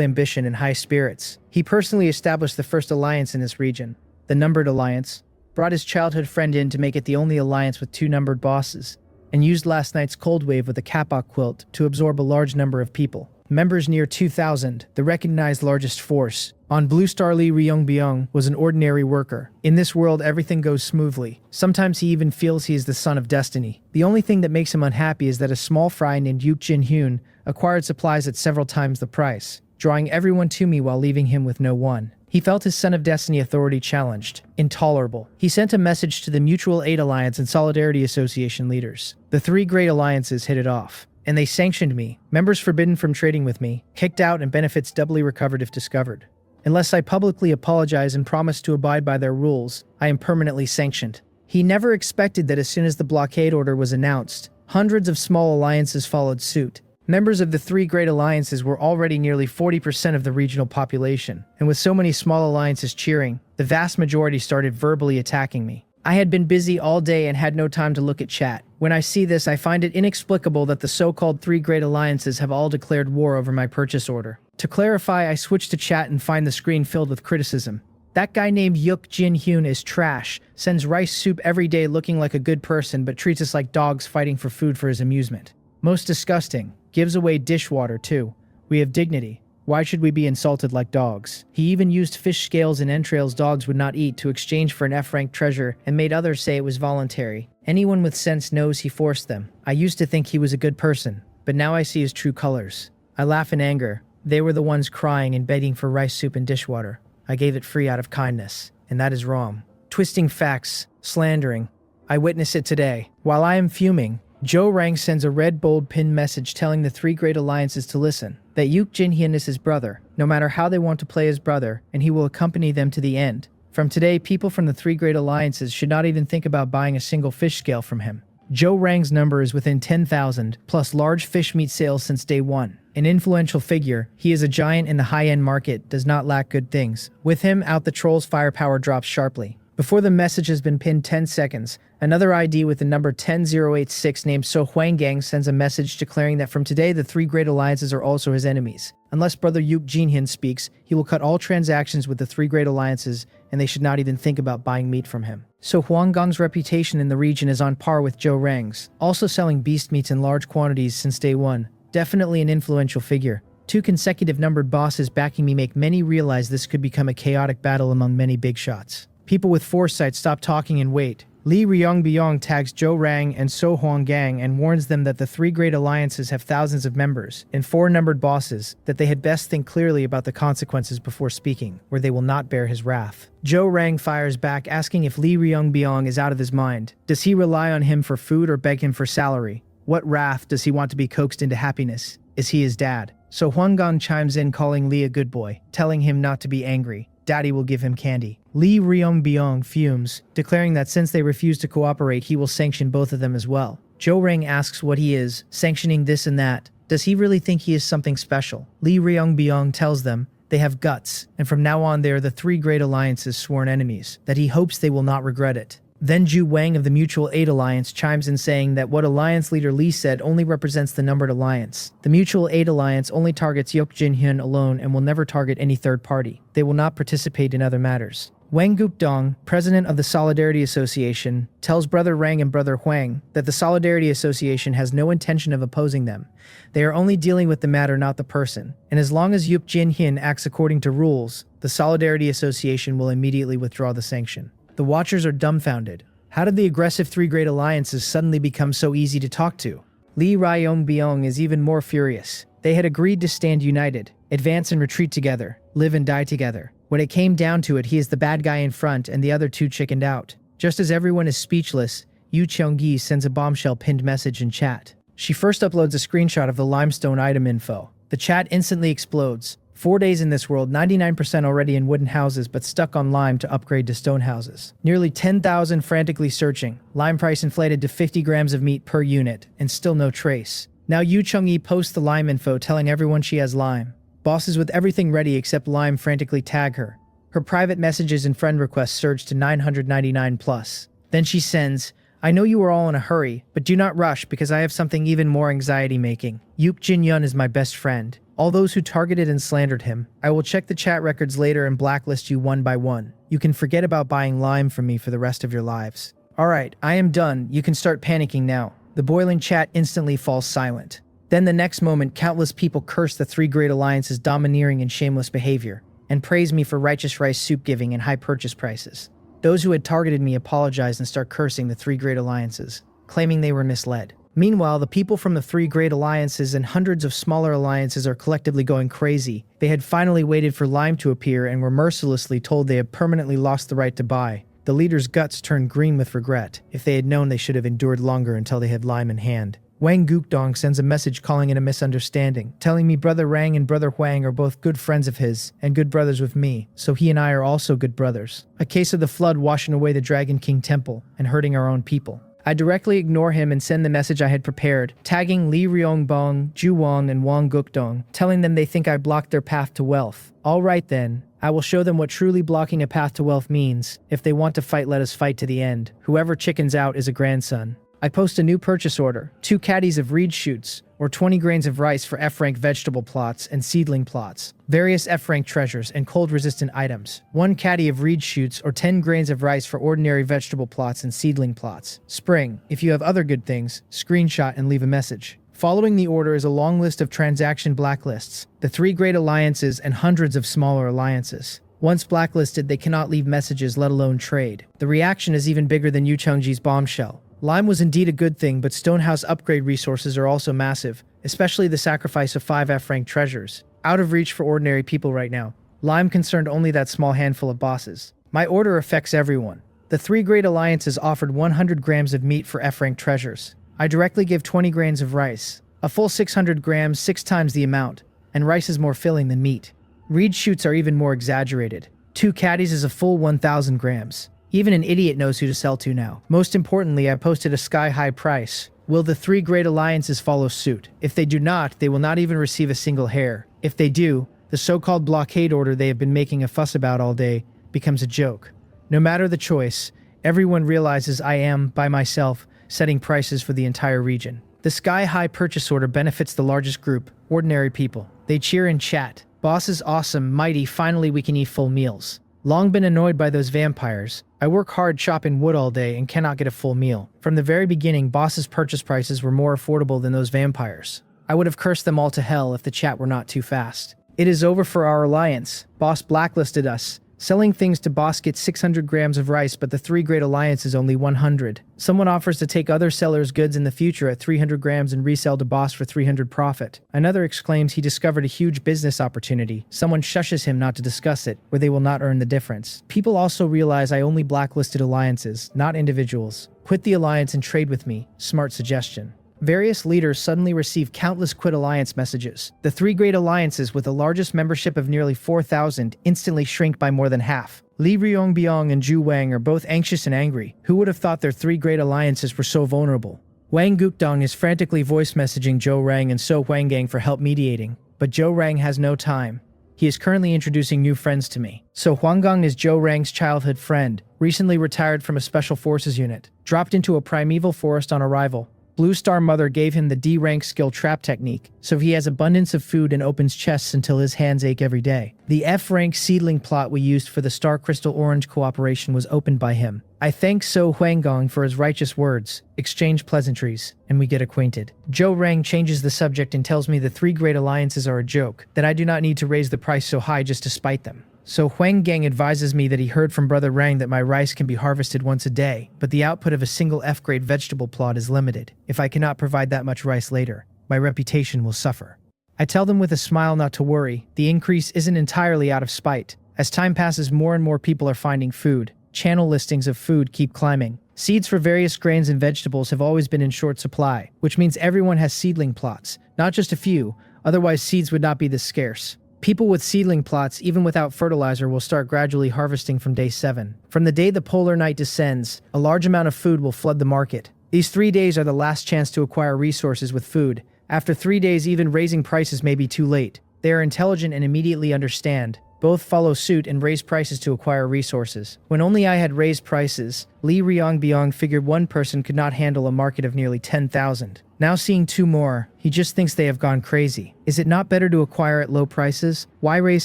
ambition and high spirits. He personally established the first alliance in this region, the Numbered Alliance, brought his childhood friend in to make it the only alliance with 2 numbered bosses, and used last night's cold wave with a kapok quilt to absorb a large number of people. Members near 2,000, the recognized largest force. On Blue Star, Lee Ryong-byung was an ordinary worker. In this world, everything goes smoothly. Sometimes he even feels he is the son of destiny. The only thing that makes him unhappy is that a small fry named Yuk Jin-hyun acquired supplies at several times the price, drawing everyone to me while leaving him with no one. He felt his son of destiny authority challenged. Intolerable. He sent a message to the Mutual Aid Alliance and Solidarity Association leaders. The 3 great alliances hit it off, and they sanctioned me. Members forbidden from trading with me, kicked out, and benefits doubly recovered if discovered. Unless I publicly apologize and promise to abide by their rules, I am permanently sanctioned. He never expected that as soon as the blockade order was announced, hundreds of small alliances followed suit. Members of the 3 great alliances were already nearly 40% of the regional population, and with so many small alliances cheering, the vast majority started verbally attacking me. I had been busy all day and had no time to look at chat. When I see this, I find it inexplicable that the so-called 3 great alliances have all declared war over my purchase order. To clarify, I switch to chat and find the screen filled with criticism. That guy named Yuk Jin-hyun is trash, sends rice soup every day looking like a good person but treats us like dogs fighting for food for his amusement. Most disgusting. Gives away dishwater too. We have dignity. Why should we be insulted like dogs? He even used fish scales and entrails dogs would not eat to exchange for an F-rank treasure and made others say it was voluntary. Anyone with sense knows he forced them. I used to think he was a good person, but now I see his true colors. I laugh in anger. They were the ones crying and begging for rice soup and dishwater. I gave it free out of kindness, and that is wrong. Twisting facts, slandering. I witness it today. While I am fuming, Joe Rang sends a red bold pinned message telling the 3 great alliances to listen, that Yuk Jin-hyun is his brother, no matter how they want to play his brother, and he will accompany them to the end. From today, people from the 3 great alliances should not even think about buying a single fish scale from him. Joe Rang's number is within 10,000, plus large fish meat sales since day 1. An influential figure, he is a giant in the high-end market, does not lack good things. With him out, the troll's firepower drops sharply. Before the message has been pinned 10 seconds, another ID with the number 10086 named So Huanggang sends a message declaring that from today the three great alliances are also his enemies. Unless Brother Yuk Jinhyun speaks, he will cut all transactions with the three great alliances, and they should not even think about buying meat from him. So Huanggang's reputation in the region is on par with Zhou Rang's, also selling beast meats in large quantities since day one. Definitely an influential figure. 2 consecutive numbered bosses backing me make many realize this could become a chaotic battle among many big shots. People with foresight stop talking and wait. Li Ryongbyong tags Zhou Rang and So Huanggang and warns them that the three great alliances have thousands of members and 4 numbered bosses, that they had best think clearly about the consequences before speaking, or they will not bear his wrath. Zhou Rang fires back asking if Li Ryongbyong is out of his mind. Does he rely on him for food or beg him for salary? What wrath does he want to be coaxed into happiness? Is he his dad? So Huanggang chimes in calling Li a good boy, telling him not to be angry. Daddy will give him candy. Li Ryongbyong fumes, declaring that since they refuse to cooperate, he will sanction both of them as well. Zhou Rang asks what he is, sanctioning this and that. Does he really think he is something special? Li Ryongbyong tells them they have guts, and from now on they are the three great alliances' sworn enemies, that he hopes they will not regret it. Then Zhu Wang of the Mutual Aid Alliance chimes in saying that what Alliance Leader Li said only represents the numbered alliance. The Mutual Aid Alliance only targets Yuk Jinhyun alone and will never target any third party. They will not participate in other matters. Wang Gukdong, president of the Solidarity Association, tells Brother Rang and Brother Huang that the Solidarity Association has no intention of opposing them. They are only dealing with the matter, not the person. And as long as Yuk Jinhyun acts according to rules, the Solidarity Association will immediately withdraw the sanction. The Watchers are dumbfounded. How did the aggressive three great alliances suddenly become so easy to talk to? Li Ryongbyong is even more furious. They had agreed to stand united, advance and retreat together, live and die together. When it came down to it, he is the bad guy in front and the other two chickened out. Just as everyone is speechless, Yu Cheonggi sends a bombshell pinned message in chat. She first uploads a screenshot of the limestone item info. The chat instantly explodes. 4 days in this world, 99% already in wooden houses but stuck on lime to upgrade to stone houses. Nearly 10,000 frantically searching. Lime price inflated to 50 grams of meat per unit, and still no trace. Now Yu Cheongyi posts the lime info telling everyone she has lime. Bosses with everything ready except lime frantically tag her. Her private messages and friend requests surge to 999 plus. Then she sends, I know you are all in a hurry, but do not rush because I have something even more anxiety-making. Yuk Jinhyun is my best friend. All those who targeted and slandered him, I will check the chat records later and blacklist you one by one. You can forget about buying lime from me for the rest of your lives. Alright, I am done. You can start panicking now. The boiling chat instantly falls silent. Then the next moment, countless people curse the three great alliances' domineering and shameless behavior, and praise me for righteous rice soup giving and high purchase prices. Those who had targeted me apologize and start cursing the three great alliances, claiming they were misled. Meanwhile, the people from the three great alliances and hundreds of smaller alliances are collectively going crazy. They had finally waited for lime to appear and were mercilessly told they had permanently lost the right to buy. The leaders' guts turned green with regret. If they had known, they should have endured longer until they had lime in hand. Wang Gukdong sends a message calling it a misunderstanding, telling me Brother Rang and Brother Huang are both good friends of his, and good brothers with me, so he and I are also good brothers. A case of the flood washing away the Dragon King Temple, and hurting our own people. I directly ignore him and send the message I had prepared, tagging Li Ryongbong, Zhu Wang, and Wang Gukdong, telling them they think I blocked their path to wealth. Alright then, I will show them what truly blocking a path to wealth means. If they want to fight, let us fight to the end. Whoever chickens out is a grandson. I post a new purchase order, 2 caddies of reed shoots, or 20 grains of rice for F-rank vegetable plots and seedling plots, various F-rank treasures and cold-resistant items, 1 caddy of reed shoots or 10 grains of rice for ordinary vegetable plots and seedling plots. Spring, if you have other good things, screenshot and leave a message. Following the order is a long list of transaction blacklists, the 3 great alliances and hundreds of smaller alliances. Once blacklisted, they cannot leave messages, let alone trade. The reaction is even bigger than Yu Cheongji's bombshell. Lime was indeed a good thing, but Stonehouse upgrade resources are also massive, especially the sacrifice of 5 F-rank treasures. Out of reach for ordinary people right now. Lime concerned only that small handful of bosses. My order affects everyone. The 3 great alliances offered 100 grams of meat for F-rank treasures. I directly give 20 grains of rice. A full 600 grams, 6 times the amount, and rice is more filling than meat. Reed shoots are even more exaggerated. 2 caddies is a full 1,000 grams. Even an idiot knows who to sell to now. Most importantly, I posted a sky-high price. Will the 3 great alliances follow suit? If they do not, they will not even receive a single hair. If they do, the so-called blockade order they have been making a fuss about all day becomes a joke. No matter the choice, everyone realizes I am, by myself, setting prices for the entire region. The sky-high purchase order benefits the largest group, ordinary people. They cheer and chat. Boss is awesome, mighty, finally we can eat full meals. Long been annoyed by those vampires. I work hard chopping wood all day and cannot get a full meal. From the very beginning, boss's purchase prices were more affordable than those vampires. I would have cursed them all to hell if the chat were not too fast. It is over for our alliance. Boss blacklisted us. Selling things to boss gets 600 grams of rice, but the 3 Great Alliance is only 100. Someone offers to take other sellers' goods in the future at 300 grams and resell to boss for 300 profit. Another exclaims he discovered a huge business opportunity. Someone shushes him not to discuss it, where they will not earn the difference. People also realize I only blacklisted alliances, not individuals. Quit the alliance and trade with me. Smart suggestion. Various leaders suddenly receive countless quit alliance messages. The 3 Great Alliances with the largest membership of nearly 4,000 instantly shrink by more than half. Li Ryongbyong and Zhu Wang are both anxious and angry. Who would have thought their 3 Great Alliances were so vulnerable? Wang Gukdong is frantically voice messaging Zhou Rang and So Huanggang for help mediating, but Zhou Rang has no time. He is currently introducing new friends to me. So Huanggang is Zhou Rang's childhood friend, recently retired from a special forces unit, dropped into a primeval forest on arrival. Blue Star Mother gave him the D-rank skill trap technique, so he has abundance of food and opens chests until his hands ache every day. The F-rank seedling plot we used for the Star Crystal Orange cooperation was opened by him. I thank So Huanggang for his righteous words, exchange pleasantries, and we get acquainted. Zhou Rang changes the subject and tells me the 3 Great Alliances are a joke, that I do not need to raise the price so high just to spite them. So Huanggang advises me that he heard from Brother Rang that my rice can be harvested once a day, but the output of a single F-grade vegetable plot is limited. If I cannot provide that much rice later, my reputation will suffer. I tell them with a smile not to worry, the increase isn't entirely out of spite. As time passes, more and more people are finding food. Channel listings of food keep climbing. Seeds for various grains and vegetables have always been in short supply, which means everyone has seedling plots, not just a few, otherwise seeds would not be this scarce. People with seedling plots, even without fertilizer, will start gradually harvesting from day 7. From the day the polar night descends, a large amount of food will flood the market. These 3 days are the last chance to acquire resources with food. After 3 days, even raising prices may be too late. They are intelligent and immediately understand. Both follow suit and raise prices to acquire resources. When only I had raised prices, Li Ryongbyong figured one person could not handle a market of nearly 10,000. Now seeing 2 more, he just thinks they have gone crazy. Is it not better to acquire at low prices? Why raise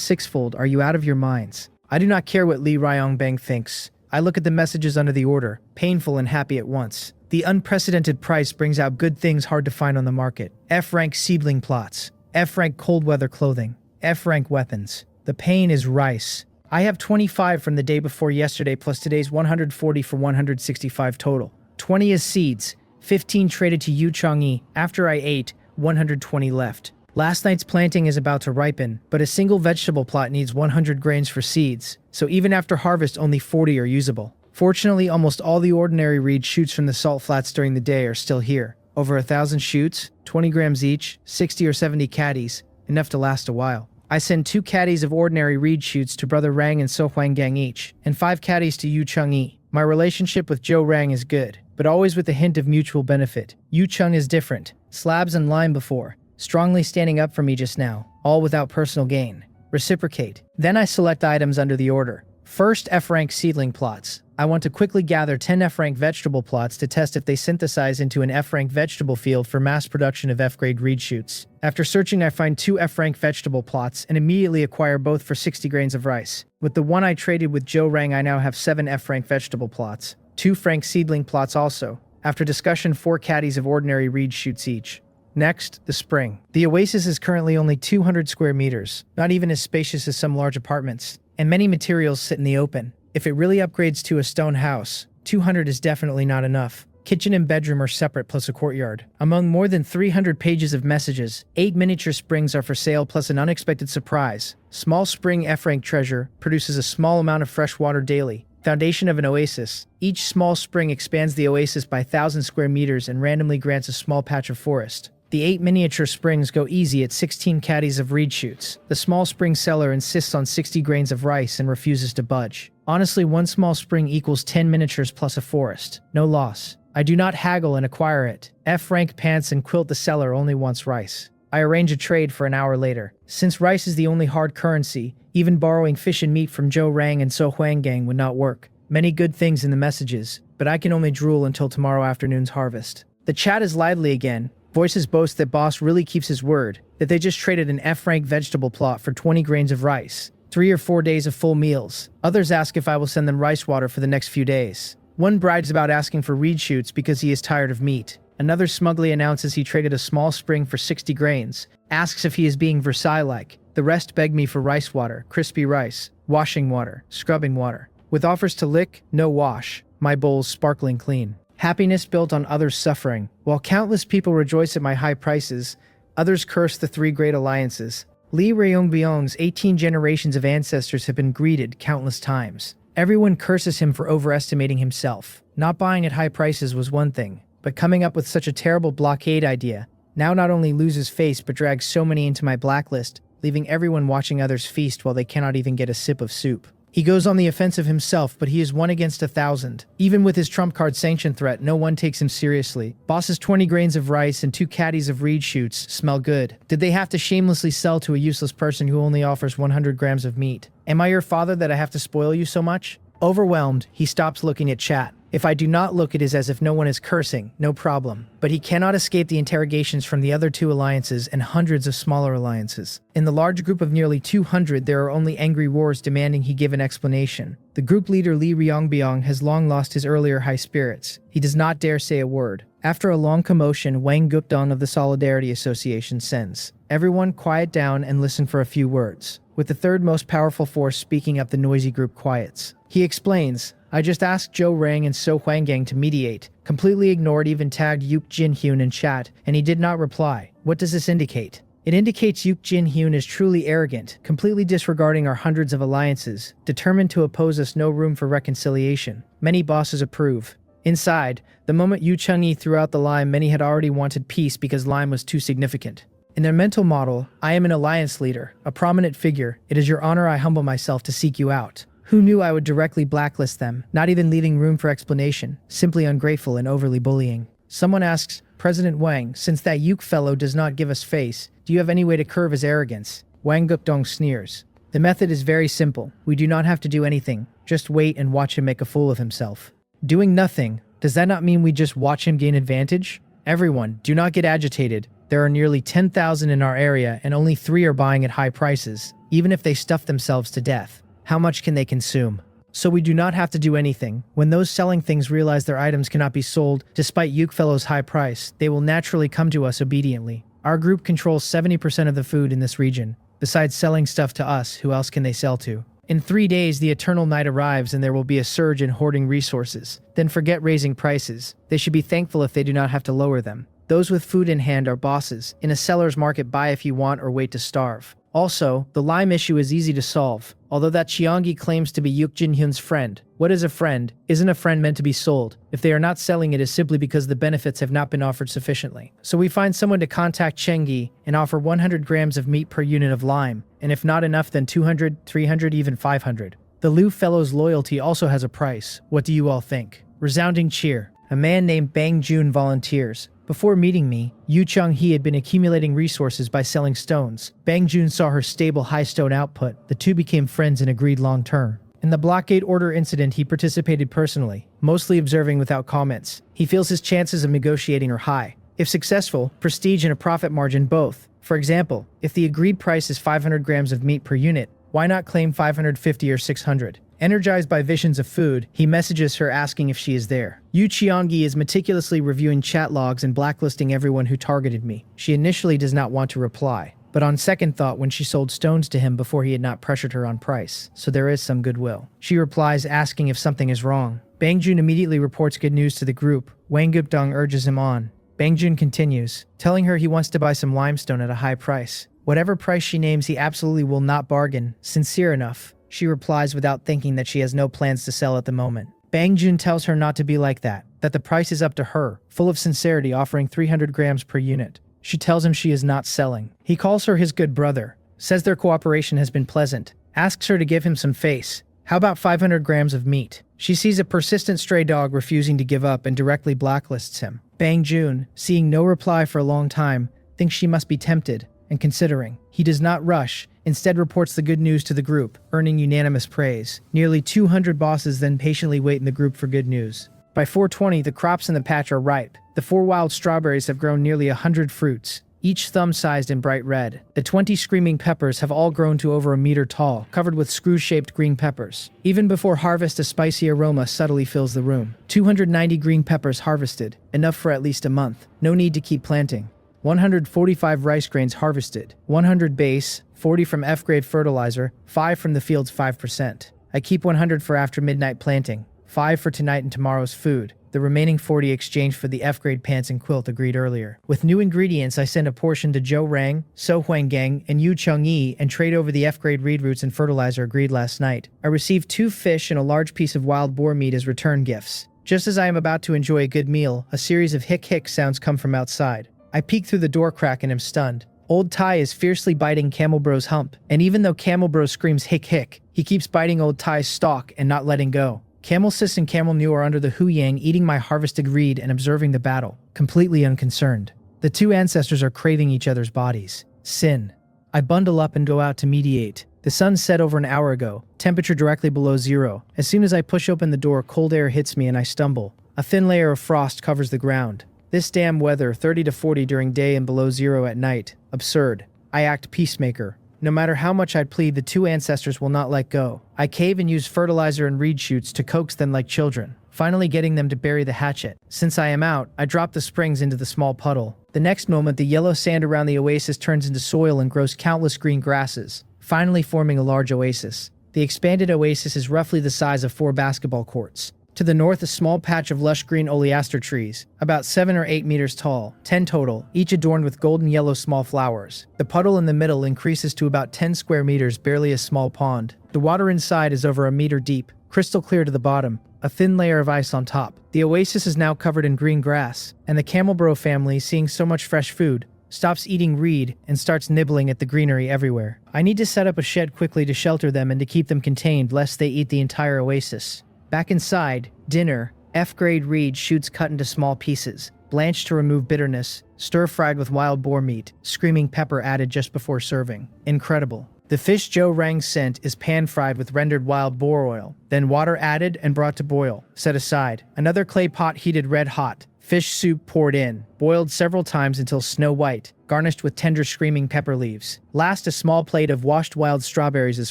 6-fold? Are you out of your minds? I do not care what Li Ryongbang thinks. I look at the messages under the order, painful and happy at once. The unprecedented price brings out good things hard to find on the market. F-rank seedling plots, F-rank cold weather clothing, F-rank weapons. The pain is rice. I have 25 from the day before yesterday plus today's 140 for 165 total. 20 is seeds. 15 traded to Yu Changyi. After I ate, 120 left. Last night's planting is about to ripen, but a single vegetable plot needs 100 grains for seeds, so even after harvest only 40 are usable. Fortunately, almost all the ordinary reed shoots from the salt flats during the day are still here. Over 1,000 shoots, 20 grams each, 60 or 70 caddies, enough to last a while. I send 2 caddies of ordinary reed shoots to Brother Rang and So Huanggang each, and 5 caddies to Yu Changyi. My relationship with Zhou Rang is good, but always with a hint of mutual benefit. Yu Chung is different. Slabs and lime before, strongly standing up for me just now, all without personal gain. Reciprocate. Then I select items under the order. First, F-rank seedling plots. I want to quickly gather 10 F-rank vegetable plots to test if they synthesize into an F-rank vegetable field for mass production of F-grade reed shoots. After searching, I find 2 F-rank vegetable plots and immediately acquire both for 60 grains of rice. With the one I traded with Zhou Rang, I now have 7 F-rank vegetable plots. 2 frank seedling plots also. After discussion, 4 caddies of ordinary reed shoots each. Next, the spring. The Oasis is currently only 200 square meters, not even as spacious as some large apartments, and many materials sit in the open. If it really upgrades to a stone house, 200 is definitely not enough. Kitchen and bedroom are separate plus a courtyard. Among more than 300 pages of messages, 8 miniature springs are for sale plus an unexpected surprise. Small spring F-rank treasure produces a small amount of fresh water daily. Foundation of an oasis. Each small spring expands the oasis by 1,000 square meters and randomly grants a small patch of forest. The 8 miniature springs go easy at 16 caddies of reed shoots. The small spring seller insists on 60 grains of rice and refuses to budge. Honestly, one small spring equals 10 miniatures plus a forest. No loss. I do not haggle and acquire it. F-rank pants and quilt the seller only wants rice. I arrange a trade for an hour later. Since rice is the only hard currency, even borrowing fish and meat from Zhou Rang and So Huanggang would not work. Many good things in the messages, but I can only drool until tomorrow afternoon's harvest. The chat is lively again. Voices boast that boss really keeps his word, that they just traded an F-rank vegetable plot for 20 grains of rice, 3 or 4 days of full meals. Others ask if I will send them rice water for the next few days. One brags about asking for reed shoots because he is tired of meat. Another smugly announces he traded a small spring for 60 grains, asks if he is being Versailles-like. The rest beg me for rice water, crispy rice, washing water, scrubbing water. With offers to lick, no wash, my bowls sparkling clean. Happiness built on others' suffering. While countless people rejoice at my high prices, others curse the 3 great alliances. Li Ryongbyong's 18 generations of ancestors have been greeted countless times. Everyone curses him for overestimating himself. Not buying at high prices was one thing, but coming up with such a terrible blockade idea now not only loses face but drags so many into my blacklist, leaving everyone watching others feast while they cannot even get a sip of soup. He goes on the offensive himself, but he is 1 against 1,000. Even with his trump card sanction threat, no one takes him seriously. Boss's 20 grains of rice and 2 caddies of reed shoots smell good. Did they have to shamelessly sell to a useless person who only offers 100 grams of meat? Am I your father that I have to spoil you so much? Overwhelmed, he stops looking at chat. If I do not look, it is as if no one is cursing, no problem. But he cannot escape the interrogations from the other 2 alliances and hundreds of smaller alliances. In the large group of nearly 200, there are only angry roars demanding he give an explanation. The group leader Li Ryongbyong has long lost his earlier high spirits. He does not dare say a word. After a long commotion, Wang Gupdong of the Solidarity Association sends, "Everyone quiet down and listen for a few words." With the third most powerful force speaking up, the noisy group quiets. He explains, "I just asked Zhou Rang and So Huanggang to mediate, completely ignored, even tagged Yuk Jin-hyun in chat, and he did not reply. What does this indicate?" It indicates Yuk Jin-hyun is truly arrogant, completely disregarding our hundreds of alliances, determined to oppose us, no room for reconciliation. Many bosses approve. Inside, the moment Yu Cheng-yi threw out the lime, many had already wanted peace because lime was too significant. In their mental model, I am an alliance leader, a prominent figure. It is your honor I humble myself to seek you out. Who knew I would directly blacklist them, not even leaving room for explanation, simply ungrateful and overly bullying. Someone asks, "President Wang, since that Yuk fellow does not give us face, do you have any way to curb his arrogance?" Wang Gupdong sneers. "The method is very simple. We do not have to do anything. Just wait and watch him make a fool of himself." Doing nothing, does that not mean we just watch him gain advantage? Everyone, do not get agitated. There are nearly 10,000 in our area and only 3 are buying at high prices, even if they stuff themselves to death. How much can they consume? So we do not have to do anything. When those selling things realize their items cannot be sold, despite Yukfellow's high price, they will naturally come to us obediently. Our group controls 70% of the food in this region. Besides selling stuff to us, who else can they sell to? In 3 days, the eternal night arrives and there will be a surge in hoarding resources. Then forget raising prices. They should be thankful if they do not have to lower them. Those with food in hand are bosses. In a seller's market, buy if you want or wait to starve. Also, the lime issue is easy to solve. Although that Chiangyi claims to be Yuk Jin-hyun's friend. What is a friend? Isn't a friend meant to be sold? If they are not selling it, is simply because the benefits have not been offered sufficiently. So we find someone to contact Chengyi and offer 100 grams of meat per unit of lime, and if not enough, then 200, 300, even 500. The Liu fellow's loyalty also has a price. What do you all think? Resounding cheer. A man named Bang Jun volunteers. Before meeting me, Yu Cheng-hee had been accumulating resources by selling stones. Bang Jun saw her stable high stone output. The two became friends and agreed long-term. In the blockade order incident, he participated personally, mostly observing without comments. He feels his chances of negotiating are high. If successful, prestige and a profit margin both. For example, if the agreed price is 500 grams of meat per unit, why not claim 550 or 600? Energized by visions of food, he messages her asking if she is there. Yu Qiangyi is meticulously reviewing chat logs and blacklisting everyone who targeted me. She initially does not want to reply, but on second thought when she sold stones to him before he had not pressured her on price, so there is some goodwill. She replies asking if something is wrong. Bang Jun immediately reports good news to the group. Wang Gupdong urges him on. Bang Jun continues, telling her he wants to buy some limestone at a high price. Whatever price she names, he absolutely will not bargain. Sincere enough. She replies without thinking that she has no plans to sell at the moment. Bang Jun tells her not to be like that the price is up to her, full of sincerity, offering 300 grams per unit. She tells him she is not selling. He calls her his good brother, says their cooperation has been pleasant, asks her to give him some face. How about 500 grams of meat? She sees a persistent stray dog refusing to give up and directly blacklists him. Bang Jun, seeing no reply for a long time, thinks she must be tempted, and considering. He does not rush, instead reports the good news to the group, earning unanimous praise. Nearly 200 bosses then patiently wait in the group for good news. By 4:20, the crops in the patch are ripe. The 4 wild strawberries have grown nearly 100 fruits, each thumb-sized and bright red. The 20 screaming peppers have all grown to over a meter tall, covered with screw-shaped green peppers. Even before harvest, a spicy aroma subtly fills the room. 290 green peppers harvested, enough for at least a month. No need to keep planting. 145 rice grains harvested, 100 base, 40 from F-grade fertilizer, 5 from the field's 5%. I keep 100 for after midnight planting, 5 for tonight and tomorrow's food. The remaining 40 exchanged for the F-grade pants and quilt agreed earlier. With new ingredients, I send a portion to Zhou Rang, So Huanggang, and Yu Chengyi and trade over the F-grade reed roots and fertilizer agreed last night. I received 2 fish and a large piece of wild boar meat as return gifts. Just as I am about to enjoy a good meal, a series of hick-hick sounds come from outside. I peek through the door crack and am stunned. Old Tai is fiercely biting Camel Bro's hump, and even though Camel Bro screams hick-hick, he keeps biting Old Tai's stalk and not letting go. Camel Sis and Camel New are under the Huyang eating my harvested reed and observing the battle, completely unconcerned. The 2 ancestors are craving each other's bodies. Sin. I bundle up and go out to mediate. The sun set over an hour ago, temperature directly below 0. As soon as I push open the door, cold air hits me and I stumble. A thin layer of frost covers the ground. This damn weather, 30 to 40 during day and below 0 at night. Absurd. I act peacemaker. No matter how much I plead, the 2 ancestors will not let go. I cave and use fertilizer and reed shoots to coax them like children, finally getting them to bury the hatchet. Since I am out, I drop the springs into the small puddle. The next moment, the yellow sand around the oasis turns into soil and grows countless green grasses, finally forming a large oasis. The expanded oasis is roughly the size of 4 basketball courts. To the north, a small patch of lush green oleaster trees, about 7 or 8 meters tall, 10 total, each adorned with golden yellow small flowers. The puddle in the middle increases to about 10 square meters, barely a small pond. The water inside is over a meter deep, crystal clear to the bottom, a thin layer of ice on top. The oasis is now covered in green grass, and the Camel Bro family, seeing so much fresh food, stops eating reed and starts nibbling at the greenery everywhere. I need to set up a shed quickly to shelter them and to keep them contained lest they eat the entire oasis. Back inside, dinner, F-grade reed shoots cut into small pieces, blanched to remove bitterness, stir-fried with wild boar meat, screaming pepper added just before serving. Incredible. The fish Zhou Rang sent is pan-fried with rendered wild boar oil, then water added and brought to boil, set aside. Another clay pot heated red-hot, fish soup poured in, boiled several times until snow-white, garnished with tender screaming pepper leaves. Last, a small plate of washed wild strawberries as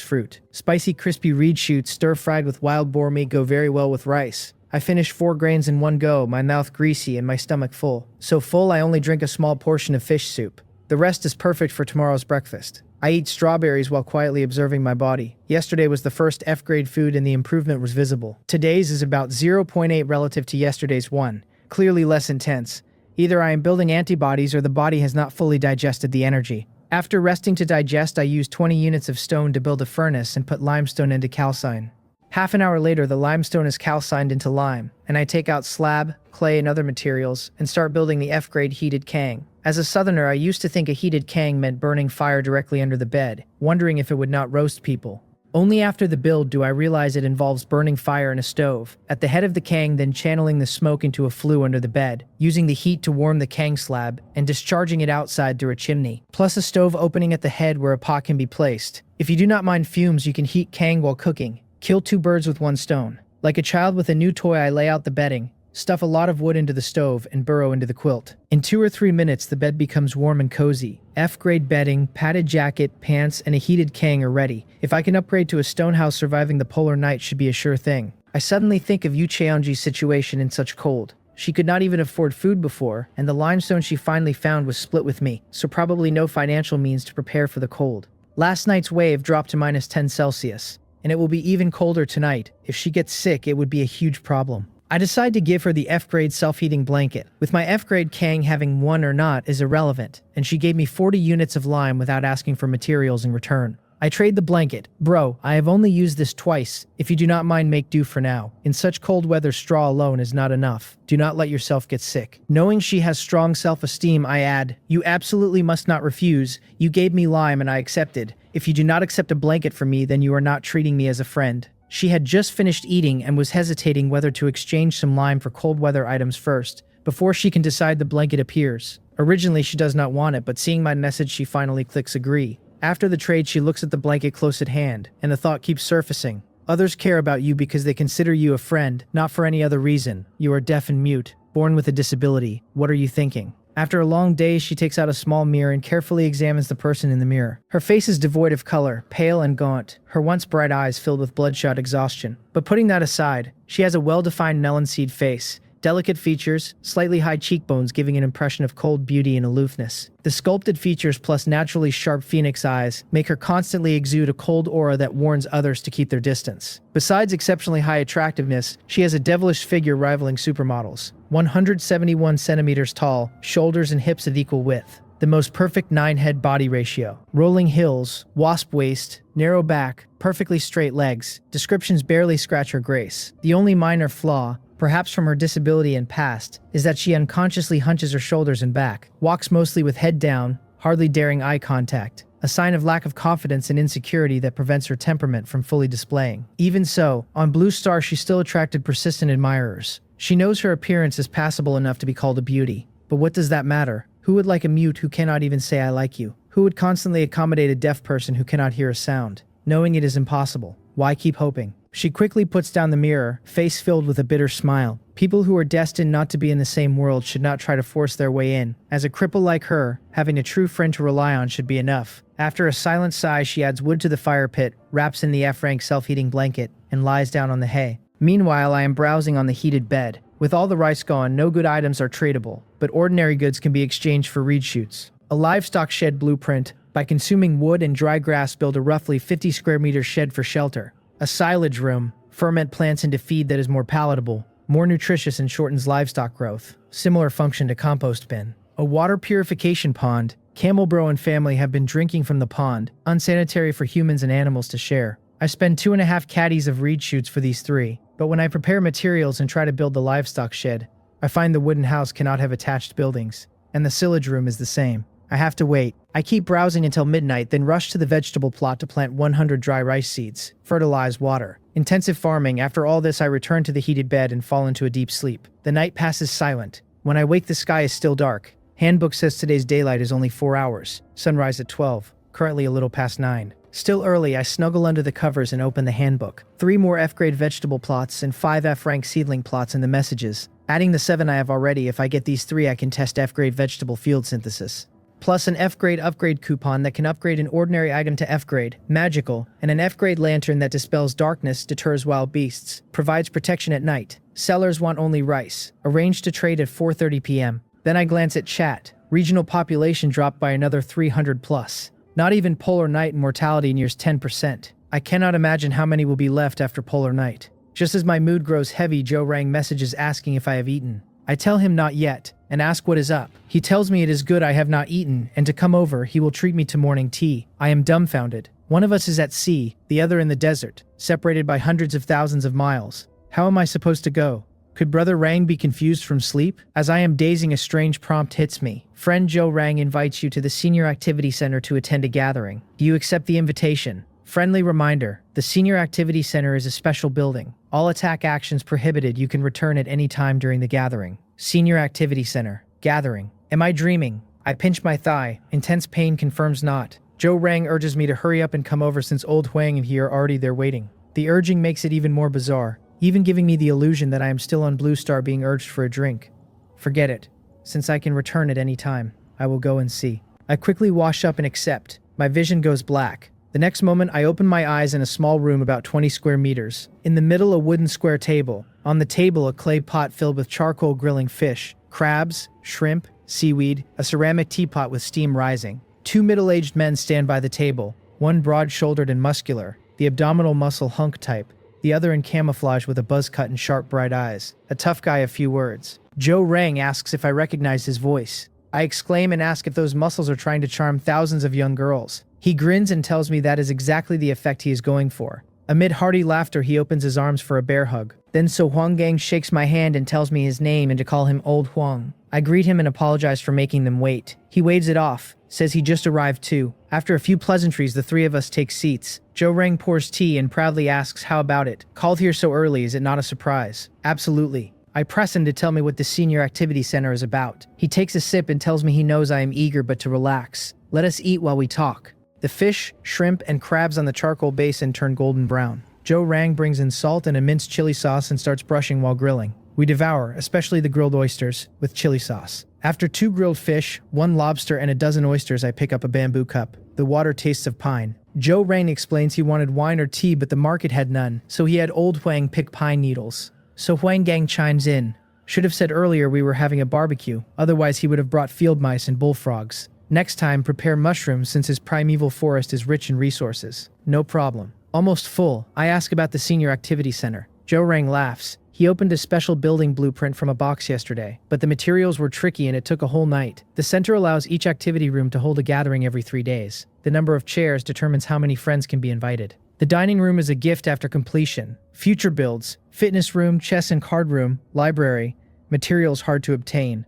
fruit. Spicy crispy reed shoots stir-fried with wild boar meat go very well with rice. I finish 4 grains in one go, my mouth greasy and my stomach full. So full I only drink a small portion of fish soup. The rest is perfect for tomorrow's breakfast. I eat strawberries while quietly observing my body. Yesterday was the first F-grade food and the improvement was visible. Today's is about 0.8 relative to yesterday's 1. Clearly less intense. Either I am building antibodies or the body has not fully digested the energy. After resting to digest, I use 20 units of stone to build a furnace and put limestone into calcine. Half an hour later, the limestone is calcined into lime, and I take out slab, clay, and other materials and start building the F-grade heated kang. As a southerner, I used to think a heated kang meant burning fire directly under the bed, wondering if it would not roast people. Only after the build do I realize it involves burning fire in a stove, at the head of the kang, then channeling the smoke into a flue under the bed, using the heat to warm the kang slab, and discharging it outside through a chimney, plus a stove opening at the head where a pot can be placed. If you do not mind fumes, you can heat kang while cooking. Kill 2 birds with 1 stone. Like a child with a new toy, I lay out the bedding, stuff a lot of wood into the stove, and burrow into the quilt. In 2 or 3 minutes, the bed becomes warm and cozy. F-grade bedding, padded jacket, pants, and a heated kang are ready. If I can upgrade to a stone house, surviving the polar night should be a sure thing. I suddenly think of Yu Cheonji's situation in such cold. She could not even afford food before, and the limestone she finally found was split with me, so probably no financial means to prepare for the cold. Last night's wave dropped to -10 Celsius, and it will be even colder tonight. If she gets sick, it would be a huge problem. I decide to give her the F-grade self-heating blanket. With my F-grade kang having 1 or not is irrelevant, and she gave me 40 units of lime without asking for materials in return. I trade the blanket. Bro, I have only used this twice. If you do not mind, make do for now. In such cold weather, straw alone is not enough. Do not let yourself get sick. Knowing she has strong self-esteem, I add, you absolutely must not refuse. You gave me lime and I accepted. If you do not accept a blanket from me, then you are not treating me as a friend. She had just finished eating and was hesitating whether to exchange some lime for cold weather items first, before she can decide the blanket appears. Originally, she does not want it, but seeing my message, she finally clicks agree. After the trade, she looks at the blanket close at hand, and the thought keeps surfacing. Others care about you because they consider you a friend, not for any other reason. You are deaf and mute, born with a disability. What are you thinking? After a long day, she takes out a small mirror and carefully examines the person in the mirror. Her face is devoid of color, pale and gaunt, her once bright eyes filled with bloodshot exhaustion. But putting that aside, she has a well-defined melon seed face, delicate features, slightly high cheekbones giving an impression of cold beauty and aloofness. The sculpted features plus naturally sharp phoenix eyes make her constantly exude a cold aura that warns others to keep their distance. Besides exceptionally high attractiveness, she has a devilish figure rivaling supermodels. 171 centimeters tall, shoulders and hips of equal width. The most perfect 9-head body ratio. Rolling hills, wasp waist, narrow back, perfectly straight legs. Descriptions barely scratch her grace. The only minor flaw, perhaps from her disability and past, is that she unconsciously hunches her shoulders and back, walks mostly with head down, hardly daring eye contact, a sign of lack of confidence and insecurity that prevents her temperament from fully displaying. Even so, on Blue Star she still attracted persistent admirers. She knows her appearance is passable enough to be called a beauty. But what does that matter? Who would like a mute who cannot even say I like you? Who would constantly accommodate a deaf person who cannot hear a sound? Knowing it is impossible, why keep hoping? She quickly puts down the mirror, face filled with a bitter smile. People who are destined not to be in the same world should not try to force their way in. As a cripple like her, having a true friend to rely on should be enough. After a silent sigh, she adds wood to the fire pit, wraps in the F-rank self-heating blanket, and lies down on the hay. Meanwhile, I am browsing on the heated bed. With all the rice gone, no good items are tradable, but ordinary goods can be exchanged for reed shoots. A livestock shed blueprint. By consuming wood and dry grass, build a roughly 50 square meter shed for shelter. A silage room. Ferment plants into feed that is more palatable, more nutritious and shortens livestock growth. Similar function to compost bin. A water purification pond. Camel Bro and family have been drinking from the pond, unsanitary for humans and animals to share. I spend 2.5 caddies of reed shoots for these 3, but when I prepare materials and try to build the livestock shed, I find the wooden house cannot have attached buildings, and the silage room is the same. I have to wait. I keep browsing until midnight, then rush to the vegetable plot to plant 100 dry rice seeds, fertilize, water. Intensive farming. After all this, I return to the heated bed and fall into a deep sleep. The night passes silent. When I wake, the sky is still dark. Handbook says today's daylight is only 4 hours. Sunrise at 12, currently a little past 9. Still early, I snuggle under the covers and open the handbook. 3 more F-grade vegetable plots and 5 F-rank seedling plots in the messages. Adding the 7 I have already, if I get these 3 I can test F-grade vegetable field synthesis. Plus an F-grade upgrade coupon that can upgrade an ordinary item to F-grade, magical, and an F-grade lantern that dispels darkness, deters wild beasts, provides protection at night. Sellers want only rice. Arranged to trade at 4:30 p.m. Then I glance at chat. Regional population dropped by another 300 plus. Not even polar night and mortality nears 10%. I cannot imagine how many will be left after polar night. Just as my mood grows heavy, Joe Rang messages asking if I have eaten. I tell him not yet, and ask what is up. He tells me it is good I have not eaten, and to come over, he will treat me to morning tea. I am dumbfounded. One of us is at sea, the other in the desert, separated by hundreds of thousands of miles. How am I supposed to go? Could Brother Rang be confused from sleep? As I am dazing, a strange prompt hits me. Friend Joe Rang invites you to the Senior Activity Center to attend a gathering. Do you accept the invitation? Friendly reminder, the Senior Activity Center is a special building. All attack actions prohibited. You can return at any time during the gathering. Senior Activity Center. Gathering. Am I dreaming? I pinch my thigh. Intense pain confirms not. Joe Rang urges me to hurry up and come over since old Huang and he are already there waiting. The urging makes it even more bizarre, even giving me the illusion that I am still on Blue Star being urged for a drink. Forget it. Since I can return at any time, I will go and see. I quickly wash up and accept. My vision goes black. The next moment, I open my eyes in a small room about 20 square meters. In the middle, a wooden square table. On the table, a clay pot filled with charcoal grilling fish, crabs, shrimp, seaweed, a ceramic teapot with steam rising. 2 middle-aged men stand by the table, one broad-shouldered and muscular, the abdominal muscle hunk type, the other in camouflage with a buzz cut and sharp bright eyes. A tough guy, a few words. Joe Rang asks if I recognize his voice. I exclaim and ask if those muscles are trying to charm thousands of young girls. He grins and tells me that is exactly the effect he is going for. Amid hearty laughter, he opens his arms for a bear hug. Then So Huang Gang shakes my hand and tells me his name and to call him Old Huang. I greet him and apologize for making them wait. He waves it off, says he just arrived too. After a few pleasantries, the 3 of us take seats. Joe Rang pours tea and proudly asks how about it. Called here so early, is it not a surprise? Absolutely. I press him to tell me what the senior activity center is about. He takes a sip and tells me he knows I am eager but to relax. Let us eat while we talk. The fish, shrimp, and crabs on the charcoal basin turn golden brown. Joe Rang brings in salt and a minced chili sauce and starts brushing while grilling. We devour, especially the grilled oysters, with chili sauce. After 2 grilled fish, 1 lobster, and a dozen oysters, I pick up a bamboo cup. The water tastes of pine. Joe Rang explains he wanted wine or tea, but the market had none, so he had Old Huang pick pine needles. So Huang Gang chimes in. Should have said earlier we were having a barbecue, otherwise he would have brought field mice and bullfrogs. Next time, prepare mushrooms since his primeval forest is rich in resources. No problem. Almost full, I ask about the senior activity center. Joe Rang laughs. He opened a special building blueprint from a box yesterday, but the materials were tricky and it took a whole night. The center allows each activity room to hold a gathering every 3 days. The number of chairs determines how many friends can be invited. The dining room is a gift after completion. Future builds, fitness room, chess and card room, library, materials hard to obtain.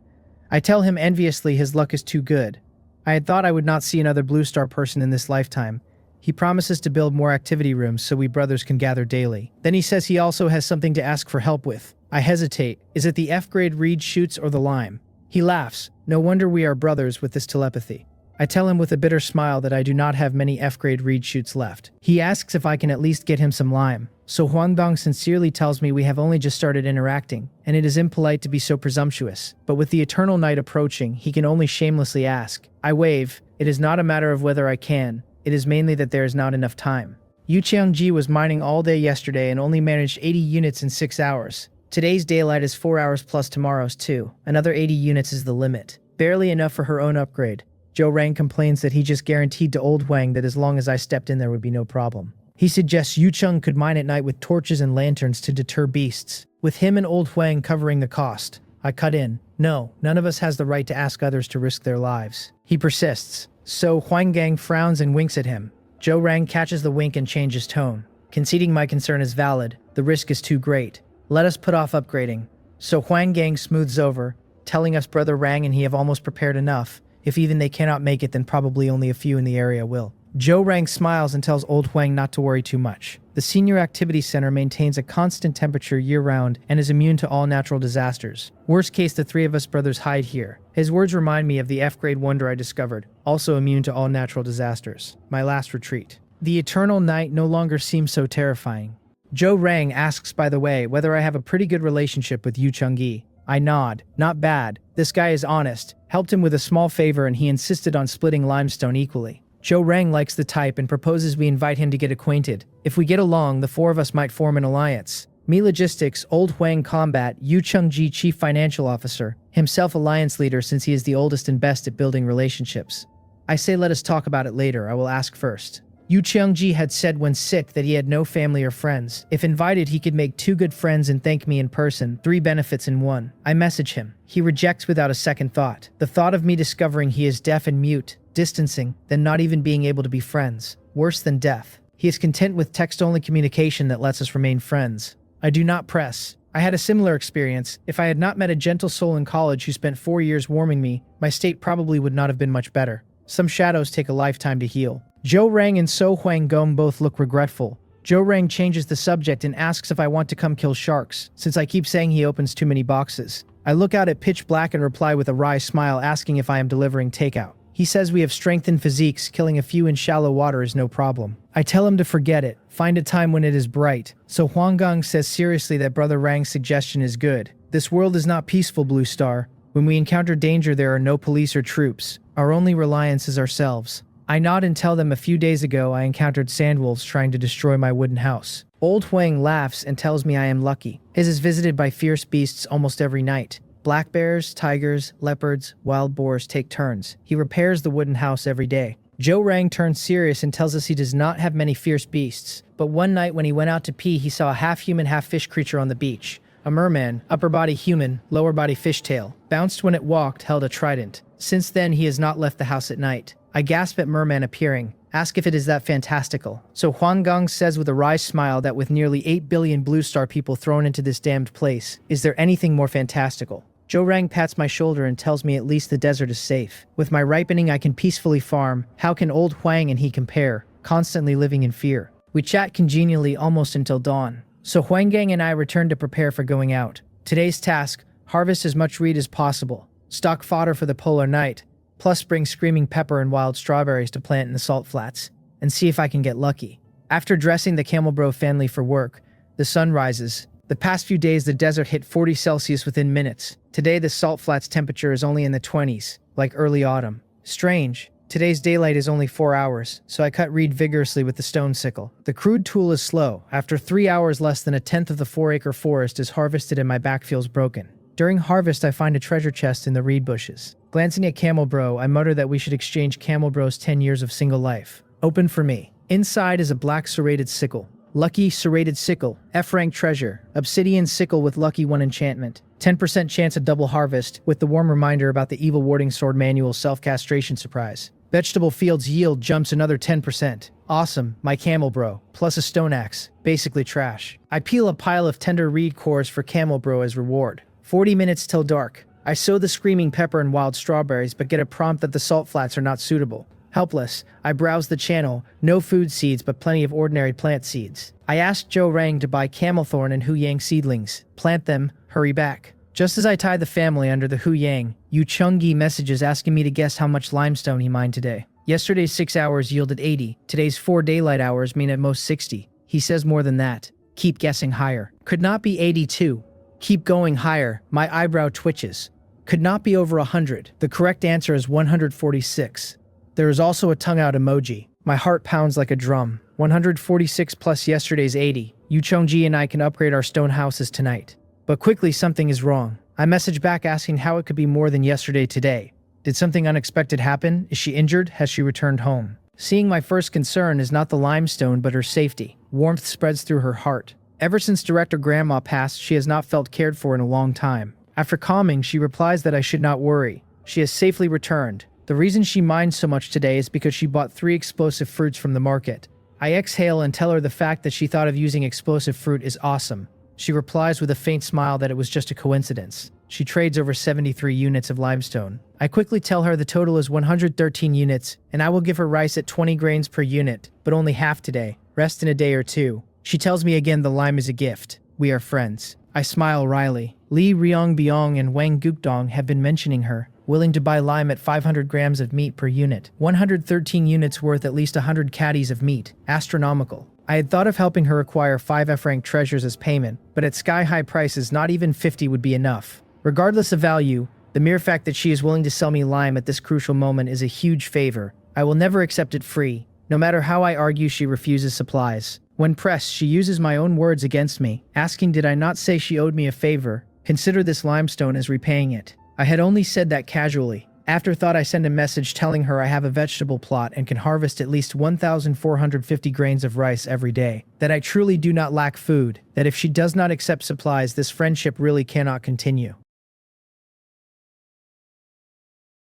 I tell him enviously his luck is too good. I had thought I would not see another Blue Star person in this lifetime. He promises to build more activity rooms so we brothers can gather daily. Then he says he also has something to ask for help with. I hesitate. Is it the F-grade reed shoots or the lime? He laughs. No wonder we are brothers with this telepathy. I tell him with a bitter smile that I do not have many F-grade reed shoots left. He asks if I can at least get him some lime. So Huangdong sincerely tells me we have only just started interacting, and it is impolite to be so presumptuous. But with the eternal night approaching, he can only shamelessly ask. I wave. It is not a matter of whether I can. It is mainly that there is not enough time. Yu Qiangji was mining all day yesterday and only managed 80 units in 6 hours. Today's daylight is 4 hours plus tomorrow's 2. Another 80 units is the limit. Barely enough for her own upgrade. Joe Rang complains that he just guaranteed to Old Huang that as long as I stepped in there would be no problem. He suggests Yu Cheng could mine at night with torches and lanterns to deter beasts, with him and Old Huang covering the cost. I cut in. No, none of us has the right to ask others to risk their lives. He persists. So Huang Gang frowns and winks at him. Joe Rang catches the wink and changes tone. Conceding my concern is valid. The risk is too great. Let us put off upgrading. So Huang Gang smooths over, telling us Brother Rang and he have almost prepared enough. If even they cannot make it, then probably only a few in the area will. Joe Rang smiles and tells Old Huang not to worry too much. The Senior Activity Center maintains a constant temperature year-round and is immune to all natural disasters. Worst case, the 3 of us brothers hide here. His words remind me of the F-grade wonder I discovered, also immune to all natural disasters. My last retreat. The eternal night no longer seems so terrifying. Joe Rang asks, by the way, whether I have a pretty good relationship with Yu Chengyi. I nod. Not bad. This guy is honest. Helped him with a small favor and he insisted on splitting limestone equally. Joe Rang likes the type and proposes we invite him to get acquainted. If we get along, the 4 of us might form an alliance. Me Logistics, Old Huang Combat, Yu Chengji Chief Financial Officer, himself alliance leader since he is the oldest and best at building relationships. I say let us talk about it later, I will ask first. Yu Chengji had said when sick that he had no family or friends. If invited, he could make 2 good friends and thank me in person, 3 benefits in 1. I message him. He rejects without a second thought. The thought of me discovering he is deaf and mute, distancing, then not even being able to be friends. Worse than death. He is content with text-only communication that lets us remain friends. I do not press. I had a similar experience. If I had not met a gentle soul in college who spent 4 years warming me, my state probably would not have been much better. Some shadows take a lifetime to heal. Joe Rang and So Huang Gong both look regretful. Joe Rang changes the subject and asks if I want to come kill sharks, since I keep saying he opens too many boxes. I look out at pitch black and reply with a wry smile asking if I am delivering takeout. He says we have strengthened physiques, killing a few in shallow water is no problem. I tell him to forget it, find a time when it is bright. So Huang Gong says seriously that Brother Rang's suggestion is good. This world is not peaceful, Blue Star. When we encounter danger, there are no police or troops. Our only reliance is ourselves. I nod and tell them a few days ago I encountered sandwolves trying to destroy my wooden house. Old Huang laughs and tells me I am lucky. His is visited by fierce beasts almost every night. Black bears, tigers, leopards, wild boars take turns. He repairs the wooden house every day. Joe Rang turns serious and tells us he does not have many fierce beasts. But one night when he went out to pee, he saw a half-human, half-fish creature on the beach. A merman, upper body human, lower body fishtail. Bounced when it walked, held a trident. Since then, he has not left the house at night. I gasp at merman appearing. Ask if it is that fantastical. So Huang Gong says with a wry smile that with nearly 8 billion Blue Star people thrown into this damned place, is there anything more fantastical? Joe Rang pats my shoulder and tells me at least the desert is safe. With my ripening, I can peacefully farm. How can Old Huang and he compare? Constantly living in fear. We chat congenially almost until dawn. So Huang Gang and I return to prepare for going out. Today's task, harvest as much reed as possible, stock fodder for the polar night, plus bring screaming pepper and wild strawberries to plant in the salt flats, and see if I can get lucky. After dressing the Camel Bro family for work, the sun rises. The past few days the desert hit 40 Celsius within minutes. Today the salt flats temperature is only in the 20s, like early autumn. Strange. Today's daylight is only 4 hours, so I cut reed vigorously with the stone sickle. The crude tool is slow. After 3 hours, less than a tenth of the 4-acre forest is harvested and my back feels broken. During harvest, I find a treasure chest in the reed bushes. Glancing at Camel Bro, I mutter that we should exchange Camel Bro's 10 years of single life. Open for me. Inside is a black serrated sickle. Lucky serrated sickle, F-rank treasure, obsidian sickle with lucky 1 enchantment, 10% chance of double harvest, with the warm reminder about the evil warding sword manual self-castration surprise. Vegetable fields yield jumps another 10%. Awesome, my Camel Bro, plus a stone axe, basically trash. I peel a pile of tender reed cores for Camel Bro as reward. 40 minutes till dark. I sow the screaming pepper and wild strawberries but get a prompt that the salt flats are not suitable. Helpless, I browse the channel, no food seeds but plenty of ordinary plant seeds. I ask Joe Rang to buy camel thorn and Hu Yang seedlings. Plant them, hurry back. Just as I tie the family under the Hu Yang, Yu Chungi messages asking me to guess how much limestone he mined today. Yesterday's 6 hours yielded 80, today's 4 daylight hours mean at most 60. He says more than that. Keep guessing higher. Could not be 82. Keep going higher, my eyebrow twitches. Could not be over 100. The correct answer is 146. There is also a tongue-out emoji. My heart pounds like a drum. 146 plus yesterday's 80. Yu Chongji and I can upgrade our stone houses tonight. But quickly something is wrong. I message back asking how it could be more than yesterday today. Did something unexpected happen? Is she injured? Has she returned home? Seeing my first concern is not the limestone but her safety. Warmth spreads through her heart. Ever since Director Grandma passed, she has not felt cared for in a long time. After calming, she replies that I should not worry. She has safely returned. The reason she minds so much today is because she bought 3 explosive fruits from the market. I exhale and tell her the fact that she thought of using explosive fruit is awesome. She replies with a faint smile that it was just a coincidence. She trades over 73 units of limestone. I quickly tell her the total is 113 units, and I will give her rice at 20 grains per unit, but only half today. Rest in a day or two. She tells me again the lime is a gift. We are friends. I smile wryly. Li Ryongbyong and Wang Gukdong have been mentioning her, willing to buy lime at 500 grams of meat per unit. 113 units worth at least 100 caddies of meat. Astronomical. I had thought of helping her acquire 5 F-rank treasures as payment, but at sky-high prices not even 50 would be enough. Regardless of value, the mere fact that she is willing to sell me lime at this crucial moment is a huge favor. I will never accept it free. No matter how I argue, she refuses supplies. When pressed, she uses my own words against me, asking did I not say she owed me a favor? Consider this limestone as repaying it. I had only said that casually. Afterthought, I send a message telling her I have a vegetable plot and can harvest at least 1,450 grains of rice every day. That I truly do not lack food. That if she does not accept supplies, this friendship really cannot continue.